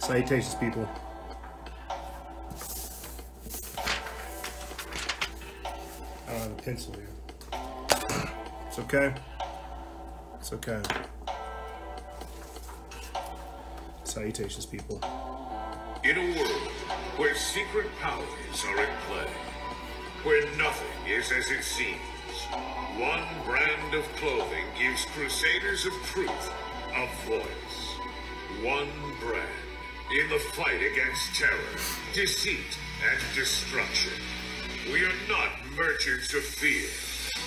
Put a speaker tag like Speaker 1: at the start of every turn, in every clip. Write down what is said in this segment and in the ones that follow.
Speaker 1: Salutations, people. I don't have a pencil here. It's okay. It's okay. Salutations, people.
Speaker 2: In a world where secret powers are at play, where nothing is as it seems, one brand of clothing gives crusaders of truth a voice. One brand in the fight against terror, deceit, and destruction. We are not merchants of fear.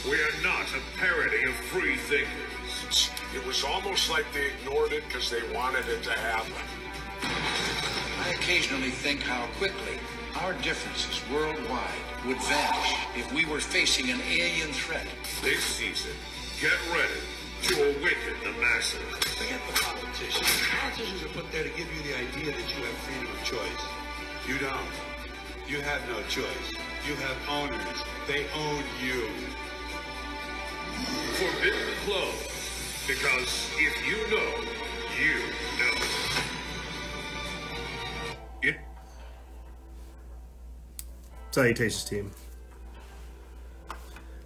Speaker 2: We are not a parody of free thinkers.
Speaker 3: It was almost like they ignored it because they wanted it to happen.
Speaker 4: I occasionally think how quickly our differences worldwide would vanish if we were facing an alien threat.
Speaker 2: This season, get ready to awaken the masses.
Speaker 5: Forget the politicians. Politicians are put there to give you the idea that you have freedom of choice. You don't. You have no choice. You have owners. They own you.
Speaker 2: Forbidden clothes. Because if you know, you know.
Speaker 1: Salutations, team.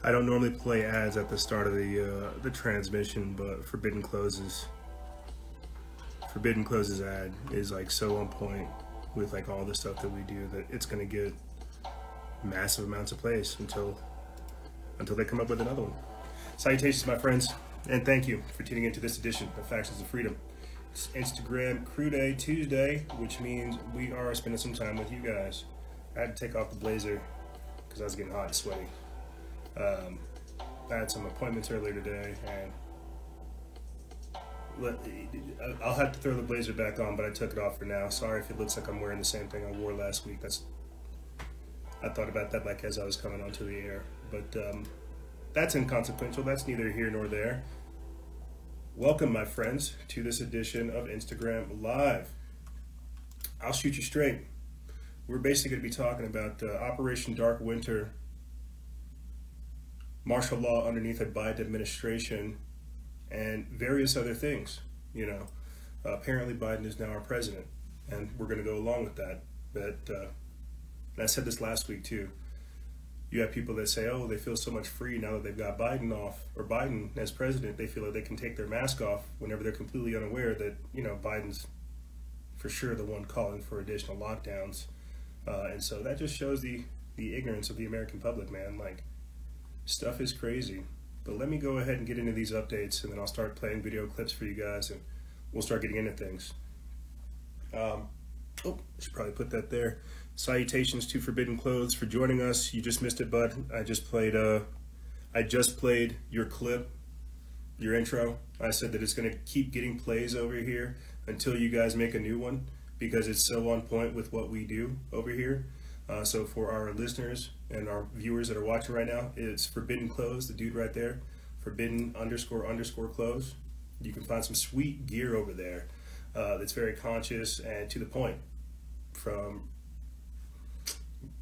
Speaker 1: I don't normally play ads at the start of the transmission, but Forbidden Closes ad is like so on point with like all the stuff that we do that it's gonna get massive amounts of plays until they come up with another one. Salutations, my friends, and thank you for tuning into this edition of Factions of Freedom. It's Instagram Crew Day Tuesday, which means we are spending some time with you guys. I had to take off the blazer because I was getting hot and sweaty. I had some appointments earlier today, and I'll have to throw the blazer back on, but I took it off for now. Sorry if it looks like I'm wearing the same thing I wore last week. I thought about that like as I was coming onto the air, but that's inconsequential. That's neither here nor there. Welcome, my friends, to this edition of Instagram Live. I'll shoot you straight. We're basically going to be talking about Operation Dark Winter, martial law underneath a Biden administration, and various other things. You know, apparently Biden is now our president, and we're going to go along with that. But and I said this last week too. You have people that say, oh, they feel so much free now that they've got Biden off, or Biden as president. They feel like they can take their mask off whenever they're completely unaware that, you know, Biden's for sure the one calling for additional lockdowns. And so that just shows the ignorance of the American public, man. Like, stuff is crazy. But let me go ahead and get into these updates, and then I'll start playing video clips for you guys, and we'll start getting into things. I should probably put that there. Salutations to Forbidden Clothes for joining us. You just missed it, bud. I just played your clip, your intro. I said that it's going to keep getting plays over here until you guys make a new one, because it's so on point with what we do over here. So for our listeners and our viewers that are watching right now, it's Forbidden Clothes, the dude right there, Forbidden__clothes. You can find some sweet gear over there that's very conscious and to the point. From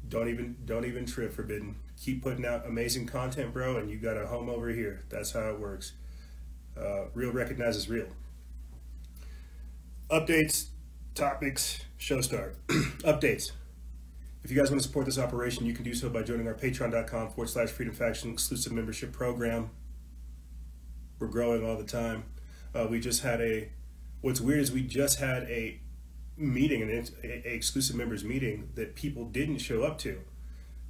Speaker 1: don't even trip, Forbidden. Keep putting out amazing content, bro, and you got a home over here. That's how it works. Real recognizes real. Updates, topics, show start. Updates. If you guys want to support this operation, you can do so by joining our patreon.com/Freedom Faction exclusive membership program. We're growing all the time. We just had what's weird is we just had a meeting, an exclusive members meeting that people didn't show up to.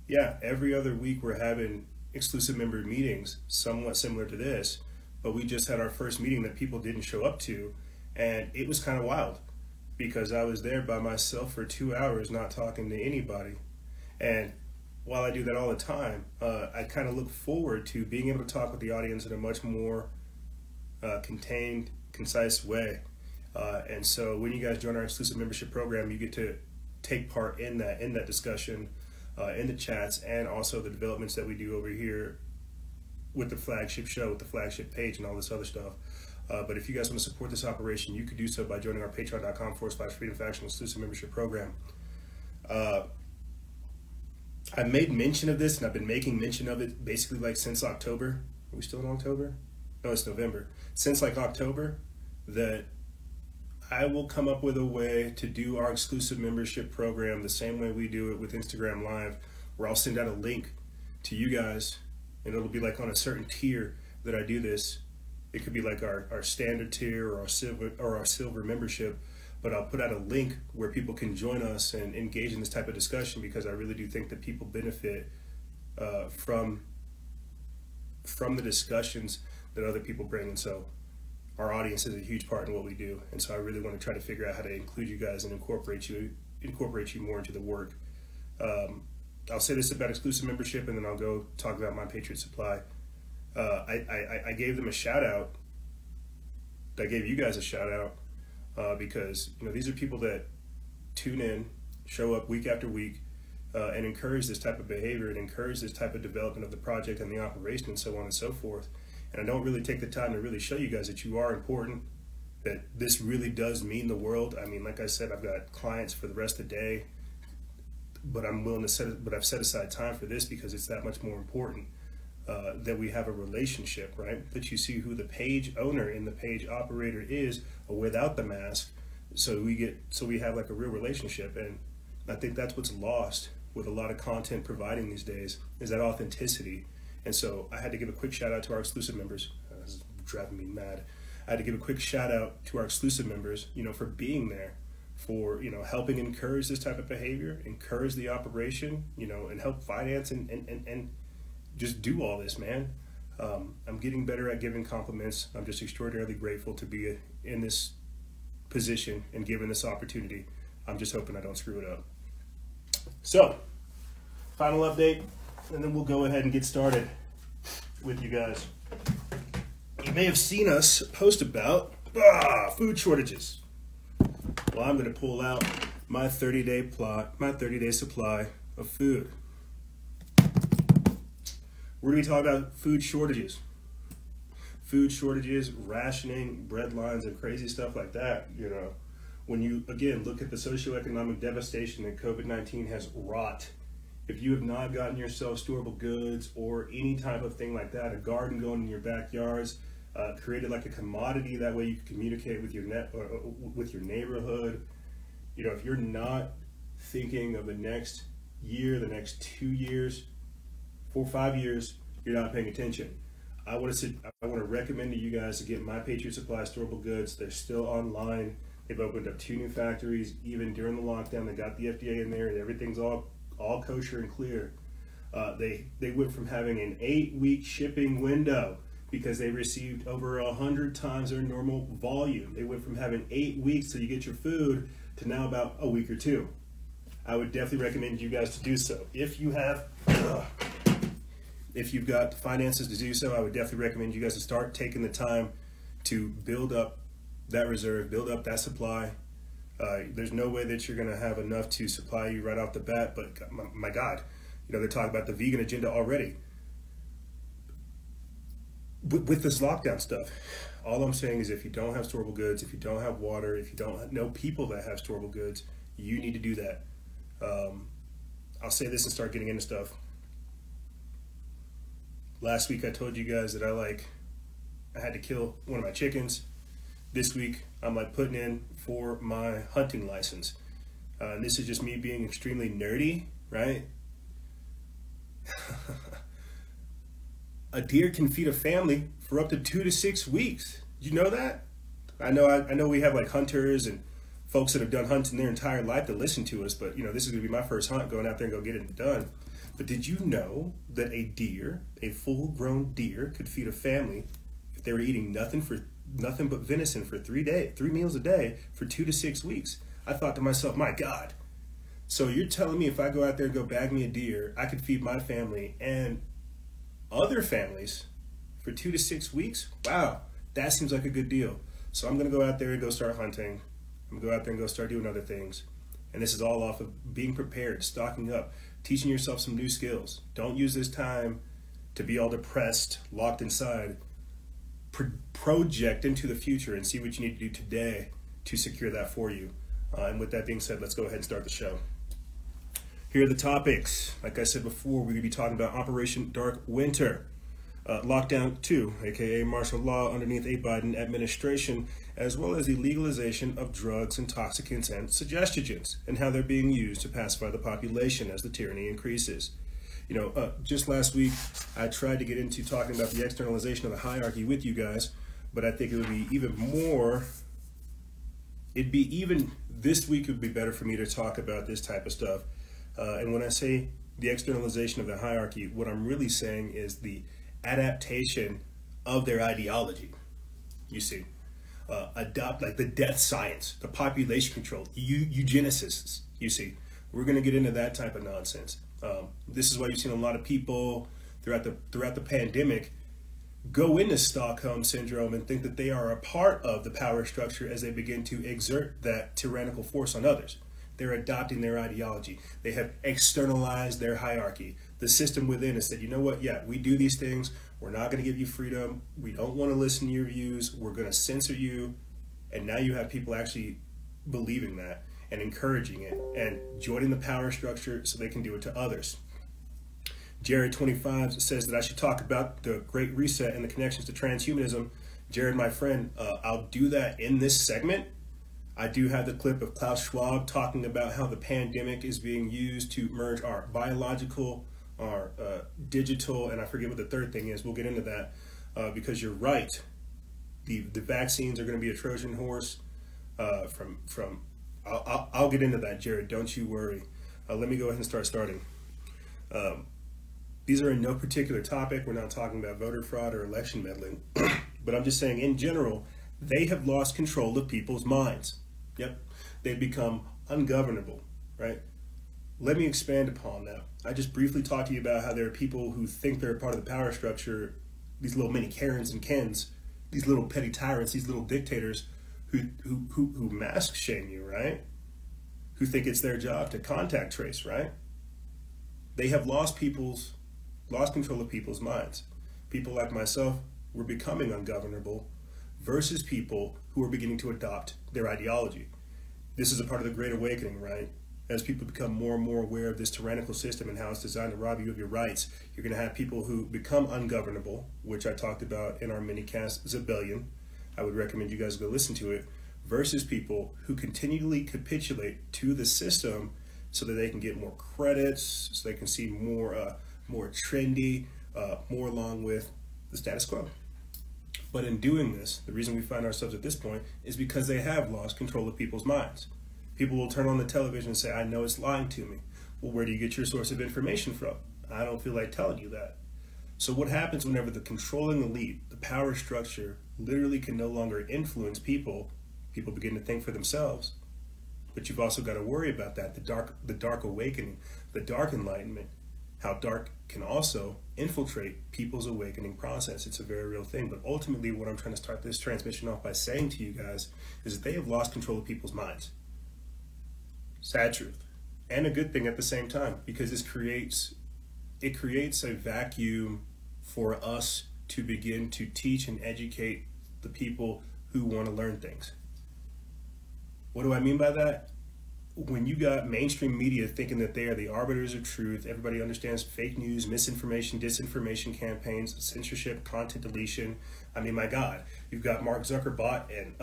Speaker 1: Yeah, every other week we're having exclusive member meetings, somewhat similar to this, but we just had our first meeting that people didn't show up to, and it was kind of wild because I was there by myself for 2 hours not talking to anybody. And while I do that all the time, I kind of look forward to being able to talk with the audience in a much more contained, concise way. And so when you guys join our exclusive membership program, you get to take part in that discussion, in the chats, and also the developments that we do over here with the flagship show, with the flagship page, and all this other stuff. But if you guys want to support this operation, you could do so by joining our patreon.com/Freedom Faction exclusive membership program. I made mention of this, and I've been making mention of it basically like since October. Are we still in October? No, it's November. Since like October, that I will come up with a way to do our exclusive membership program the same way we do it with Instagram Live, where I'll send out a link to you guys, and it'll be like on a certain tier that I do this. It could be like our standard tier or our silver membership, but I'll put out a link where people can join us and engage in this type of discussion, because I really do think that people benefit from the discussions that other people bring. And so our audience is a huge part in what we do, and so I really want to try to figure out how to include you guys and incorporate you more into the work. I'll say this about exclusive membership, and then I'll go talk about My Patriot Supply. I gave them a shout out. I gave you guys a shout out because these are people that tune in, show up week after week, and encourage this type of behavior and encourage this type of development of the project and the operation and so on and so forth. And I don't really take the time to really show you guys that you are important, that this really does mean the world. I mean, like I said, I've got clients for the rest of the day, but I've set aside time for this because it's that much more important that we have a relationship, right? That you see who the page owner and the page operator is without the mask, so we have like a real relationship. And I think that's what's lost with a lot of content providing these days, is that authenticity. And so I had to give a quick shout out to our exclusive members. This is driving me mad. I had to give a quick shout out to our exclusive members, for being there, for helping encourage this type of behavior, encourage the operation, and help finance and just do all this, man. I'm getting better at giving compliments. I'm just extraordinarily grateful to be in this position and given this opportunity. I'm just hoping I don't screw it up. So, final update, and then we'll go ahead and get started with you guys. You may have seen us post about food shortages. Well, I'm going to pull out my 30-day supply of food. We're going to be talking about food shortages. Food shortages, rationing, bread lines, and crazy stuff like that. When you, again, look at the socioeconomic devastation that COVID-19 has wrought, if you have not gotten yourself storable goods or any type of thing like that, a garden going in your backyards, created like a commodity, that way you can communicate with your neighborhood. If you're not thinking of the next year, the next 2 years, 4 or 5 years, you're not paying attention. I want to recommend to you guys to get My Patriot Supply storable goods. They're still online. They've opened up 2 new factories. Even during the lockdown, they got the FDA in there, and everything's all kosher and clear. They went from having an 8-week shipping window because they received over 100 times their normal volume. They went from having 8 weeks till you get your food to now about a week or 2. I would definitely recommend you guys to do so. If you've got finances to do so, I would definitely recommend you guys to start taking the time to build up that reserve, build up that supply. There's no way that you're going to have enough to supply you right off the bat, but my God, they're talking about the vegan agenda already. With this lockdown stuff, all I'm saying is if you don't have storable goods, if you don't have water, if you don't know people that have storable goods, you need to do that. I'll say this and start getting into stuff. Last week I told you guys that I had to kill one of my chickens. This week I'm putting in for my hunting license. And this is just me being extremely nerdy, right? A deer can feed a family for up to 2 to 6 weeks. Did you know that? I know we have hunters and folks that have done hunting their entire life that listen to us, but this is gonna be my first hunt, going out there and go get it done. But did you know that a deer, a full-grown deer, could feed a family if they were eating nothing but venison for 3 meals a day for 2 to 6 weeks? I thought to myself, my God. So you're telling me if I go out there and go bag me a deer, I could feed my family and other families for 2 to 6 weeks? Wow, that seems like a good deal. So I'm gonna go out there and go start hunting. I'm gonna go out there and go start doing other things. And this is all off of being prepared, stocking up, teaching yourself some new skills. Don't use this time to be all depressed, locked inside. Project into the future and see what you need to do today to secure that for you. And with that being said, let's go ahead and start the show. Here are the topics. Like I said before, we're going to be talking about Operation Dark Winter. Lockdown 2, aka martial law underneath a Biden administration, as well as the legalization of drugs, intoxicants, and suggestogens, and how they're being used to pacify the population as the tyranny increases. You know, just last week, I tried to get into talking about the externalization of the hierarchy with you guys, but I think it would be even more, this week it would be better for me to talk about this type of stuff. And when I say the externalization of the hierarchy, what I'm really saying is the adaptation of their ideology. You see, adopt like the death science, the population control, eugenicists. You see, we're going to get into that type of nonsense. This is why you've seen a lot of people throughout the pandemic go into Stockholm syndrome and think that they are a part of the power structure as they begin to exert that tyrannical force on others. They're adopting their ideology. They have externalized their hierarchy. The system within has said, you know what, yeah, we do these things. We're not going to give you freedom. We don't want to listen to your views. We're going to censor you. And now you have people actually believing that and encouraging it and joining the power structure so they can do it to others. Jared 25 says that I should talk about the Great Reset and the connections to transhumanism. Jared, my friend, I'll do that in this segment. I do have the clip of Klaus Schwab talking about how the pandemic is being used to merge our biological, our digital, and I forget what the third thing is. We'll get into that because you're right. The vaccines are going to be a Trojan horse. I'll get into that, Jared. Don't you worry. Let me go ahead and starting. These are in no particular topic. We're not talking about voter fraud or election meddling, but I'm just saying in general, they have lost control of people's minds. Yep, they've become ungovernable, right? Let me expand upon that. I just briefly talked to you about how there are people who think they're a part of the power structure, these little mini Karens and Kens, these little petty tyrants, these little dictators who mask shame you, right? Who think it's their job to contact trace, right? They have lost control of people's minds. People like myself were becoming ungovernable versus people who are beginning to adopt their ideology. This is a part of the Great Awakening, right? As people become more and more aware of this tyrannical system and how it's designed to rob you of your rights, you're going to have people who become ungovernable, which I talked about in our mini-cast Zillion. I would recommend you guys go listen to it, versus people who continually capitulate to the system so that they can get more credits, so they can see more trendy, more along with the status quo. But in doing this, the reason we find ourselves at this point is because they have lost control of people's minds. People will turn on the television and say, I know it's lying to me. Well, where do you get your source of information from? I don't feel like telling you that. So what happens whenever the controlling elite, the power structure, literally can no longer influence people, people begin to think for themselves. But you've also got to worry about that, the dark awakening, the dark enlightenment, how dark can also infiltrate people's awakening process. It's a very real thing. But ultimately, what I'm trying to start this transmission off by saying to you guys is that they have lost control of people's minds. Sad truth. And a good thing at the same time, because it creates a vacuum for us to begin to teach and educate the people who want to learn things. What do I mean by that? When you got mainstream media thinking that they are the arbiters of truth, everybody understands fake news, misinformation, disinformation campaigns, censorship, content deletion. I mean, my God, you've got Mark Zuckerberg and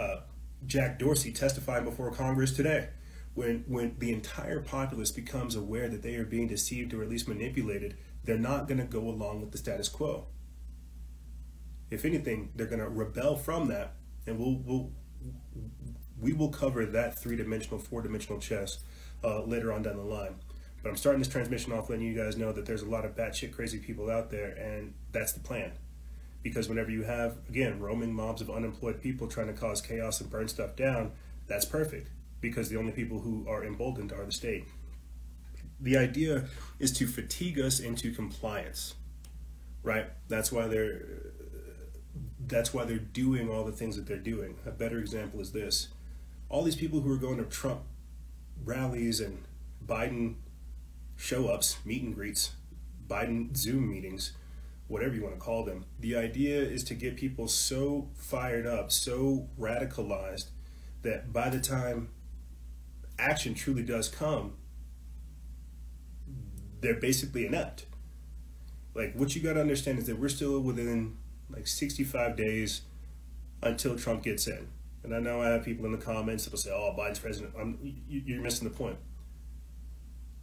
Speaker 1: Jack Dorsey testifying before Congress today. When the entire populace becomes aware that they are being deceived or at least manipulated, they're not going to go along with the status quo. If anything, they're going to rebel from that, and we will cover that three-dimensional, four-dimensional chess later on down the line. But I'm starting this transmission off letting you guys know that there's a lot of batshit crazy people out there, and that's the plan. Because whenever you have, again, roaming mobs of unemployed people trying to cause chaos and burn stuff down, that's perfect. Because the only people who are emboldened are the state. The idea is to fatigue us into compliance, right? That's why they're doing all the things that they're doing. A better example is this. All these people who are going to Trump rallies and Biden show-ups, meet and greets, Biden Zoom meetings, whatever you want to call them. The idea is to get people so fired up, so radicalized, that by the time action truly does come, they're basically inept. Like, what you got to understand is that we're still within like 65 days until Trump gets in. And I know I have people in the comments that'll say, oh, Biden's president. You're missing the point.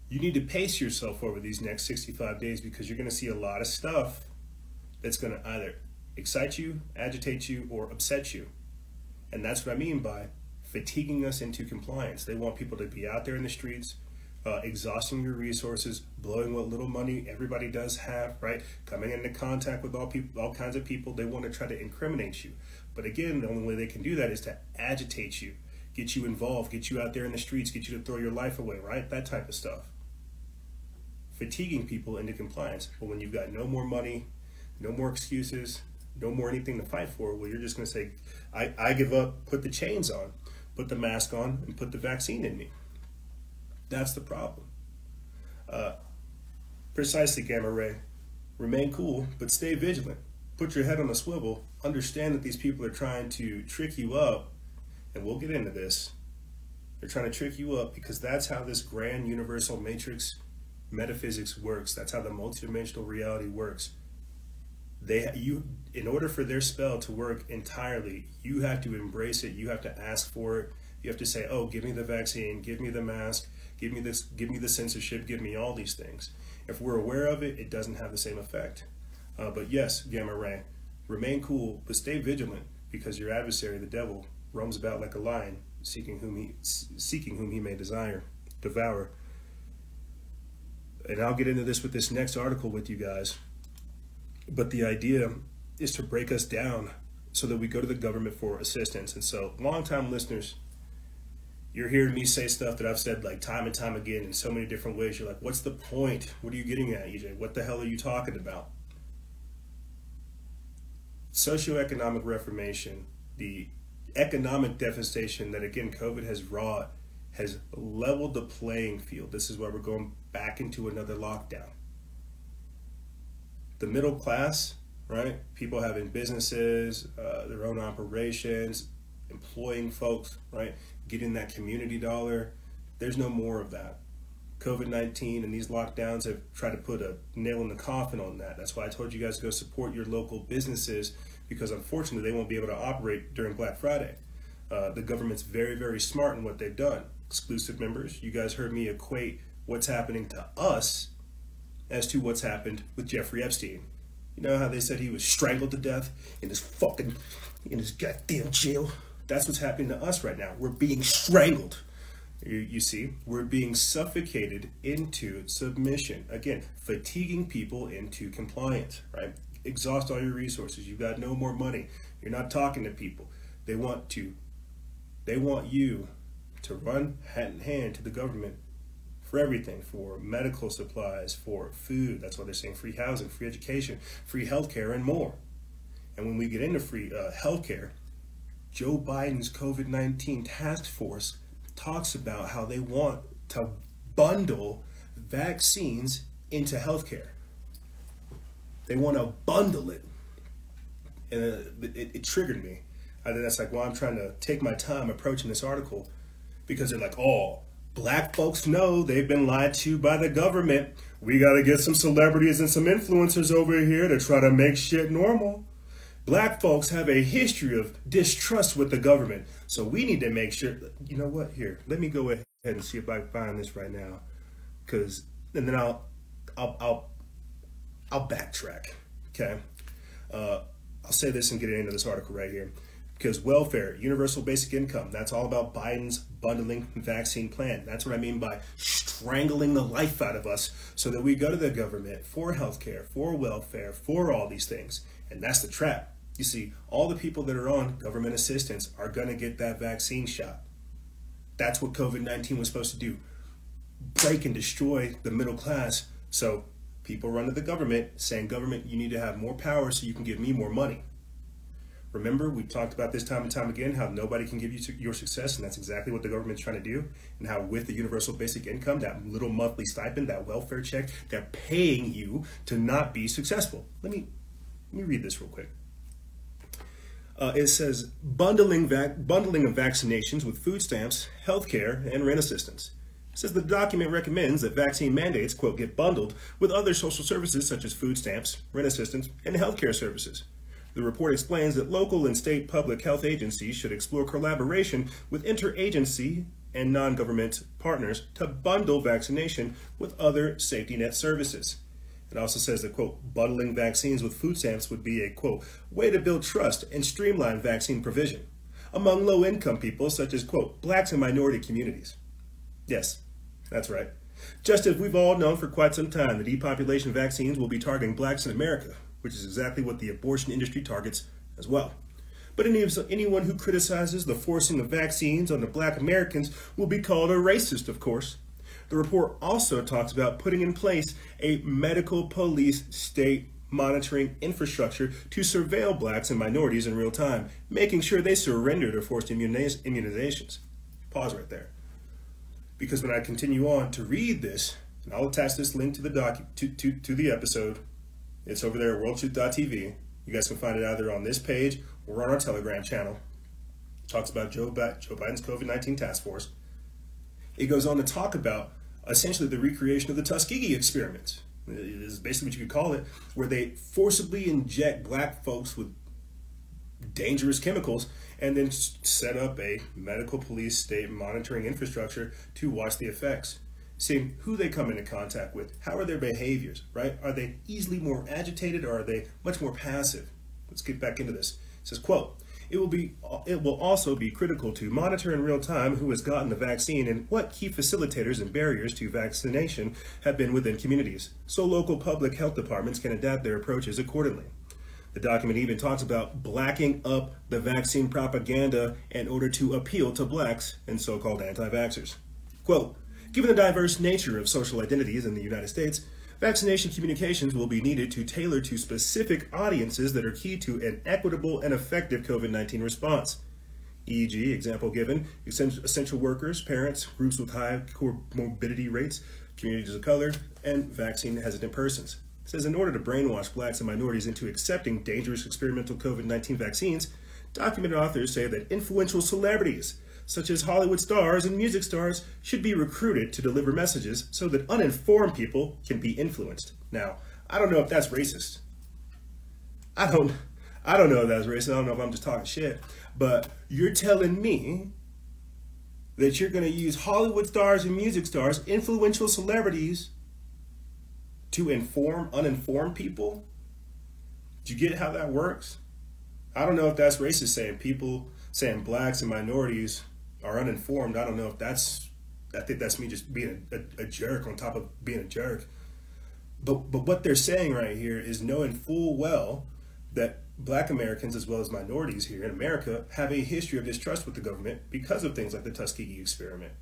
Speaker 1: You need to pace yourself over these next 65 days because you're going to see a lot of stuff that's going to either excite you, agitate you, or upset you. And that's what I mean by fatiguing us into compliance. They want people to be out there in the streets, exhausting your resources, blowing what little money everybody does have, right? Coming into contact with all kinds of people. They want to try to incriminate you. But again, the only way they can do that is to agitate you, get you involved, get you out there in the streets, get you to throw your life away, right? That type of stuff. Fatiguing people into compliance. But when you've got no more money, no more excuses, no more anything to fight for, well, you're just going to say, I give up, put the chains on, put the mask on, and put the vaccine in me. That's the problem. Precisely, Gamma Ray. Remain cool, but stay vigilant. Put your head on a swivel. Understand that these people are trying to trick you up, and we'll get into this. They're trying to trick you up because that's how this grand universal matrix metaphysics works. That's how the multidimensional reality works. In order for their spell to work entirely, you have to embrace it. You have to ask for it. You have to say, oh, give me the vaccine, give me the mask, give me this, give me the censorship, give me all these things. If we're aware of it, it doesn't have the same effect. But yes, Gamma Ray, remain cool, but stay vigilant because your adversary, the devil, roams about like a lion, seeking whom he may devour. And I'll get into this with this next article with you guys. But the idea is to break us down so that we go to the government for assistance. And so, longtime listeners, you're hearing me say stuff that I've said like time and time again in so many different ways. You're like, what's the point? What are you getting at, EJ? What the hell are you talking about? Socioeconomic reformation, the economic devastation that, again, COVID has wrought, has leveled the playing field. This is why we're going back into another lockdown. The middle class, right? People having businesses, their own operations, employing folks, right? Getting that community dollar. There's no more of that. COVID-19 and these lockdowns have tried to put a nail in the coffin on that. That's why I told you guys to go support your local businesses because unfortunately they won't be able to operate during Black Friday. The government's very, very smart in what they've done. Exclusive members, you guys heard me equate what's happening to us as to what's happened with Jeffrey Epstein. You know how they said he was strangled to death in his goddamn jail? That's what's happening to us right now. We're being strangled. You see, we're being suffocated into submission. Again, fatiguing people into compliance, right? Exhaust all your resources. You've got no more money. You're not talking to people. They want you to run hand in hand to the government for everything, for medical supplies, for food. That's why they're saying free housing, free education, free healthcare, and more. And when we get into free healthcare, Joe Biden's COVID-19 task force talks about how they want to bundle vaccines into healthcare. They want to bundle it. And it triggered me. I think that's like why I'm trying to take my time approaching this article, because they're like, oh, Black folks know they've been lied to by the government. We got to get some celebrities and some influencers over here to try to make shit normal. Black folks have a history of distrust with the government. So we need to make sure, you know what, here, let me go ahead and see if I can find this right now. And then I'll backtrack, okay? I'll say this and get into this article right here. Because welfare, universal basic income, that's all about Biden's bundling vaccine plan. That's what I mean by strangling the life out of us so that we go to the government for healthcare, for welfare, for all these things. And that's the trap. You see, all the people that are on government assistance are going to get that vaccine shot. That's what COVID-19 was supposed to do. Break and destroy the middle class. So people run to the government saying, government, you need to have more power so you can give me more money. Remember, we've talked about this time and time again, how nobody can give you your success, and that's exactly what the government's trying to do, and how with the universal basic income, that little monthly stipend, that welfare check, they're paying you to not be successful. Let me read this real quick. It says, bundling of vaccinations with food stamps, healthcare, and rent assistance. It says the document recommends that vaccine mandates, quote, get bundled with other social services such as food stamps, rent assistance, and healthcare services. The report explains that local and state public health agencies should explore collaboration with interagency and non-government partners to bundle vaccination with other safety net services. It also says that, quote, bundling vaccines with food stamps would be a, quote, way to build trust and streamline vaccine provision among low-income people such as, quote, blacks and minority communities. Yes, that's right. Just as we've all known for quite some time that depopulation vaccines will be targeting blacks in America, which is exactly what the abortion industry targets as well. But anyone who criticizes the forcing of vaccines on the black Americans will be called a racist, of course. The report also talks about putting in place a medical police state monitoring infrastructure to surveil blacks and minorities in real time, making sure they surrender to forced immunizations. Pause right there. Because when I continue on to read this, and I'll attach this link to the to the episode, it's over there at worldtruth.tv. You guys can find it either on this page or on our Telegram channel. It talks about Joe Biden's COVID-19 task force. It goes on to talk about essentially the recreation of the Tuskegee experiment. It is basically what you could call it, where they forcibly inject black folks with dangerous chemicals and then set up a medical police state monitoring infrastructure to watch the effects. Seeing who they come into contact with, how are their behaviors, right? Are they easily more agitated or are they much more passive? Let's get back into this. It says, quote, it will also be critical to monitor in real time who has gotten the vaccine and what key facilitators and barriers to vaccination have been within communities, so local public health departments can adapt their approaches accordingly. The document even talks about blacking up the vaccine propaganda in order to appeal to blacks and so-called anti-vaxxers. Quote, given the diverse nature of social identities in the United States, vaccination communications will be needed to tailor to specific audiences that are key to an equitable and effective COVID-19 response. E.g., example given, essential workers, parents, groups with high comorbidity rates, communities of color, and vaccine hesitant persons. It says in order to brainwash blacks and minorities into accepting dangerous experimental COVID-19 vaccines, documented authors say that influential celebrities, such as Hollywood stars and music stars, should be recruited to deliver messages so that uninformed people can be influenced. Now, I don't know if that's racist. I don't know if that's racist. I don't know if I'm just talking shit. But you're telling me that you're going to use Hollywood stars and music stars, influential celebrities, to inform uninformed people? Do you get how that works? I don't know if that's racist, saying blacks and minorities are uninformed. I don't know if I think that's me just being a jerk on top of being a jerk. But what they're saying right here is knowing full well that black Americans as well as minorities here in America have a history of distrust with the government because of things like the Tuskegee experiment,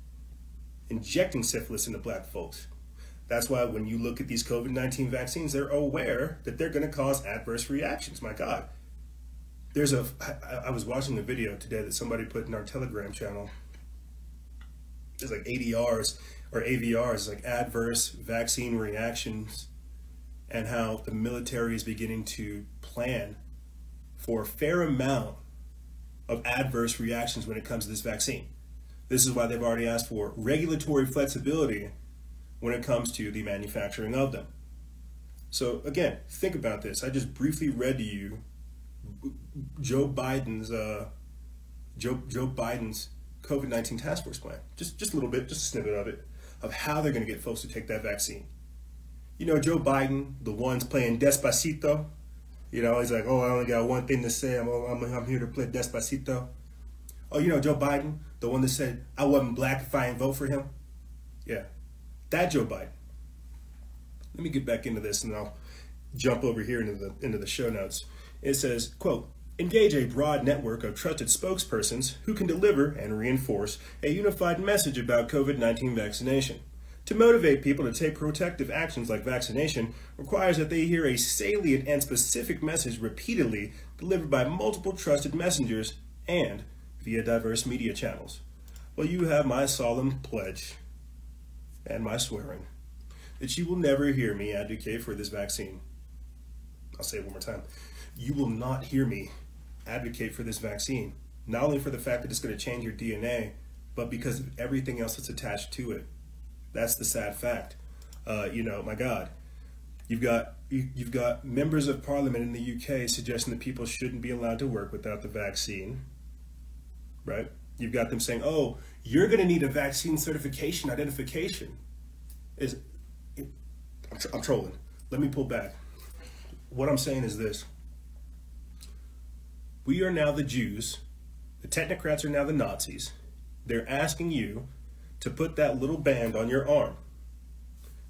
Speaker 1: injecting syphilis into black folks. That's why when you look at these COVID-19 vaccines, they're aware that they're going to cause adverse reactions. My God. I was watching a video today that somebody put in our Telegram channel. There's like ADRs or AVRs, like adverse vaccine reactions, and how the military is beginning to plan for a fair amount of adverse reactions when it comes to this vaccine. This is why they've already asked for regulatory flexibility when it comes to the manufacturing of them. So again, think about this. I just briefly read to you Joe Biden's COVID-19 task force plan. Just a little bit, just a snippet of it, of how they're going to get folks to take that vaccine. You know, Joe Biden, the one's playing Despacito. You know, he's like, oh, I only got one thing to say. I'm here to play Despacito. Oh, you know, Joe Biden, the one that said, I wasn't black if I didn't vote for him. Yeah, that Joe Biden. Let me get back into this and I'll jump over here into the show notes. It says, quote, engage a broad network of trusted spokespersons who can deliver and reinforce a unified message about COVID-19 vaccination. To motivate people to take protective actions like vaccination requires that they hear a salient and specific message repeatedly delivered by multiple trusted messengers and via diverse media channels. Well, you have my solemn pledge and my swearing that you will never hear me advocate for this vaccine. I'll say it one more time. You will not hear me advocate for this vaccine, not only for the fact that it's going to change your DNA, but because of everything else that's attached to it. That's the sad fact. My God, you've got members of parliament in the UK suggesting that people shouldn't be allowed to work without the vaccine, right? You've got them saying, oh, you're going to need a vaccine certification identification. I'm trolling. Let me pull back. What I'm saying is this. We are now the Jews. The technocrats are now the Nazis. They're asking you to put that little band on your arm.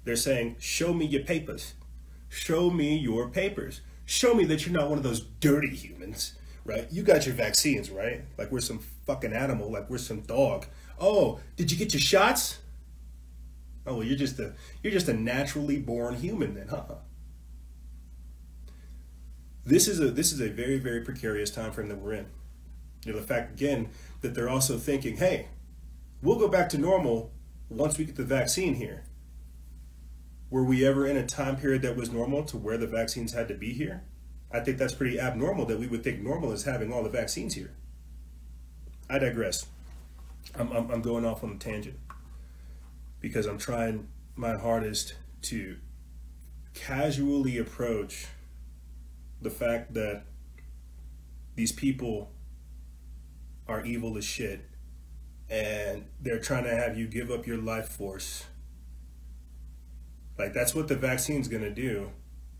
Speaker 1: They're saying, show me your papers. Show me your papers. Show me that you're not one of those dirty humans, right? You got your vaccines, right? Like we're some fucking animal, like we're some dog. Oh, did you get your shots? Oh, well, you're just a naturally born human then, huh? This is a very, very precarious time frame that we're in. The fact, again, that they're also thinking, hey, we'll go back to normal once we get the vaccine here. Were we ever in a time period that was normal to where the vaccines had to be here? I think that's pretty abnormal that we would think normal is having all the vaccines here. I digress. I'm going off on a tangent because I'm trying my hardest to casually approach the fact that these people are evil as shit and they're trying to have you give up your life force. Like that's what the vaccine's gonna do.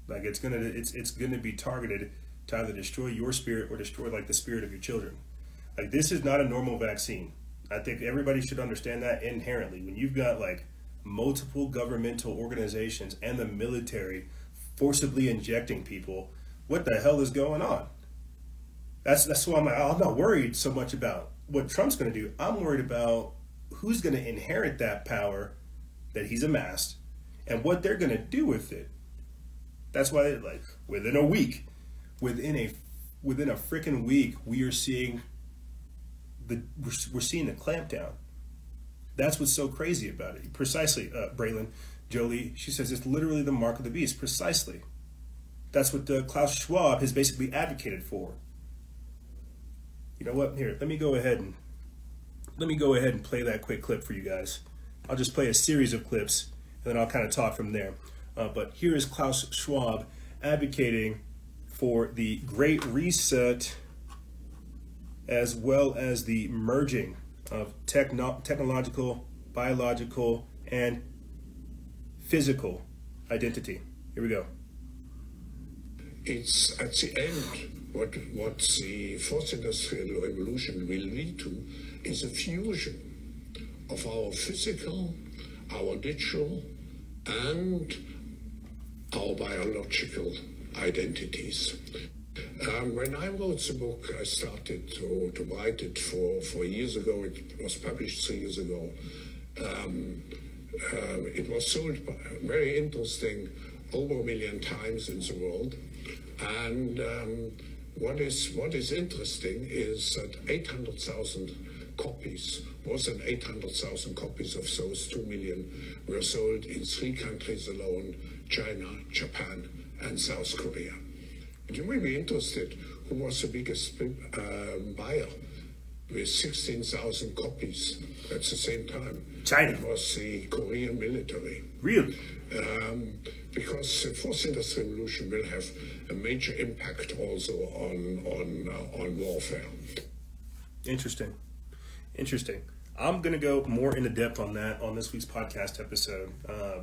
Speaker 1: Like it's gonna be targeted to either destroy your spirit or destroy like the spirit of your children. Like this is not a normal vaccine. I think everybody should understand that inherently. When you've got like multiple governmental organizations and the military forcibly injecting people, what the hell is going on? That's why I'm not worried so much about what Trump's going to do. I'm worried about who's going to inherit that power that he's amassed and what they're going to do with it. That's why, like, within a freaking week, we are seeing we're seeing a clampdown. That's what's so crazy about it. Precisely, Braylon, Jolie, she says it's literally the mark of the beast. Precisely. That's what Klaus Schwab has basically advocated for. You know what? Here, let me go ahead and play that quick clip for you guys. I'll just play a series of clips, and then I'll kind of talk from there. But here is Klaus Schwab advocating for the Great Reset, as well as the merging of technological, biological, and physical identity. Here we go.
Speaker 3: It's at the end, what the fourth industrial revolution will lead to is a fusion of our physical, our digital, and our biological identities. When I wrote the book, I started to write it for years ago. It was published 3 years ago. It was sold, very interesting, over 1 million times in the world. And what is interesting is that 800,000 copies, more than 800,000 copies of those 2 million were sold in 3 countries alone: China, Japan, and South Korea. And you may be interested, who was the biggest buyer with 16,000 copies at the same time?
Speaker 1: China.
Speaker 3: It was the Korean military.
Speaker 1: Really?
Speaker 3: Because the fourth industrial revolution will have a major impact also on warfare.
Speaker 1: Interesting. I'm going to go more into depth on that on this week's podcast episode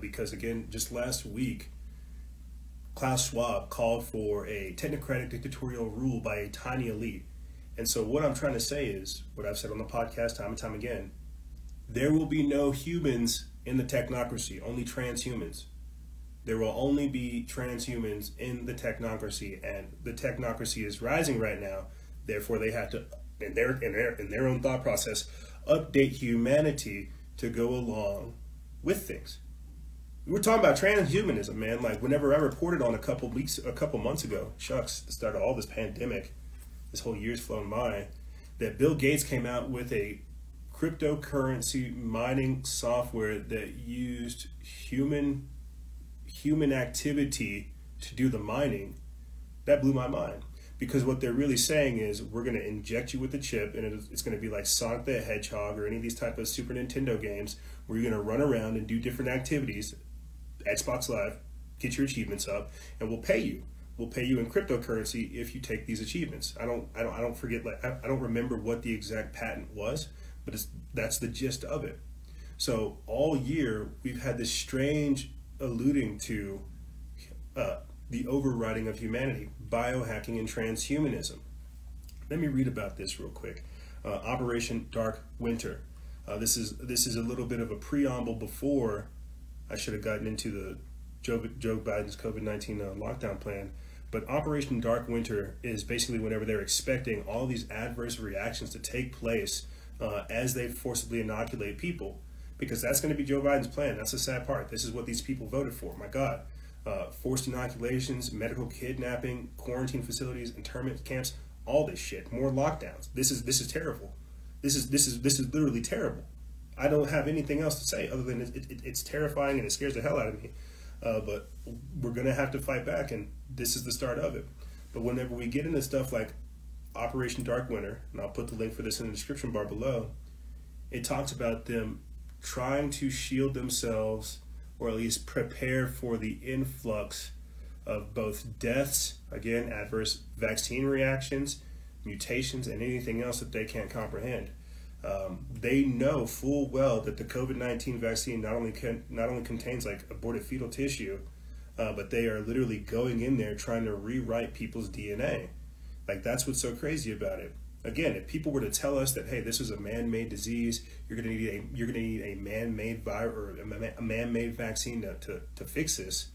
Speaker 1: because, again, just last week, Klaus Schwab called for a technocratic dictatorial rule by a tiny elite. And so what I'm trying to say is, what I've said on the podcast time and time again, there will be no humans in the technocracy, only transhumans. There will only be transhumans in the technocracy, and the technocracy is rising right now. Therefore, they have to, in their own thought process, update humanity to go along with things. We were talking about transhumanism, man. Like whenever I reported on a couple months ago, shucks, the start of all this pandemic, this whole year's flown by, that Bill Gates came out with a cryptocurrency mining software that used human activity to do the mining. That blew my mind Because what they're really saying is we're going to inject you with the chip, and it's going to be like Sonic the Hedgehog or any of these type of Super Nintendo games where you're going to run around and do different activities, Xbox Live, get your achievements up, and we'll pay you. We'll pay you in cryptocurrency if you take these achievements. I don't forget, like I don't remember what the exact patent was, but that's the gist of it. So all year we've had this strange alluding to the overriding of humanity, biohacking and transhumanism. Let me read about this real quick. Operation Dark Winter. This is a little bit of a preamble before I should have gotten into the Joe Biden's COVID-19 lockdown plan. But Operation Dark Winter is basically whenever they're expecting all these adverse reactions to take place as they forcibly inoculate people, because that's going to be Joe Biden's plan. That's the sad part. This is what these people voted for. My God. Forced inoculations, medical kidnapping, quarantine facilities, internment camps, all this shit, more lockdowns. This is terrible. This is literally terrible. I don't have anything else to say other than it's terrifying and it scares the hell out of me. But we're gonna have to fight back, and this is the start of it. But whenever we get into stuff like Operation Dark Winter, and I'll put the link for this in the description bar below, it talks about them trying to shield themselves, or at least prepare for the influx of both deaths, again, adverse vaccine reactions, mutations, and anything else that they can't comprehend. They know full well that the COVID-19 vaccine not only contains like aborted fetal tissue, but they are literally going in there trying to rewrite people's DNA. Like, that's what's so crazy about it. Again, if people were to tell us that, hey, this is a man-made disease, you're gonna need a man-made virus or a man-made vaccine to fix this,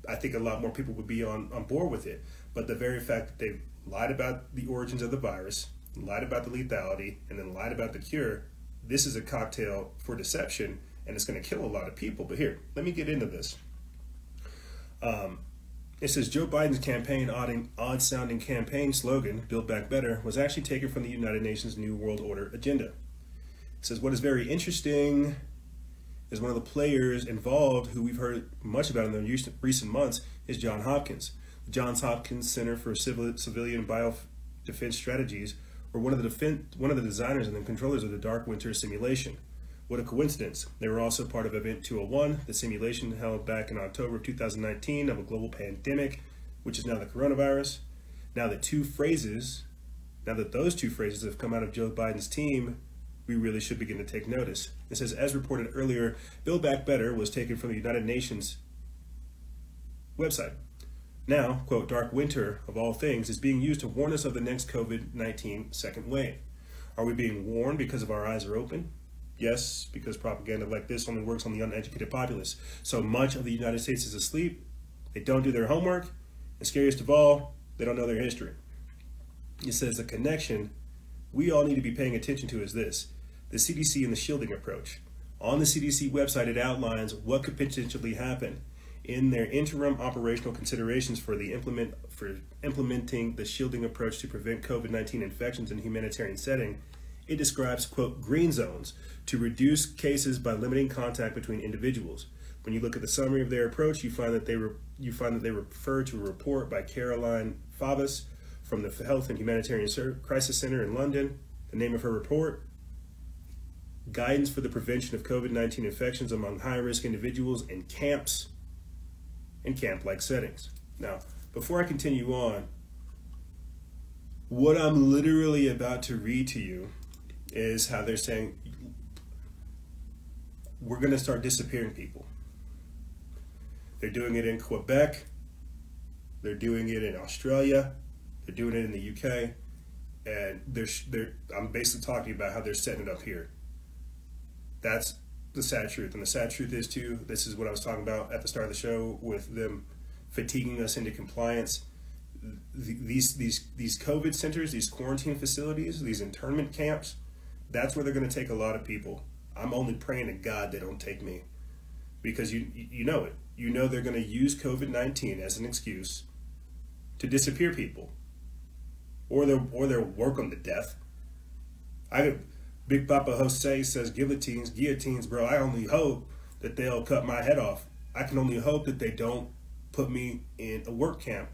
Speaker 1: I think a lot more people would be on board with it. But the very fact that they've lied about the origins of the virus, lied about the lethality, and then lied about the cure, this is a cocktail for deception, and it's going to kill a lot of people. But here, let me get into this. It says Joe Biden's campaign odd-sounding campaign slogan, Build Back Better, was actually taken from the United Nations New World Order agenda. It says what is very interesting is one of the players involved who we've heard much about in the recent months is Johns Hopkins. The Johns Hopkins Center for Civilian Biodefense Strategies were one of the designers and the controllers of the Dark Winter simulation. What a coincidence. They were also part of Event 201, the simulation held back in October of 2019 of a global pandemic, which is now the coronavirus. Now that those two phrases have come out of Joe Biden's team, we really should begin to take notice. It says, as reported earlier, Build Back Better was taken from the United Nations website. Now, quote, Dark Winter, of all things, is being used to warn us of the next COVID-19 second wave. Are we being warned because of our eyes are open? Yes, because propaganda like this only works on the uneducated populace. So much of the United States is asleep. They don't do their homework. And scariest of all, they don't know their history. It says the connection we all need to be paying attention to is this: the CDC and the shielding approach. On the CDC website, it outlines what could potentially happen in their interim operational considerations for implementing the shielding approach to prevent COVID-19 infections in a humanitarian setting. It describes, quote, green zones to reduce cases by limiting contact between individuals. When you look at the summary of their approach, you find that they refer to a report by Caroline Favas from the Health and Humanitarian Crisis Center in London. The name of her report: Guidance for the Prevention of COVID-19 Infections Among High-Risk Individuals in Camps and Camp-like Settings. Now, before I continue on, what I'm literally about to read to you is how they're saying we're going to start disappearing people. They're doing it in Quebec, they're doing it in Australia, they're doing it in the UK, and I'm basically talking about how they're setting it up here. That's the sad truth. And the sad truth is too, this is what I was talking about at the start of the show with them fatiguing us into compliance. These COVID centers, these quarantine facilities, these internment camps, that's where they're going to take a lot of people. I'm only praying to God they don't take me, because you know it. You know they're going to use COVID-19 as an excuse to disappear people, or they'll work them to death. Big Papa Jose says guillotines, bro. I only hope that they'll cut my head off. I can only hope that they don't put me in a work camp.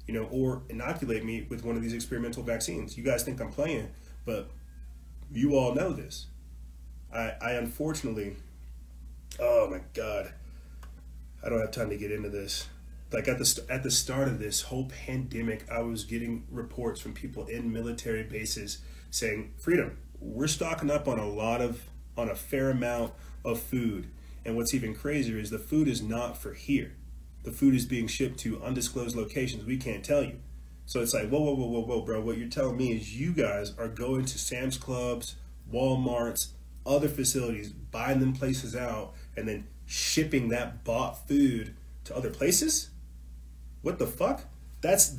Speaker 1: you know, or inoculate me with one of these experimental vaccines. You guys think I'm playing, but you all know this. I unfortunately, oh my God, I don't have time to get into this. Like at the start of this whole pandemic, I was getting reports from people in military bases saying, Freedom, we're stocking up on a fair amount of food. And what's even crazier is the food is not for here. The food is being shipped to undisclosed locations we can't tell you. So it's like, whoa, bro. What you're telling me is you guys are going to Sam's Clubs, Walmarts, other facilities, buying them places out, and then shipping that bought food to other places? What the fuck? That's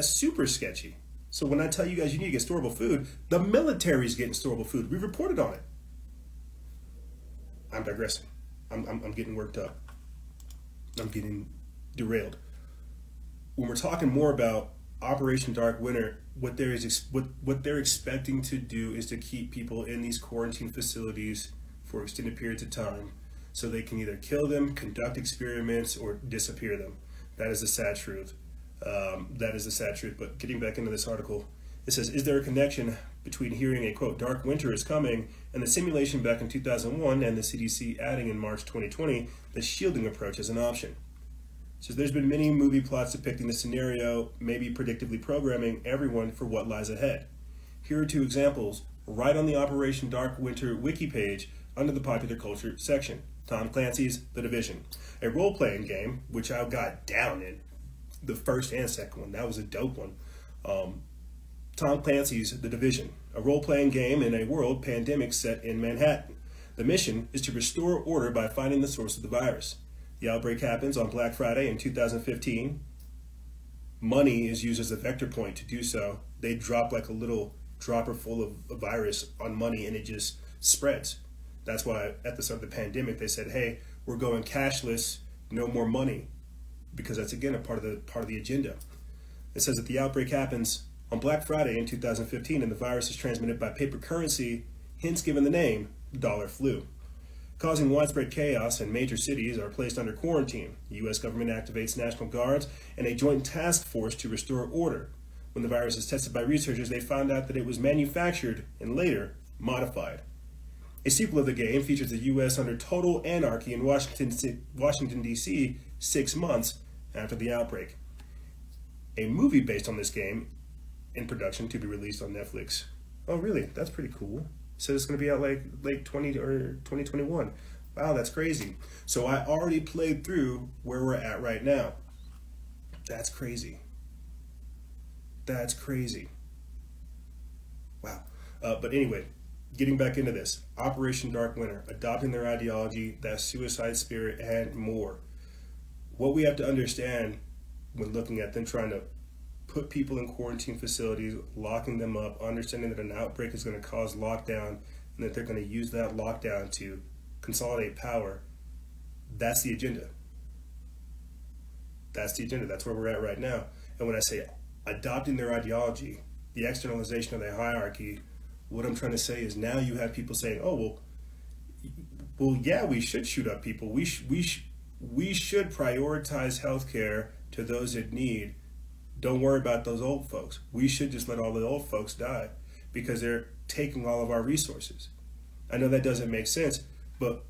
Speaker 1: super sketchy. So when I tell you guys you need to get storable food, the military's getting storable food. We reported on it. I'm digressing. I'm getting worked up. I'm getting derailed. When we're talking more about Operation Dark Winter, what they're expecting to do is to keep people in these quarantine facilities for extended periods of time, so they can either kill them, conduct experiments, or disappear them. That is the sad truth. That is the sad truth. But getting back into this article, it says, is there a connection between hearing a, quote, dark winter is coming and the simulation back in 2001 and the CDC adding in March 2020 the shielding approach as an option? It says there's been many movie plots depicting the scenario, maybe predictively programming everyone for what lies ahead. Here are two examples right on the Operation Dark Winter wiki page under the popular culture section. Tom Clancy's The Division, a role-playing game, which I got down in the first and second one. That was a dope one. Tom Clancy's The Division, a role-playing game in a world pandemic set in Manhattan. The mission is to restore order by finding the source of the virus. The outbreak happens on Black Friday in 2015. Money is used as a vector point to do so. They drop like a little dropper full of a virus on money and it just spreads. That's why at the start of the pandemic they said, hey, we're going cashless, no more money, because that's again a part of the agenda. It says that the outbreak happens on Black Friday in 2015 and the virus is transmitted by paper currency, hence given the name dollar flu. Causing widespread chaos and major cities are placed under quarantine. The U.S. government activates National Guards and a joint task force to restore order. When the virus is tested by researchers, they found out that it was manufactured and later modified. A sequel of the game features the U.S. under total anarchy in Washington, D.C. 6 months after the outbreak. A movie based on this game in production to be released on Netflix. Oh, really? That's pretty cool. So it's going to be out like late 2021. Wow, that's crazy. So I already played through where we're at right now. That's crazy. That's crazy. Wow. But anyway, getting back into this. Operation Dark Winter, adopting their ideology, that suicide spirit, and more. What we have to understand when looking at them trying to put people in quarantine facilities, locking them up, understanding that an outbreak is going to cause lockdown and that they're going to use that lockdown to consolidate power, that's the agenda. That's the agenda. That's where we're at right now. And when I say adopting their ideology, the externalization of their hierarchy, what I'm trying to say is now you have people saying, oh, well, yeah, we should shoot up people. We should prioritize healthcare to those in need. Don't worry about those old folks. We should just let all the old folks die because they're taking all of our resources. I know that doesn't make sense, but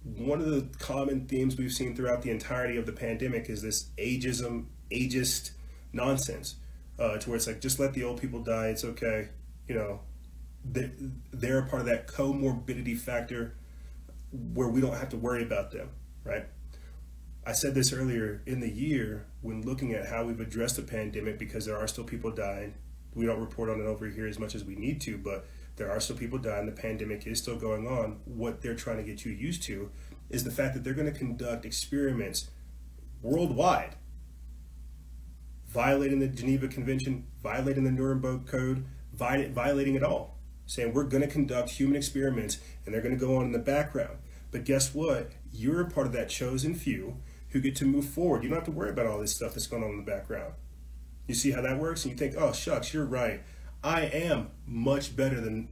Speaker 1: one of the common themes we've seen throughout the entirety of the pandemic is this ageist nonsense, to where it's like, just let the old people die, it's okay. You know, they're a part of that comorbidity factor where we don't have to worry about them, right? I said this earlier in the year when looking at how we've addressed the pandemic, because there are still people dying. We don't report on it over here as much as we need to, but there are still people dying. The pandemic is still going on. What they're trying to get you used to is the fact that they're going to conduct experiments worldwide, violating the Geneva Convention, violating the Nuremberg Code, violating it all, saying we're going to conduct human experiments and they're going to go on in the background. But guess what? You're a part of that chosen few who get to move forward. You don't have to worry about all this stuff that's going on in the background. You see how that works? And you think, oh, shucks, you're right. I am much better than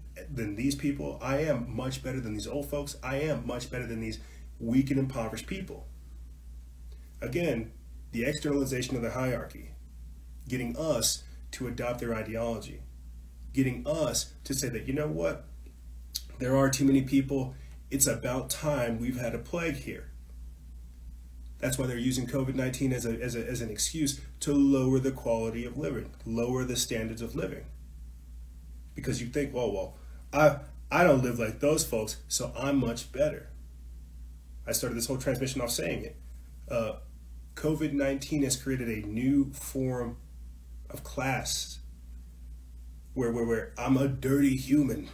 Speaker 1: these people. I am much better than these old folks. I am much better than these weak and impoverished people. Again, the externalization of the hierarchy. getting us to adopt their ideology, getting us to say that, you know what, there are too many people. It's about time we've had a plague here. That's why they're using COVID-19 as an excuse to lower the quality of living, lower the standards of living. Because you think, well, I don't live like those folks, so I'm much better. I started this whole transmission off saying it. COVID-19 has created a new form of class where I'm a dirty human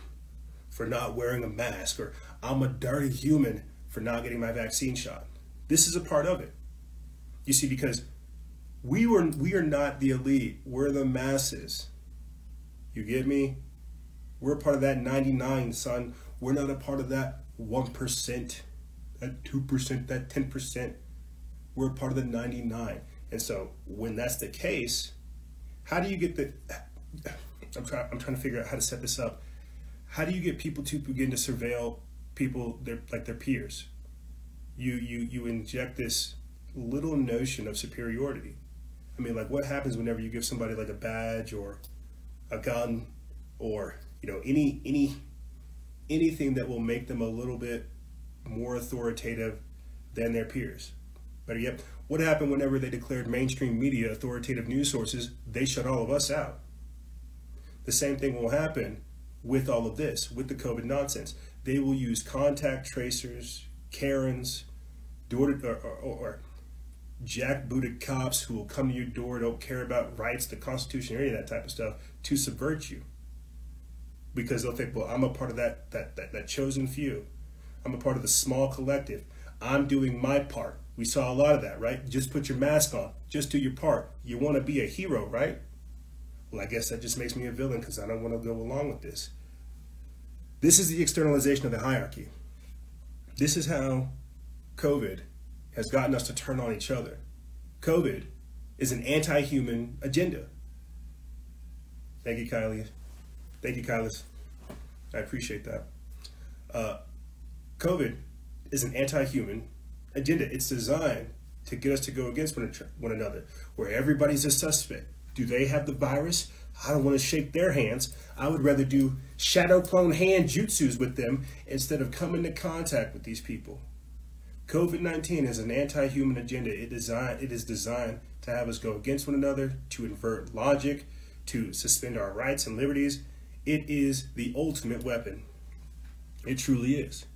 Speaker 1: for not wearing a mask, or I'm a dirty human for not getting my vaccine shot. This is a part of it. You see, because we are not the elite, we're the masses. You get me? We're a part of that 99, son. We're not a part of that 1%, that 2%, that 10%. We're a part of the 99. And so when that's the case, how do you get the, I'm trying to figure out how to set this up. How do you get people to begin to surveil people like their peers? You inject this little notion of superiority. I mean, like, what happens whenever you give somebody like a badge or a gun or, you know, anything that will make them a little bit more authoritative than their peers? Better yet, what happened whenever they declared mainstream media authoritative news sources? They shut all of us out. The same thing will happen with all of this, with the COVID nonsense. They will use contact tracers, Karens, or jackbooted cops who will come to your door, don't care about rights, the Constitution, or any of that type of stuff, to subvert you. Because they'll think, well, I'm a part of that chosen few. I'm a part of the small collective. I'm doing my part. We saw a lot of that, right? Just put your mask on. Just do your part. You want to be a hero, right? Well, I guess that just makes me a villain because I don't want to go along with this. This is the externalization of the hierarchy. This is how COVID has gotten us to turn on each other. COVID is an anti-human agenda. Thank you, Kylie. Thank you, Kylis. I appreciate that. COVID is an anti-human agenda. It's designed to get us to go against one another, where everybody's a suspect. Do they have the virus? I don't want to shake their hands. I would rather do shadow clone hand jutsus with them instead of come into contact with these people. COVID-19 is an anti-human agenda. It is designed to have us go against one another, to invert logic, to suspend our rights and liberties. It is the ultimate weapon. It truly is.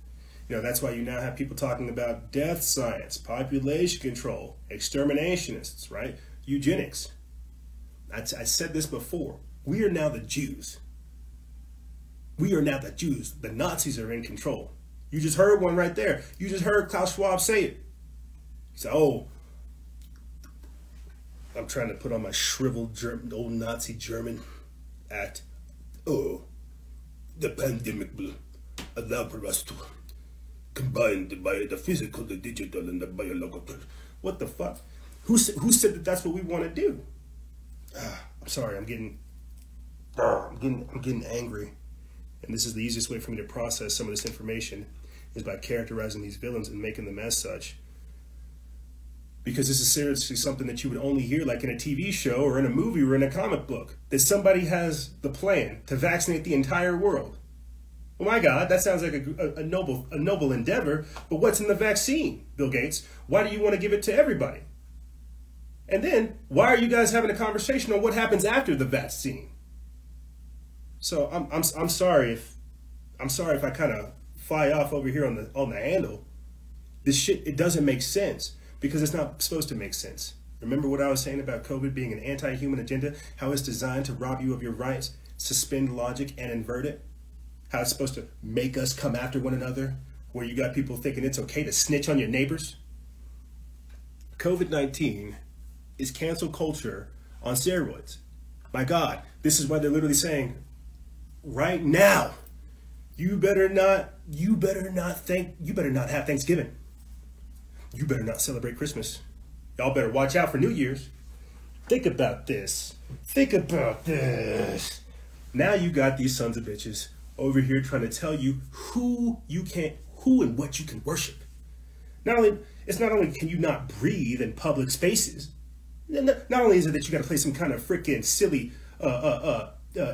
Speaker 1: You know, that's why you now have people talking about death science, population control, exterminationists, right? Eugenics. I said this before. We are now the Jews. We are now the Jews. The Nazis are in control. You just heard one right there. You just heard Klaus Schwab say it. He said, oh, I'm trying to put on my shriveled old Nazi German act. Oh, the pandemic will allow for us to combine the physical, the digital, and the biological. What the fuck? Who said that that's what we want to do? I'm sorry, I'm getting angry. And this is the easiest way for me to process some of this information, is by characterizing these villains and making them as such. Because this is seriously something that you would only hear like in a TV show or in a movie or in a comic book. That somebody has the plan to vaccinate the entire world. Well, my God, that sounds like a noble endeavor, but what's in the vaccine, Bill Gates? Why do you want to give it to everybody? And then, why are you guys having a conversation on what happens after the vaccine? So I'm sorry if I kind of fly off over here on the handle. This shit, it doesn't make sense because it's not supposed to make sense. Remember what I was saying about COVID being an anti-human agenda? How it's designed to rob you of your rights, suspend logic, and invert it? How it's supposed to make us come after one another, where you got people thinking it's okay to snitch on your neighbors? COVID-19 is cancel culture on steroids. My God, this is why they're literally saying, right now, you better not have Thanksgiving. You better not celebrate Christmas. Y'all better watch out for New Year's. Think about this. Think about this. Now you got these sons of bitches over here trying to tell you who and what you can worship. It's not only can you not breathe in public spaces, Not only is it that you got to play some kind of freaking silly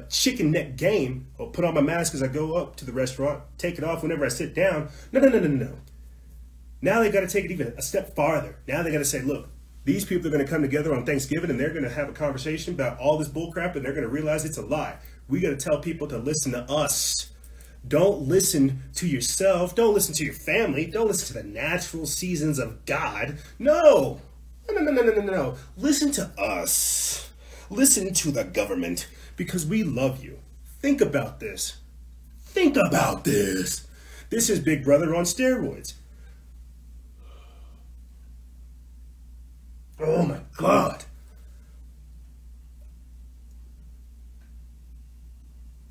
Speaker 1: chicken neck game, or put on my mask as I go up to the restaurant, take it off whenever I sit down. No. Now they got to take it even a step farther. Now they got to say, look, these people are going to come together on Thanksgiving and they're going to have a conversation about all this bullcrap, and they're going to realize it's a lie. We got to tell people to listen to us. Don't listen to yourself. Don't listen to your family. Don't listen to the natural seasons of God. No. Listen to us. Listen to the government, because we love you. Think about this. Think about this. This is Big Brother on steroids. Oh my God.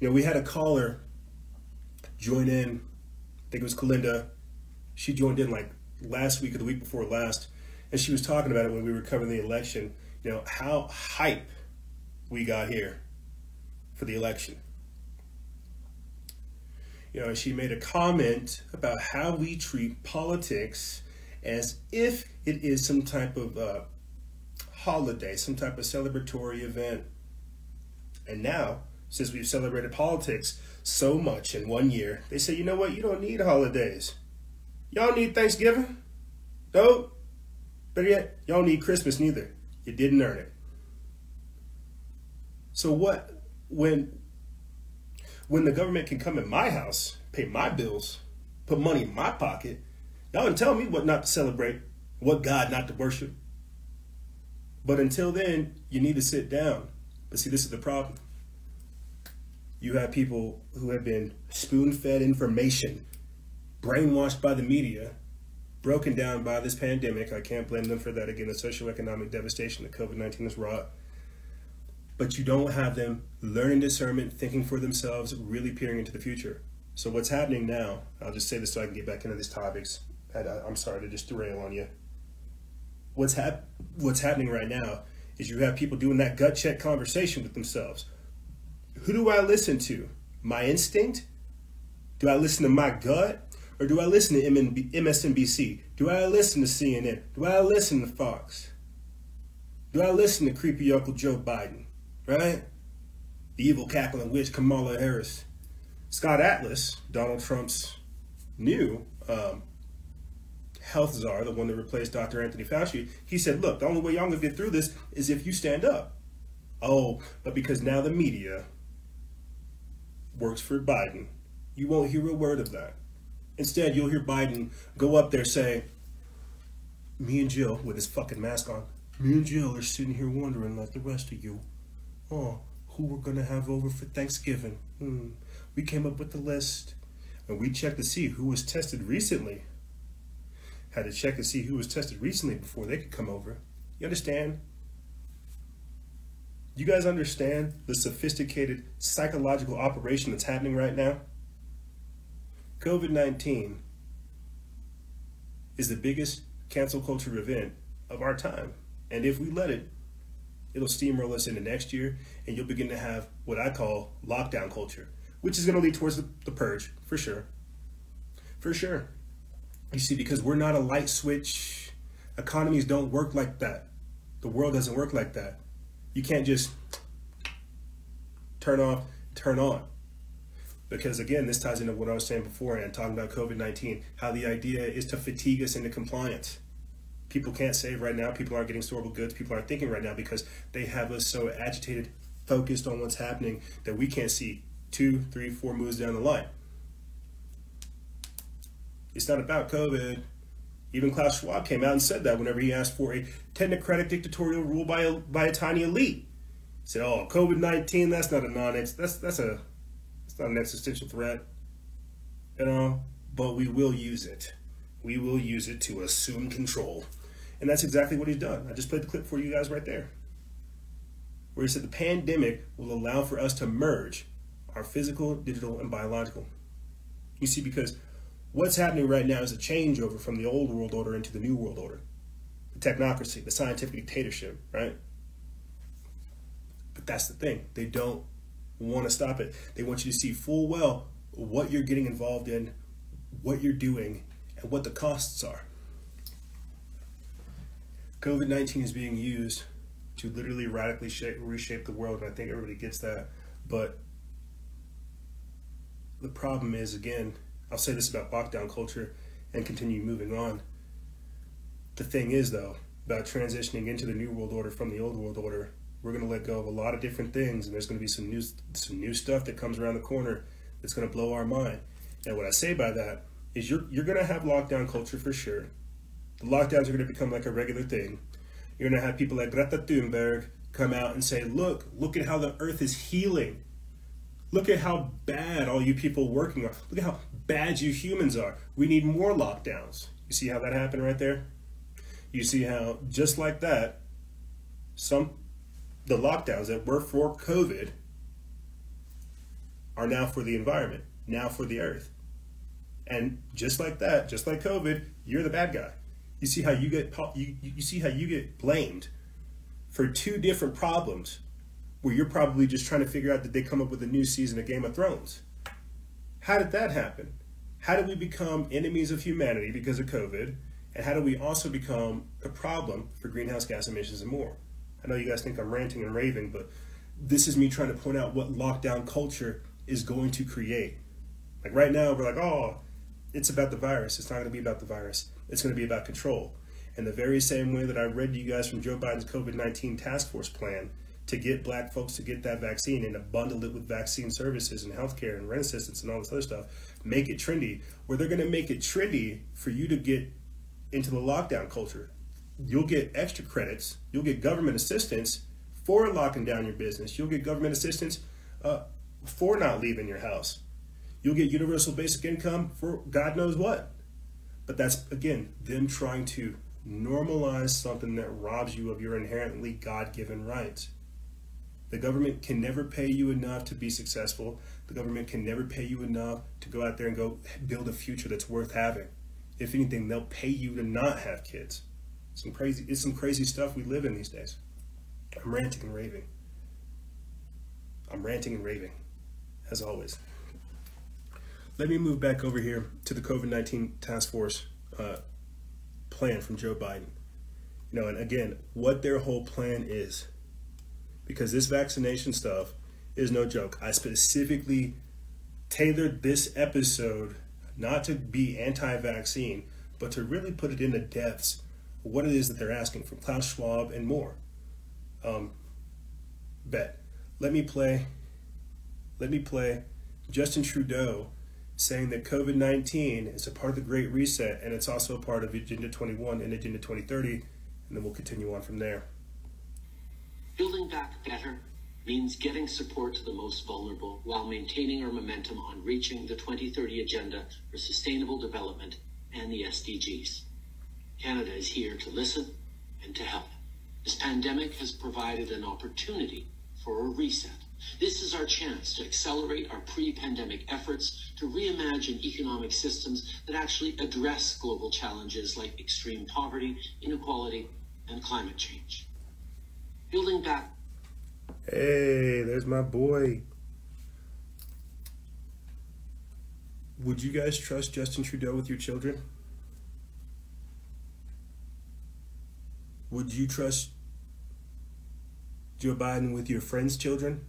Speaker 1: You know, we had a caller join in. I think it was Kalinda. She joined in like last week or the week before last. And she was talking about it when we were covering the election. You know, how hype we got here for the election. You know, she made a comment about how we treat politics as if it is some type of holiday, some type of celebratory event. And now, since we've celebrated politics so much in 1 year, they say, you know what, you don't need holidays. Y'all need Thanksgiving? No. Better yet, y'all need Christmas neither. You didn't earn it. So what, when the government can come in my house, pay my bills, put money in my pocket, y'all can tell me what not to celebrate, what God not to worship. But until then, you need to sit down. But see, this is the problem. You have people who have been spoon-fed information, brainwashed by the media, broken down by this pandemic. I can't blame them for that. Again, the socioeconomic devastation that COVID-19 has wrought. But you don't have them learning discernment, thinking for themselves, really peering into the future. So what's happening now, I'll just say this so I can get back into these topics. I'm sorry to just derail on you. What's happening right now is you have people doing that gut check conversation with themselves. Who do I listen to? My instinct? Do I listen to my gut? Or do I listen to MSNBC? Do I listen to CNN? Do I listen to Fox? Do I listen to creepy Uncle Joe Biden? Right? The evil cackling witch Kamala Harris. Scott Atlas, Donald Trump's new health czar, the one that replaced Dr. Anthony Fauci, he said, look, the only way y'all gonna get through this is if you stand up. Oh, but because now the media works for Biden, you won't hear a word of that. Instead, you'll hear Biden go up there say, me and Jill, with his fucking mask on, me and Jill are sitting here wondering like the rest of you, oh, who we're gonna have over for Thanksgiving. We came up with the list, and we checked to see who was tested recently. Had to check to see who was tested recently before they could come over. You understand? You guys understand the sophisticated psychological operation that's happening right now? COVID-19 is the biggest cancel culture event of our time. And if we let it, it'll steamroll us into next year, and you'll begin to have what I call lockdown culture, which is going to lead towards the purge, for sure. For sure. You see, because we're not a light switch. Economies don't work like that. The world doesn't work like that. You can't just turn off, turn on. Because again, this ties into what I was saying before and talking about COVID-19, how the idea is to fatigue us into compliance. People can't save right now. People aren't getting storable goods. People aren't thinking right now because they have us so agitated, focused on what's happening that we can't see 2, 3, 4 moves down the line. It's not about COVID. Even Klaus Schwab came out and said that whenever he asked for a technocratic dictatorial rule by a tiny elite. He said, "Oh, COVID-19, that's not it's not an existential threat, you know, but we will use it. We will use it to assume control." And that's exactly what he's done. I just played the clip for you guys right there, where he said the pandemic will allow for us to merge our physical, digital, and biological. You see, because what's happening right now is a changeover from the old world order into the new world order. The technocracy, the scientific dictatorship, right? But that's the thing. They don't want to stop it. They want you to see full well what you're getting involved in, what you're doing, and what the costs are. COVID-19 is being used to literally radically reshape the world, and I think everybody gets that. But the problem is, again, I'll say this about lockdown culture and continue moving on. The thing is, though, about transitioning into the new world order from the old world order, we're going to let go of a lot of different things, and there's going to be some new stuff that comes around the corner that's going to blow our mind. And what I say by that is you're going to have lockdown culture for sure. The lockdowns are going to become like a regular thing. You're going to have people like Greta Thunberg come out and say, look at how the earth is healing. Look at how bad all you people working are. Look at how bad you humans are. We need more lockdowns. You see how that happened right there? You see how, just like that, the lockdowns that were for COVID are now for the environment, now for the earth. And just like that, just like COVID, you're the bad guy. You see how you get blamed for two different problems where you're probably just trying to figure out that they come up with a new season of Game of Thrones. How did that happen? How did we become enemies of humanity because of COVID? And how do we also become a problem for greenhouse gas emissions and more? I know you guys think I'm ranting and raving, but this is me trying to point out what lockdown culture is going to create. Like right now, we're like, oh, it's about the virus. It's not going to be about the virus. It's going to be about control. And the very same way that I read to you guys from Joe Biden's COVID-19 task force plan to get black folks to get that vaccine and to bundle it with vaccine services and healthcare and rent assistance and all this other stuff, make it trendy, where they're going to make it trendy for you to get into the lockdown culture. You'll get extra credits. You'll get government assistance for locking down your business. You'll get government assistance for not leaving your house. You'll get universal basic income for God knows what. But that's, again, them trying to normalize something that robs you of your inherently God-given rights. The government can never pay you enough to be successful. The government can never pay you enough to go out there and go build a future that's worth having. If anything, they'll pay you to not have kids. It's some crazy stuff we live in these days. I'm ranting and raving. I'm ranting and raving, as always. Let me move back over here to the COVID-19 task force plan from Joe Biden. You know, and again, what their whole plan is. Because this vaccination stuff is no joke. I specifically tailored this episode not to be anti-vaccine, but to really put it in the depths of what it is that they're asking from Klaus Schwab and more. Let me play Justin Trudeau saying that COVID-19 is a part of the Great Reset, and it's also a part of Agenda 21 and Agenda 2030, and then we'll continue on from there.
Speaker 6: Building back better means getting support to the most vulnerable while maintaining our momentum on reaching the 2030 Agenda for Sustainable Development and the SDGs. Canada is here to listen and to help. This pandemic has provided an opportunity for a reset. This is our chance to accelerate our pre-pandemic efforts to reimagine economic systems that actually address global challenges like extreme poverty, inequality, and climate change. Building back.
Speaker 1: Hey, there's my boy. Would you guys trust Justin Trudeau with your children? Would you trust Joe Biden with your friends' children?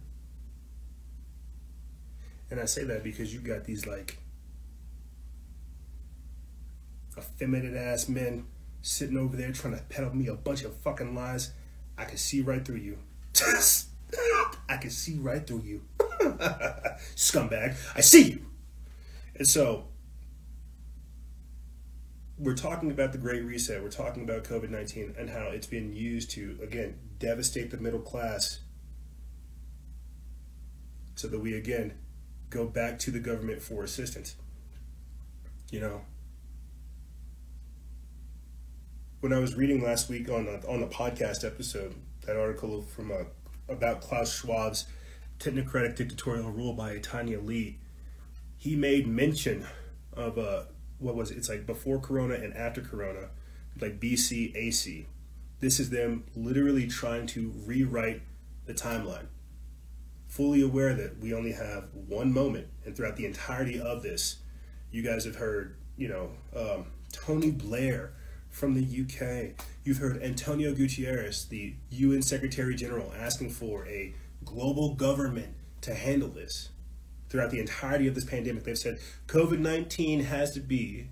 Speaker 1: And I say that because you got these like effeminate ass men sitting over there trying to peddle me a bunch of fucking lies. I can see right through you. I can see right through you. Scumbag. I see you. And so we're talking about the Great Reset. We're talking about COVID-19 and how it's been used to, again, devastate the middle class so that we, again, go back to the government for assistance. You know, when I was reading last week on the podcast episode, that article from about Klaus Schwab's technocratic dictatorial rule by a tiny elite, he made mention of what was it? It's like before Corona and after Corona, like BC AC. This is them literally trying to rewrite the timeline, fully aware that we only have one moment, and throughout the entirety of this, you guys have heard, you know, Tony Blair from the UK. You've heard Antonio Guterres, the UN Secretary General, asking for a global government to handle this. Throughout the entirety of this pandemic, they've said COVID-19 has to be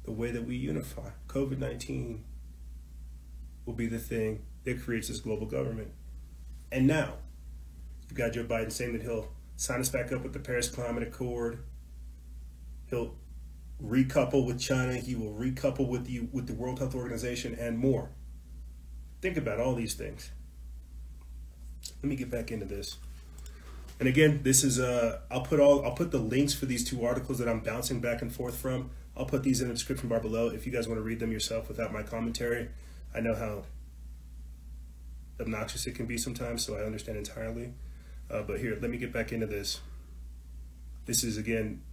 Speaker 1: the way that we unify. COVID-19 will be the thing that creates this global government. And now, you've got Joe Biden saying that he'll sign us back up with the Paris Climate Accord. He'll recouple with China. He will recouple with the World Health Organization and more. Think about all these things. Let me get back into this. And again, this is I'll put the links for these two articles that I'm bouncing back and forth from. I'll put these in the description bar below if you guys want to read them yourself without my commentary. I know how obnoxious it can be sometimes, so I understand entirely. But here, let me get back into this. This is, again,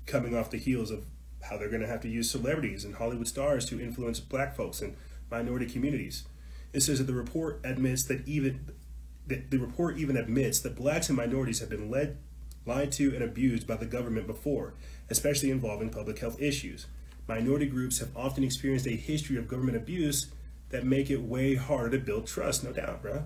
Speaker 1: coming off the heels of how they're going to have to use celebrities and Hollywood stars to influence black folks and minority communities. It says that the report admits that even admits that blacks and minorities have been lied to and abused by the government before, especially involving public health issues. Minority groups have often experienced a history of government abuse that make it way harder to build trust, no doubt, bro.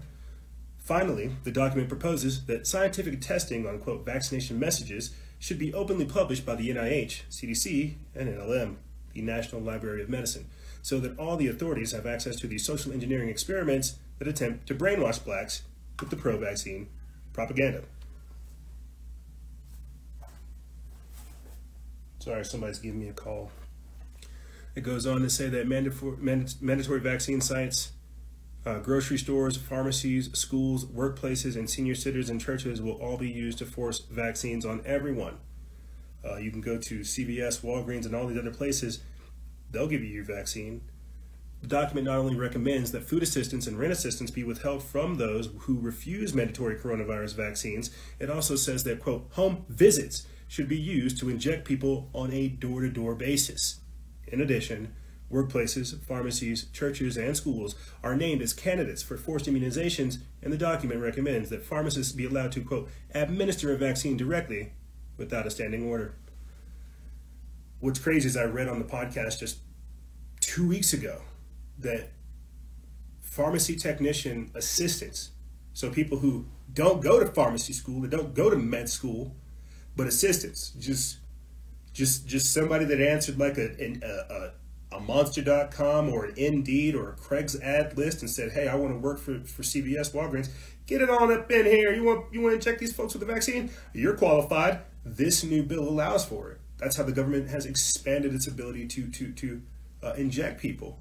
Speaker 1: Finally, the document proposes that scientific testing on, quote, vaccination messages should be openly published by the NIH, CDC, and NLM, the National Library of Medicine, so that all the authorities have access to these social engineering experiments that attempt to brainwash blacks with the pro-vaccine propaganda. Sorry, somebody's giving me a call. It goes on to say that mandatory vaccine sites, grocery stores, pharmacies, schools, workplaces, and senior centers and churches will all be used to force vaccines on everyone. You can go to CVS, Walgreens, and all these other places. They'll give you your vaccine. The document not only recommends that food assistance and rent assistance be withheld from those who refuse mandatory coronavirus vaccines, it also says that, quote, home visits should be used to inject people on a door-to-door basis. In addition, workplaces, pharmacies, churches, and schools are named as candidates for forced immunizations, and the document recommends that pharmacists be allowed to, quote, administer a vaccine directly without a standing order. What's crazy is I read on the podcast just 2 weeks ago that pharmacy technician assistants, so people who don't go to pharmacy school, that don't go to med school, but assistants, just somebody that answered like a Monster.com or an Indeed or a Craig's ad list and said, hey, I want to work for CVS, Walgreens, get it on up in here. You want to inject these folks with the vaccine? You're qualified. This new bill allows for it. That's how the government has expanded its ability to inject people.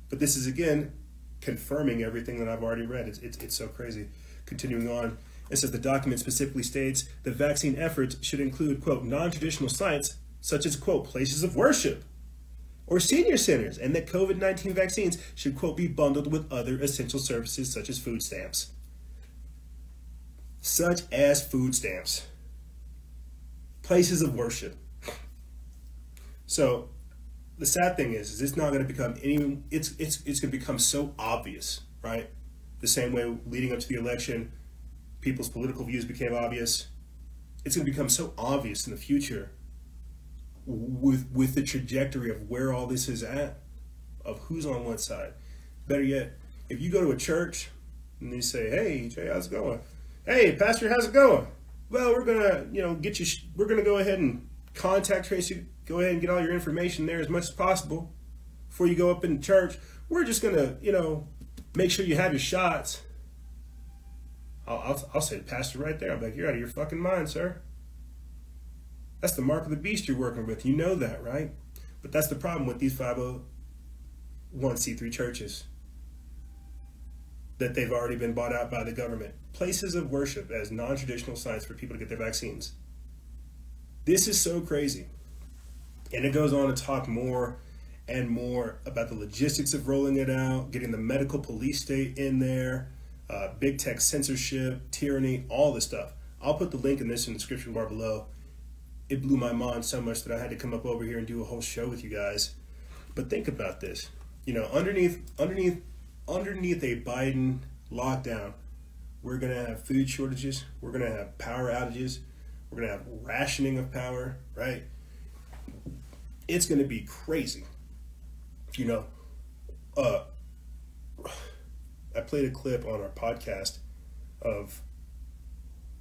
Speaker 1: But this is, again, confirming everything that I've already read. It's so crazy. Continuing on, it says the document specifically states the vaccine efforts should include, quote, non-traditional sites such as, quote, places of worship or senior centers, and that COVID-19 vaccines should, quote, be bundled with other essential services such as food stamps. Such as food stamps. Places of worship. So the sad thing is it's not going to become it's going to become so obvious, right? The same way leading up to the election, people's political views became obvious. It's going to become so obvious in the future with the trajectory of where all this is at, of who's on what side. Better yet, if you go to a church and they say, hey, Jay, how's it going? Hey, pastor, how's it going? Well, we're going to, get you, we're going to go ahead and contact trace you, go ahead and get all your information there as much as possible before you go up in church. We're just going to, make sure you have your shots. I'll say the pastor right there. I'm like, you're out of your fucking mind, sir. That's the mark of the beast you're working with. You know that, right? But that's the problem with these 501c3 churches, that they've already been bought out by the government. Places of worship as non-traditional sites for people to get their vaccines. This is so crazy. And it goes on to talk more and more about the logistics of rolling it out, getting the medical police state in there, big tech censorship, tyranny, all this stuff. I'll put the link in the description bar below. It blew my mind so much that I had to come up over here and do a whole show with you guys. But think about this. Underneath a Biden lockdown, we're going to have food shortages. We're going to have power outages. We're going to have rationing of power, right? It's going to be crazy. You know, I played a clip on our podcast of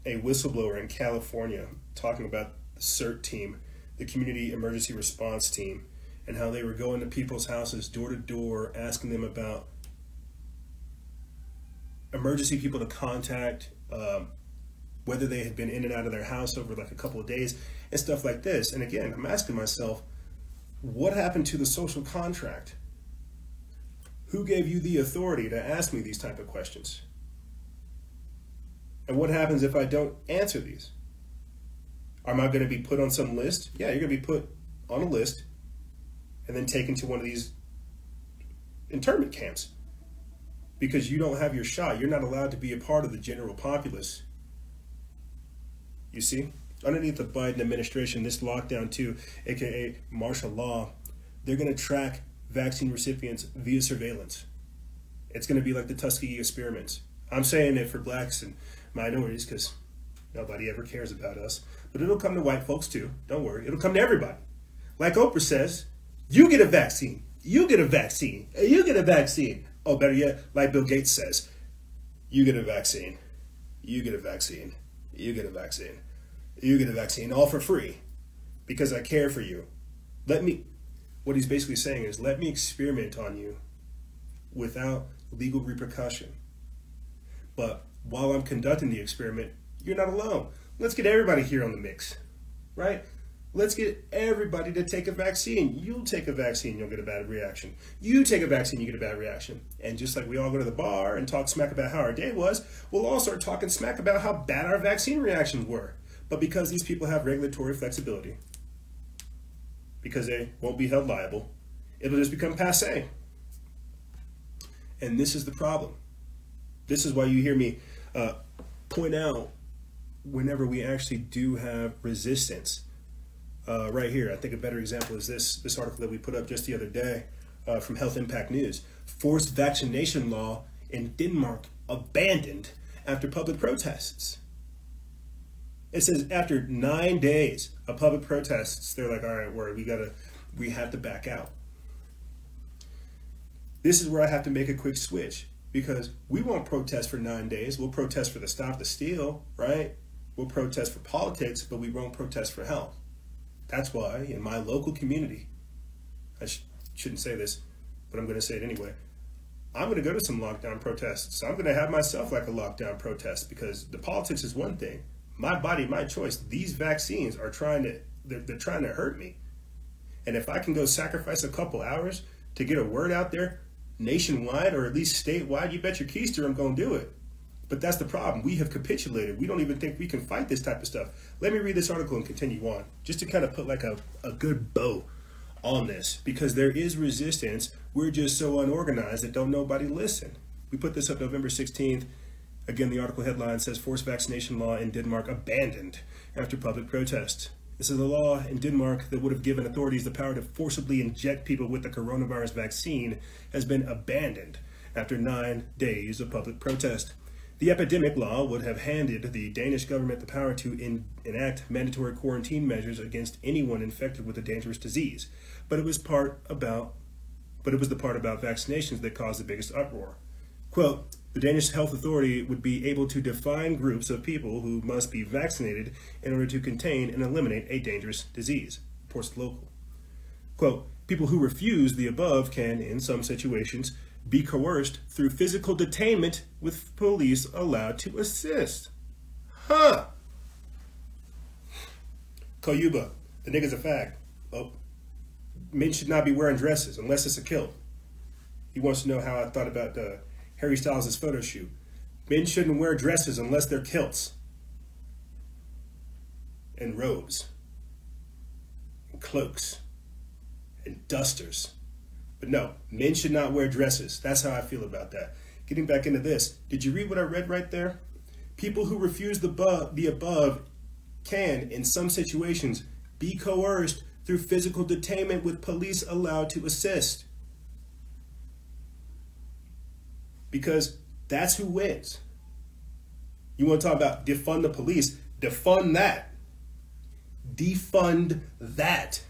Speaker 1: a whistleblower in California talking about the CERT team, the Community Emergency Response Team, and how they were going to people's houses door to door, asking them about emergency people to contact, whether they had been in and out of their house over like a couple of days and stuff like this. And again, I'm asking myself, what happened to the social contract? Who gave you the authority to ask me these type of questions? And what happens if I don't answer these? Am I going to be put on some list? Yeah, you're going to be put on a list and then taken to one of these internment camps because you don't have your shot. You're not allowed to be a part of the general populace. You see, underneath the Biden administration, this lockdown too, aka martial law, they're going to track vaccine recipients via surveillance. It's going to be like the Tuskegee experiments. I'm saying it for blacks and minorities because nobody ever cares about us. But it'll come to white folks too. Don't worry. It'll come to everybody. Like Oprah says, you get a vaccine. You get a vaccine. You get a vaccine. Oh, better yet, like Bill Gates says, you get a vaccine. You get a vaccine. You get a vaccine. You get a vaccine, all for free because I care for you. What he's basically saying is, let me experiment on you without legal repercussion. But while I'm conducting the experiment, you're not alone. Let's get everybody here on the mix, right? Let's get everybody to take a vaccine. You'll take a vaccine, you'll get a bad reaction. You take a vaccine, you get a bad reaction. And just like we all go to the bar and talk smack about how our day was, we'll all start talking smack about how bad our vaccine reactions were. But because these people have regulatory flexibility, because they won't be held liable, it'll just become passé. And this is the problem. This is why you hear me point out whenever we actually do have resistance. Right here, I think a better example is this article that we put up just the other day from Health Impact News. Forced vaccination law in Denmark abandoned after public protests. It says after 9 days of public protests, they're like, all right, we have to back out. This is where I have to make a quick switch because we won't protest for 9 days. We'll protest for the Stop the Steal, right? We'll protest for politics, but we won't protest for health. That's why in my local community, I shouldn't say this, but I'm going to say it anyway. I'm going to go to some lockdown protests. I'm going to have myself like a lockdown protest because the politics is one thing. My body, my choice. These vaccines are they're trying to hurt me. And if I can go sacrifice a couple hours to get a word out there nationwide or at least statewide, you bet your keister I'm going to do it. But that's the problem. We have capitulated. We don't even think we can fight this type of stuff. Let me read this article and continue on, just to kind of put like a good bow on this, because there is resistance. We're just so unorganized that don't nobody listen. We put this up November 16th. Again, the article headline says forced vaccination law in Denmark abandoned after public protest. This is a law in Denmark that would have given authorities the power to forcibly inject people with the coronavirus vaccine has been abandoned after 9 days of public protest. The epidemic law would have handed the Danish government the power to enact mandatory quarantine measures against anyone infected with a dangerous disease. But it was the part about vaccinations that caused the biggest uproar. Quote, the Danish health authority would be able to define groups of people who must be vaccinated in order to contain and eliminate a dangerous disease, reports the local. Quote, people who refuse the above can, in some situations, be coerced through physical detainment with police allowed to assist. Huh. Koyuba, the nigga's a fag. Oh, men should not be wearing dresses unless it's a kilt. He wants to know how I thought about Harry Styles' photo shoot. Men shouldn't wear dresses unless they're kilts and robes and cloaks and dusters. But no, men should not wear dresses. That's how I feel about that. Getting back into this, did you read what I read right there? People who refuse the above can, in some situations, be coerced through physical detainment with police allowed to assist. Because that's who wins. You want to talk about defund the police? Defund that. Defund that.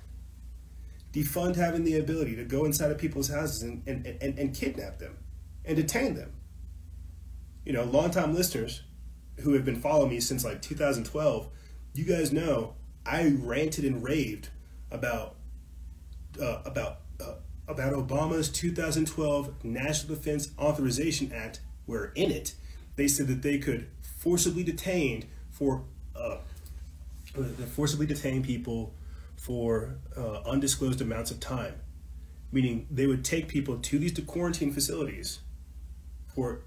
Speaker 1: defund having the ability to go inside of people's houses and kidnap them and detain them. You know, longtime listeners who have been following me since like 2012, you guys know I ranted and raved about Obama's 2012 National Defense Authorization Act, where in it they said that they could forcibly detain people for undisclosed amounts of time, meaning they would take people to these quarantine facilities for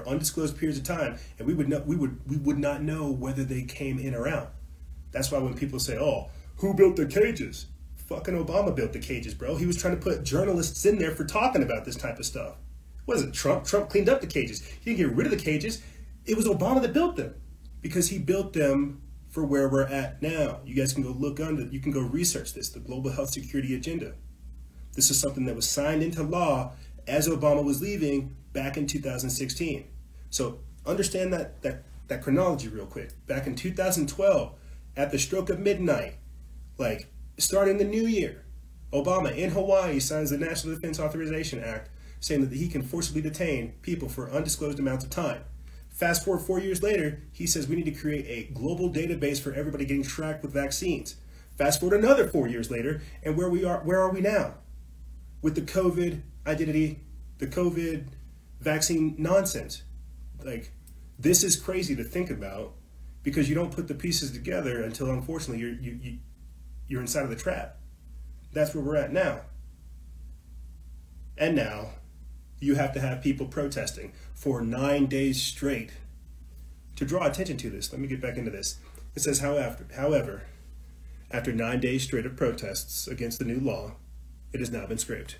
Speaker 1: undisclosed periods of time, and we would not know whether they came in or out. That's why when people say, "Oh, who built the cages?" Fucking Obama built the cages, bro. He was trying to put journalists in there for talking about this type of stuff. What is it, Trump? Trump cleaned up the cages. He didn't get rid of the cages. It was Obama that built them, because he built them for where we're at now. You guys can go look under, you can go research this, the Global Health Security Agenda. This is something that was signed into law as Obama was leaving back in 2016. So understand that chronology real quick. Back in 2012, at the stroke of midnight, like starting the new year, Obama in Hawaii signs the National Defense Authorization Act, saying that he can forcibly detain people for undisclosed amounts of time. Fast forward 4 years later, he says we need to create a global database for everybody getting tracked with vaccines. Fast forward another 4 years later, and where are we now? With the COVID identity, the COVID vaccine nonsense. Like, this is crazy to think about, because you don't put the pieces together until, unfortunately, you're inside of the trap. That's where we're at now. And now you have to have people protesting for 9 days straight to draw attention to this. Let me get back into this. It says, however, after 9 days straight of protests against the new law, it has now been scrapped.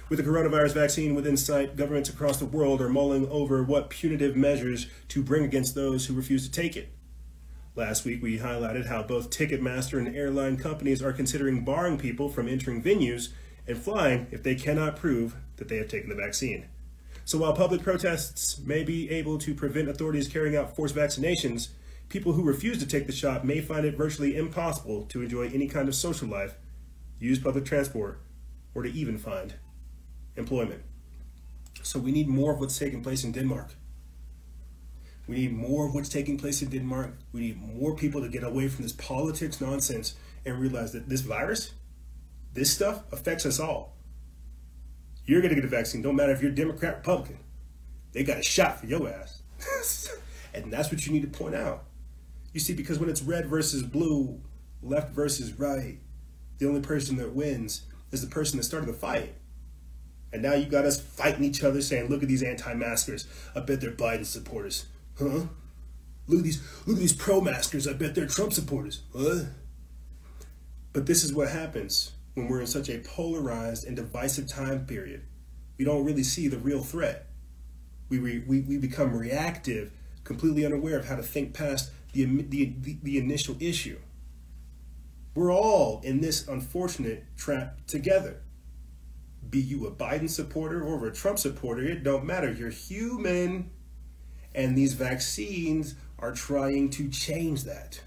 Speaker 1: With the coronavirus vaccine within sight, governments across the world are mulling over what punitive measures to bring against those who refuse to take it. Last week, we highlighted how both Ticketmaster and airline companies are considering barring people from entering venues and flying if they cannot prove that they have taken the vaccine. So while public protests may be able to prevent authorities carrying out forced vaccinations, people who refuse to take the shot may find it virtually impossible to enjoy any kind of social life, use public transport, or to even find employment. So we need more of what's taking place in Denmark. We need more of what's taking place in Denmark. We need more people to get away from this politics nonsense and realize that this virus, this stuff affects us all. You're going to get a vaccine. Don't matter if you're Democrat or Republican. They got a shot for your ass. And that's what you need to point out. You see, because when it's red versus blue, left versus right, the only person that wins is the person that started the fight. And now you got us fighting each other saying, look at these anti-maskers. I bet they're Biden supporters. Huh? Look at these pro-maskers. I bet they're Trump supporters. Huh? But this is what happens when we're in such a polarized and divisive time period. We don't really see the real threat. We become reactive, completely unaware of how to think past the initial issue. We're all in this unfortunate trap together. Be you a Biden supporter or a Trump supporter, it don't matter. You're human. And these vaccines are trying to change that.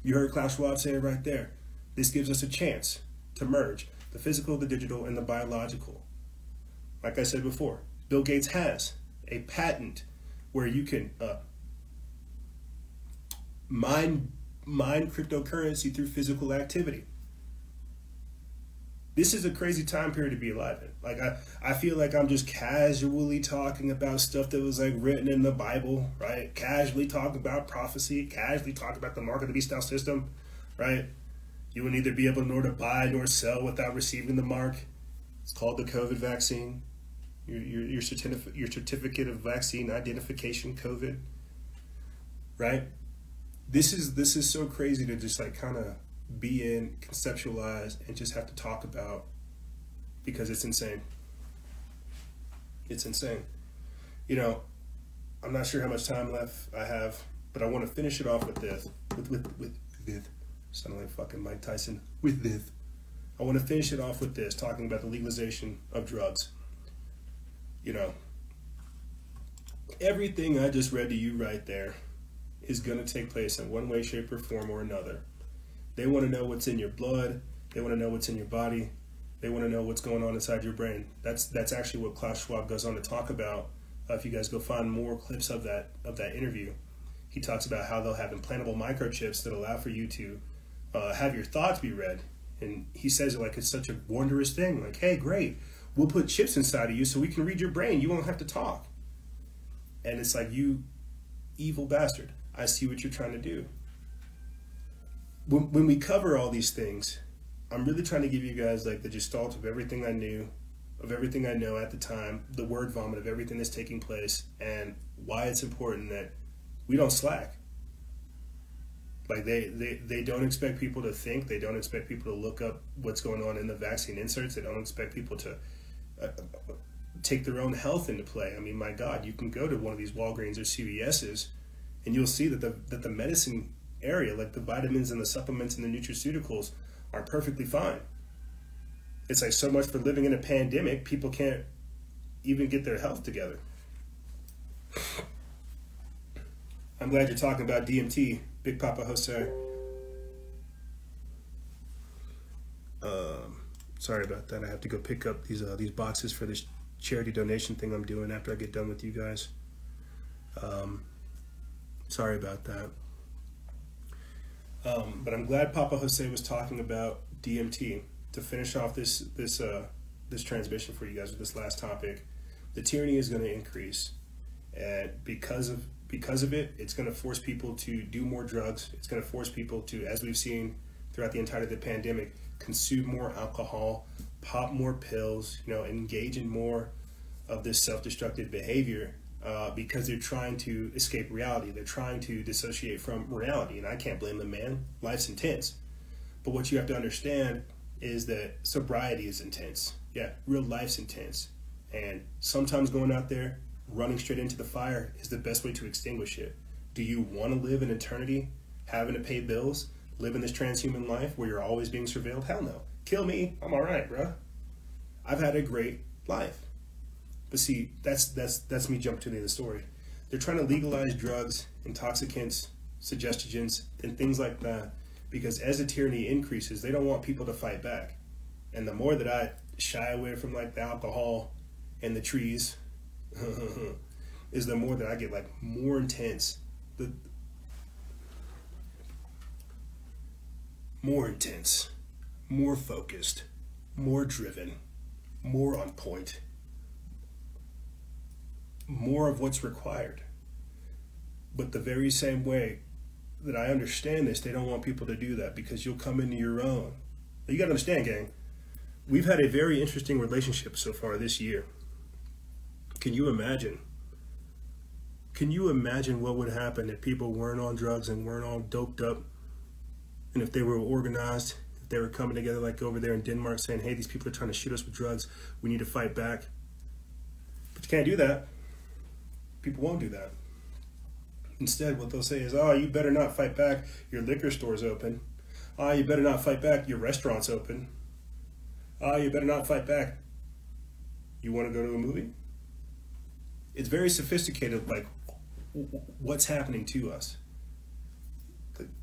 Speaker 1: You heard Klaus Schwab say it right there. This gives us a chance to merge the physical, the digital, and the biological. Like I said before, Bill Gates has a patent where you can mine cryptocurrency through physical activity. This is a crazy time period to be alive in. Like, I feel like I'm just casually talking about stuff that was like written in the Bible, right? Casually talking about prophecy, casually talking about the mark of the beast style system, right? You will neither be able nor to buy nor sell without receiving the mark. It's called the COVID vaccine. Your certificate of vaccine identification, COVID, right? This is so crazy to just like kind of be in, conceptualize, and just have to talk about, because it's insane. It's insane. You know, I'm not sure how much time left I have, but I want to finish it off with this. With this. Sounding like fucking Mike Tyson. With this. I want to finish it off with this, talking about the legalization of drugs. You know, everything I just read to you right there is going to take place in one way, shape, or form or another. They want to know what's in your blood. They want to know what's in your body. They want to know what's going on inside your brain. That's actually what Klaus Schwab goes on to talk about. If you guys go find more clips of that interview, he talks about how they'll have implantable microchips that allow for you to have your thoughts be read. And he says it like it's such a wondrous thing. Like, hey, great, we'll put chips inside of you so we can read your brain. You won't have to talk. And it's like, you evil bastard. I see what you're trying to do. When we cover all these things, I'm really trying to give you guys like the gestalt of everything I knew, of everything I know at the time, the word vomit of everything that's taking place, and why it's important that we don't slack. Like they don't expect people to think. They don't expect people to look up what's going on in the vaccine inserts. They don't expect people to take their own health into play. I mean, my God, you can go to one of these Walgreens or CVS's and you'll see that the medicine area, like the vitamins and the supplements and the nutraceuticals, are perfectly fine. It's like, so much for living in a pandemic, people can't even get their health together. I'm glad you're talking about DMT, Big Papa Jose. Sorry about that. I have to go pick up these boxes for this charity donation thing I'm doing after I get done with you guys. Sorry about that. But I'm glad Papa Jose was talking about DMT to finish off this transmission for you guys with this last topic. The tyranny is going to increase, and because of it, it's going to force people to do more drugs. It's going to force people to, as we've seen throughout the entirety of the pandemic, consume more alcohol, pop more pills, engage in more of this self-destructive behavior. Because they're trying to escape reality. They're trying to dissociate from reality. And I can't blame them, man. Life's intense. But what you have to understand is that sobriety is intense. Yeah, real life's intense. And sometimes going out there, running straight into the fire is the best way to extinguish it. Do you want to live in eternity, having to pay bills, living this transhuman life where you're always being surveilled? Hell no. Kill me. I'm all right, bro. I've had a great life. But see, that's me jumping to the end of the story. They're trying to legalize drugs, intoxicants, suggestogens, and things like that, because as the tyranny increases, they don't want people to fight back. And the more that I shy away from like the alcohol and the trees, is the more that I get like more intense. More intense, more focused, more driven, more on point. More of what's required. But the very same way that I understand this, they don't want people to do that, because you'll come into your own. You gotta understand, gang, we've had a very interesting relationship so far this year. Can you imagine? Can you imagine what would happen if people weren't on drugs and weren't all doped up? And if they were organized, if they were coming together like over there in Denmark saying, hey, these people are trying to shoot us with drugs, we need to fight back. But you can't do that. People won't do that. Instead, what they'll say is, oh, you better not fight back, your liquor store's open. Oh, you better not fight back, your restaurant's open. Oh, you better not fight back, you want to go to a movie? It's very sophisticated, like, what's happening to us.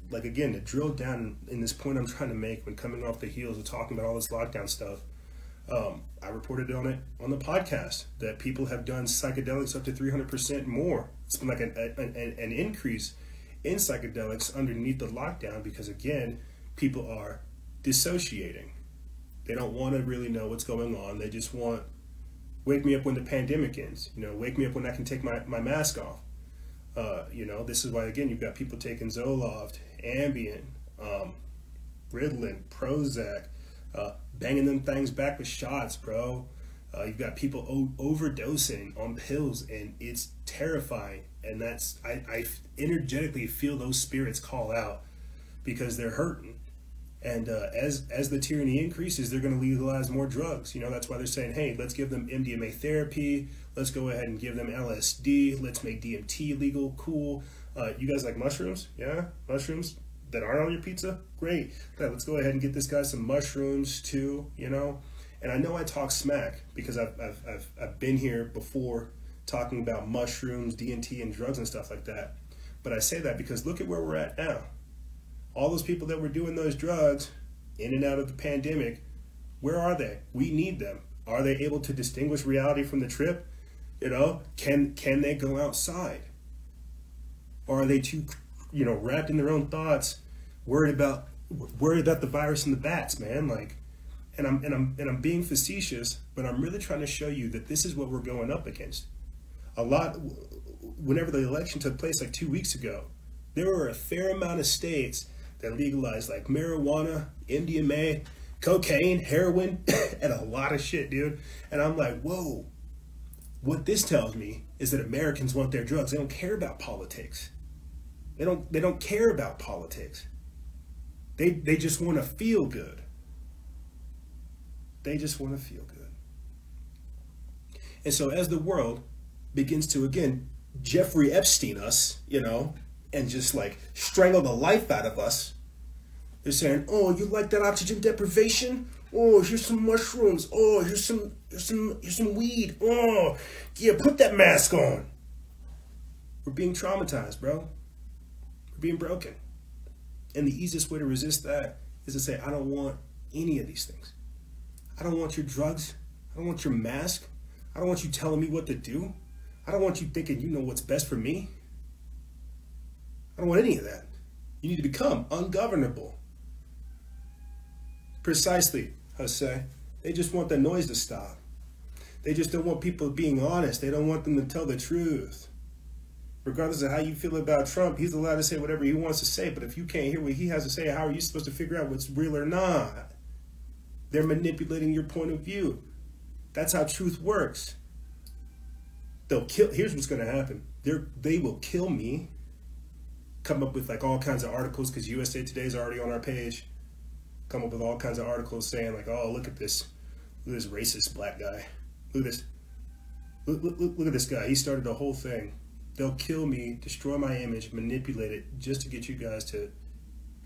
Speaker 1: Like, again, to drill down in this point I'm trying to make when coming off the heels of talking about all this lockdown stuff, I reported on it on the podcast that people have done psychedelics up to 300% more. It's been like an increase in psychedelics underneath the lockdown because, again, people are dissociating. They don't want to really know what's going on. They just want, wake me up when the pandemic ends. Wake me up when I can take my mask off. This is why, again, you've got people taking Zoloft, Ambien, Ritalin, Prozac, banging them things back with shots, bro. You've got people overdosing on pills, and it's terrifying. And that's, I energetically feel those spirits call out because they're hurting. And as the tyranny increases, they're going to legalize more drugs. That's why they're saying, hey, let's give them MDMA therapy. Let's go ahead and give them LSD. Let's make DMT legal. Cool. You guys like mushrooms? Yeah? Mushrooms that aren't on your pizza? Great. Yeah, let's go ahead and get this guy some mushrooms too, And I know I talk smack because I've been here before talking about mushrooms, DMT, and drugs and stuff like that. But I say that because look at where we're at now. All those people that were doing those drugs in and out of the pandemic, where are they? We need them. Are they able to distinguish reality from the trip? You know, can they go outside? Or are they too, you know, wrapped in their own thoughts, worried about the virus and the bats, man? Like, and I'm being facetious, but I'm really trying to show you that this is what we're going up against. Whenever the election took place like 2 weeks ago, there were a fair amount of states that legalized like marijuana, MDMA, cocaine, heroin, and a lot of shit, dude. And I'm like, whoa. What this tells me is that Americans want their drugs. They don't care about politics. They don't care about politics. They just want to feel good. They just want to feel good. And so as the world begins to, again, Jeffrey Epstein us, you know, and just like strangle the life out of us, they're saying, oh, you like that oxygen deprivation? Oh, here's some mushrooms. Oh, here's some weed. Oh, yeah, put that mask on. We're being traumatized, bro. We're being broken. And the easiest way to resist that is to say, I don't want any of these things. I don't want your drugs. I don't want your mask. I don't want you telling me what to do. I don't want you thinking you know what's best for me. I don't want any of that. You need to become ungovernable. Precisely, Jose. They just want the noise to stop. They just don't want people being honest. They don't want them to tell the truth. Regardless of how you feel about Trump, he's allowed to say whatever he wants to say, but if you can't hear what he has to say, how are you supposed to figure out what's real or not? They're manipulating your point of view. That's how truth works. They'll kill. Here's what's going to happen. They will kill me. Come up with like all kinds of articles, because USA Today is already on our page. Come up with all kinds of articles saying like, oh, look at this racist black guy. Look at this. Look at this guy. He started the whole thing. They'll kill me, destroy my image, manipulate it just to get you guys to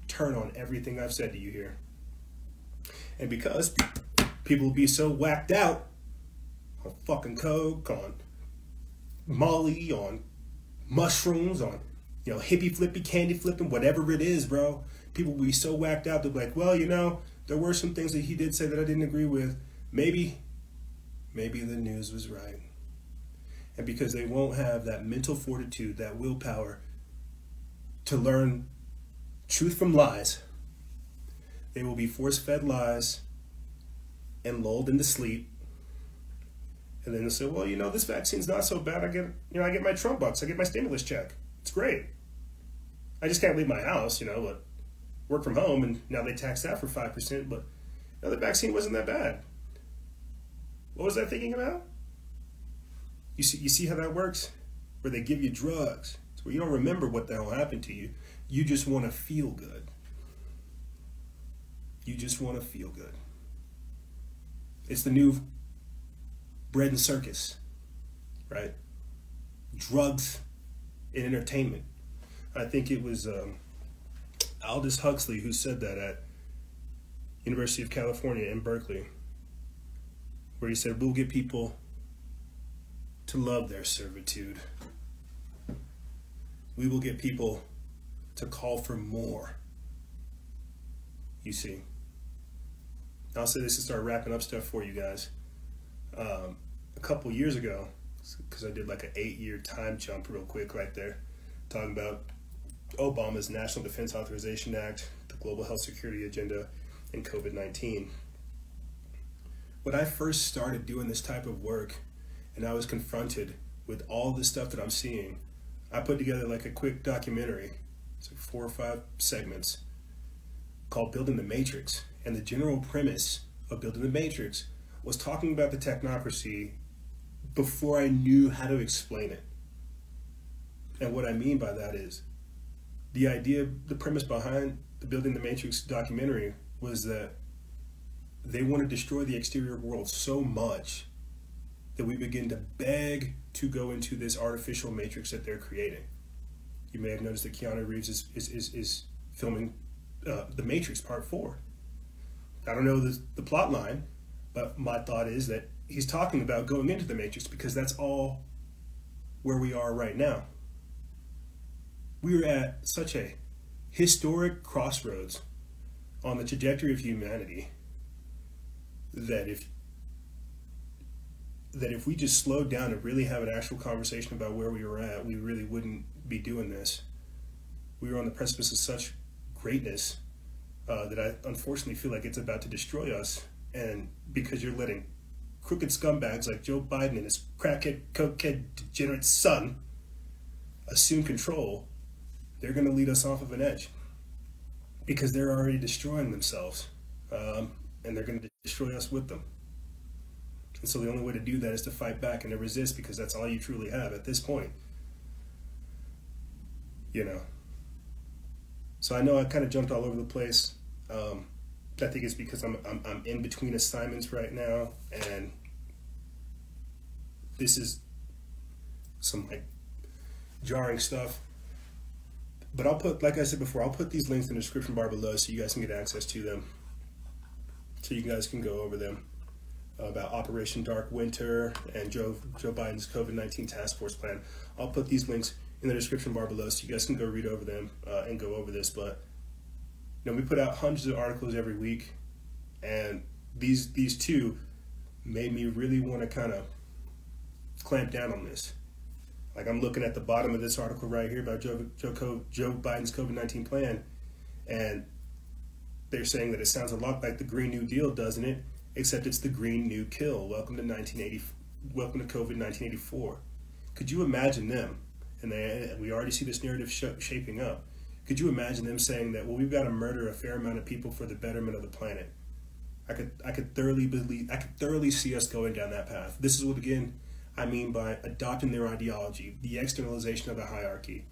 Speaker 1: turn on everything I've said to you here. And because people will be so whacked out on fucking coke, on Molly, on mushrooms, on, you know, hippie flippy, candy flipping, whatever it is, bro. People will be so whacked out, they'll be like, well, you know, there were some things that he did say that I didn't agree with. Maybe the news was right. And because they won't have that mental fortitude, that willpower to learn truth from lies, they will be force-fed lies and lulled into sleep. And then they'll say, well, you know, this vaccine's not so bad. I get my Trump bucks. I get my stimulus check. It's great. I just can't leave my house, you know, but work from home, and now they tax that for 5%, but you know, the vaccine wasn't that bad. What was I thinking about? You see how that works? Where they give you drugs. It's where you don't remember what the hell happened to you. You just want to feel good. You just want to feel good. It's the new bread and circus, right? Drugs and entertainment. I think it was Aldous Huxley who said that at University of California in Berkeley, where he said, we'll get people to love their servitude. We will get people to call for more. You see. I'll say this to start wrapping up stuff for you guys. A couple years ago, because I did like an 8-year time jump real quick right there, talking about Obama's National Defense Authorization Act, the Global Health Security Agenda, and COVID-19. When I first started doing this type of work, and I was confronted with all the stuff that I'm seeing, I put together like a quick documentary. It's like 4 or 5 segments called Building the Matrix. And the general premise of Building the Matrix was talking about the technocracy before I knew how to explain it. And what I mean by that is, the idea, the premise behind the Building the Matrix documentary was that they want to destroy the exterior world so much that we begin to beg to go into this artificial matrix that they're creating. You may have noticed that Keanu Reeves is filming The Matrix Part 4. I don't know the plot line, but my thought is that he's talking about going into the Matrix because that's all where we are right now. We're at such a historic crossroads on the trajectory of humanity that if we just slowed down and really have an actual conversation about where we were at, we really wouldn't be doing this. We were on the precipice of such greatness that I unfortunately feel like it's about to destroy us. And because you're letting crooked scumbags like Joe Biden and his crackhead, cokehead, degenerate son assume control, they're going to lead us off of an edge because they're already destroying themselves, and they're going to destroy us with them. And so the only way to do that is to fight back and to resist, because that's all you truly have at this point. You know. So I know I kind of jumped all over the place. I think it's because I'm in between assignments right now, and this is some like jarring stuff. But I'll put, like I said before, I'll put these links in the description bar below so you guys can get access to them, so you guys can go over them, about Operation Dark Winter and Joe Biden's COVID-19 task force plan. I'll put these links in the description bar below so you guys can go read over them and go over this. But you know, we put out hundreds of articles every week, and these two made me really want to kind of clamp down on this. Like, I'm looking at the bottom of this article right here about Joe Biden's COVID-19 plan, and they're saying that it sounds a lot like the Green New Deal, doesn't it? Except it's the Green New Kill. Welcome to COVID-1984. Could you imagine them? And we already see this narrative shaping up. Could you imagine them saying that, well, we've got to murder a fair amount of people for the betterment of the planet? I could thoroughly see us going down that path. This is what, again, I mean by adopting their ideology, the externalization of the hierarchy.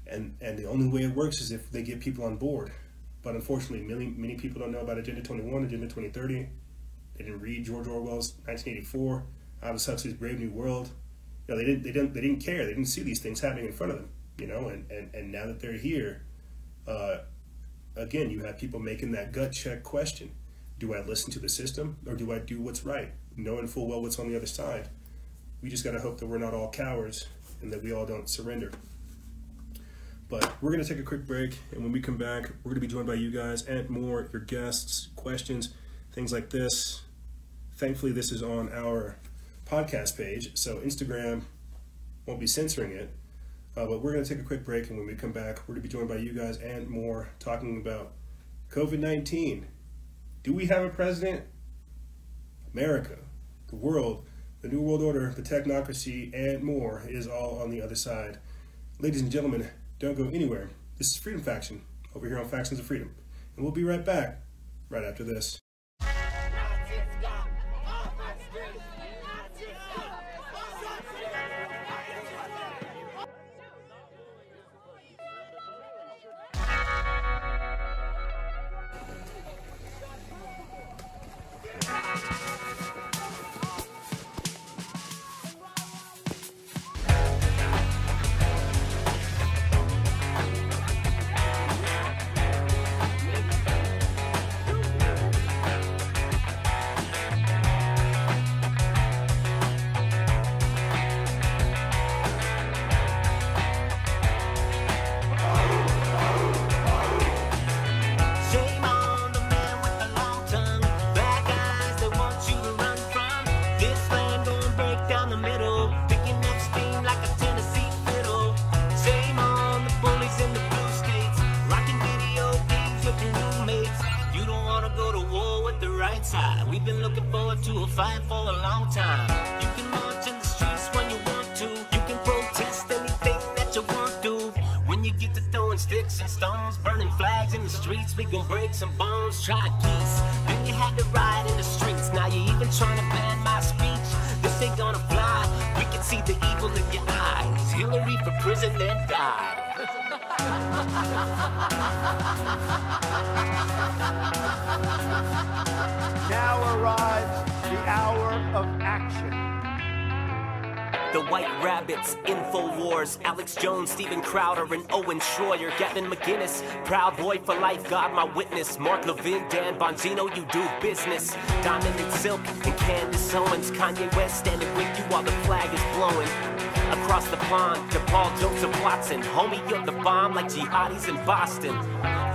Speaker 1: And the only way it works is if they get people on board. But unfortunately, many people don't know about Agenda 21, Agenda 2030. They didn't read George Orwell's 1984, Aldous Huxley's Brave New World. You know, they didn't care. They didn't see these things happening in front of them. You know, and now that they're here, again, you have people making that gut check question: do I listen to the system, or do I do what's right, knowing full well what's on the other side? We just got to hope that we're not all cowards and that we all don't surrender. But we're going to take a quick break, and when we come back, we're going to be joined by you guys and more, your guests, questions, things like this. Thankfully, this is on our podcast page, so Instagram won't be censoring it. But we're going to take a quick break, and when we come back, we're going to be joined by you guys and more, talking about COVID-19. Do we have a president? America, the world, the New World Order, the technocracy, and more is all on the other side. Ladies and gentlemen, don't go anywhere. This is Freedom Faction, over here on Factions of Freedom. And we'll be right back, right after this.
Speaker 7: We've been looking forward to a fight for a long time. You can march in the streets when you want to. You can protest anything that you want to. When you get to throwing sticks and stones, burning flags in the streets, we gon' break some bones, try peace. Then you had to riot in the streets, now you even trying to ban my speech. This ain't gonna fly, we can see the evil in your eyes. Hillary for prison and die.
Speaker 8: Now arrives the hour of action.
Speaker 7: The White Rabbits, InfoWars, Alex Jones, Steven Crowder, and Owen Schroyer, Gavin McGinnis, Proud Boy for Life, God my witness, Mark Levin, Dan Bongino, you do business, Diamond and Silk, and Candace Owens, Kanye West standing with you while the flag is blowing. Across the pond, to Paul Joseph Watson. Homie, you're the bomb like jihadis in Boston.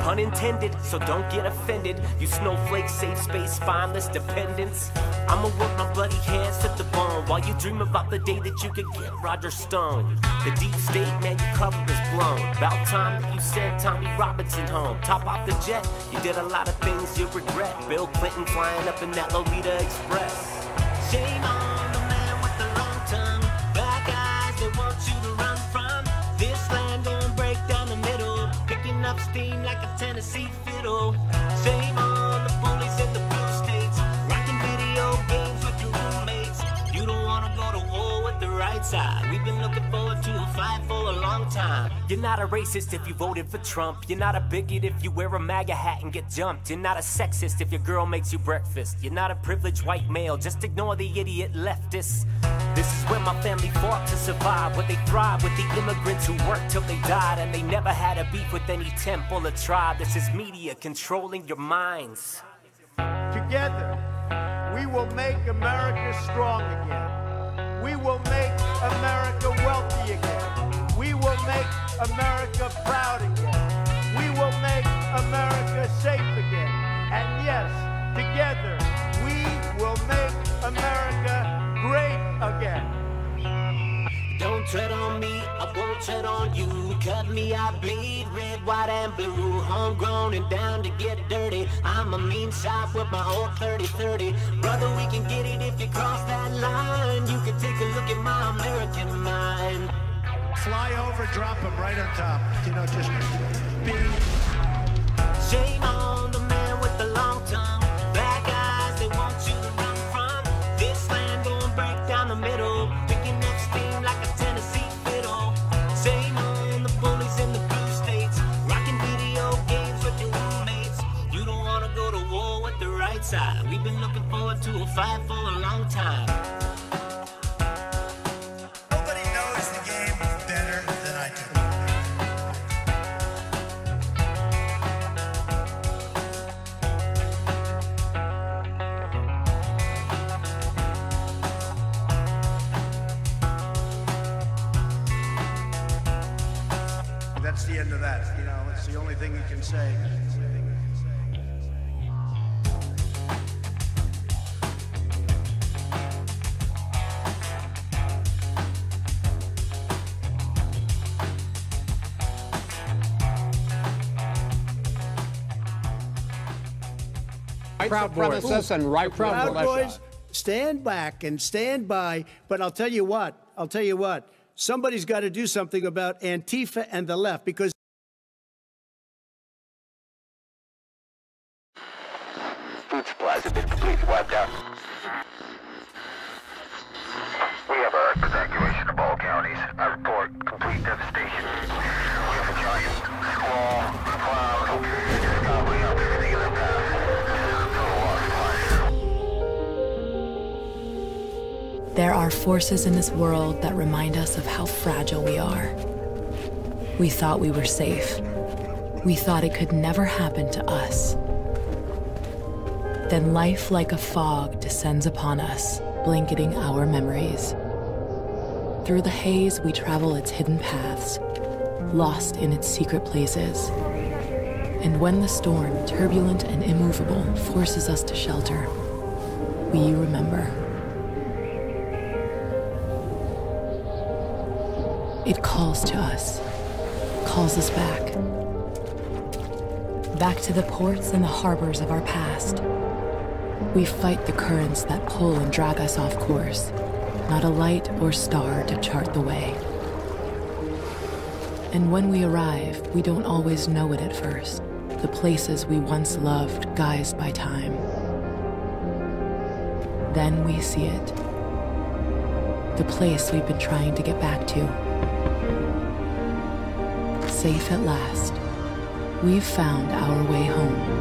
Speaker 7: Pun intended, so don't get offended. You snowflakes, safe space, spineless dependents. I'ma work my bloody hands to the bone while you dream about the day that you could get Roger Stone. The deep state, man, your cover is blown. About time that you sent Tommy Robinson home. Top off the jet, you did a lot of things you regret. Bill Clinton flying up in that Lolita Express. Shame on the man with the long tongue. Black eyes, they want you to run from. This land gon' break down the middle. Picking up steam like a Tennessee fiddle. Shame on the bullies in the blue states. Rocking video games with your roommates. You don't wanna go to war with the right side. We've been looking forward to a fight for a long time. You're not a racist if you voted for Trump. You're not a bigot if you wear a MAGA hat and get jumped. You're not a sexist if your girl makes you breakfast. You're not a privileged white male, just ignore the idiot leftists. This is where my family fought to survive, where they thrive with the immigrants who worked till they died, and they never had a beef with any temple or tribe. This is media controlling your minds.
Speaker 8: Together, we will make America strong again. We will make America wealthy again. We will make America proud again. We will make America safe again. And yes, together, we will make America great again.
Speaker 7: Don't tread on me, I won't tread on you. Cut me, I bleed red, white, and blue. Homegrown and down to get dirty. I'm a mean shot with my old 30-30. Brother, we can get it if you cross that line. You can take a look at my American mind.
Speaker 9: Fly over, drop him right on top. You know, just be.
Speaker 7: Shame on the man with the long tongue. Black eyes, they want you to run from. This land gon' break down the middle. Picking up steam like a Tennessee fiddle. Shame on the bullies in the blue states. Rocking video games with your roommates. You don't wanna go to war with the right side. We've been looking forward to a fight for a long time.
Speaker 9: Nobody knows the game better than I do. That's the end of that. You know, it's the only thing you can say.
Speaker 10: Proud supremacists and right
Speaker 8: Proud Boys, stand back and stand by. But I'll tell you what, somebody's got to do something about Antifa and the left, because
Speaker 11: food supplies have been completely wiped out. We have a evacuation of all counties. I report complete devastation. We have a giant squall, cloud, just gobbling up everything in their path.
Speaker 12: There are forces in this world that remind us of how fragile we are. We thought we were safe. We thought it could never happen to us. Then life like a fog descends upon us, blanketing our memories. Through the haze, we travel its hidden paths, lost in its secret places. And when the storm, turbulent and immovable, forces us to shelter, we remember. It calls to us, calls us back. Back to the ports and the harbors of our past. We fight the currents that pull and drag us off course, not a light or star to chart the way. And when we arrive, we don't always know it at first, the places we once loved guised by time. Then we see it, the place we've been trying to get back to. Safe at last, we've found our way home.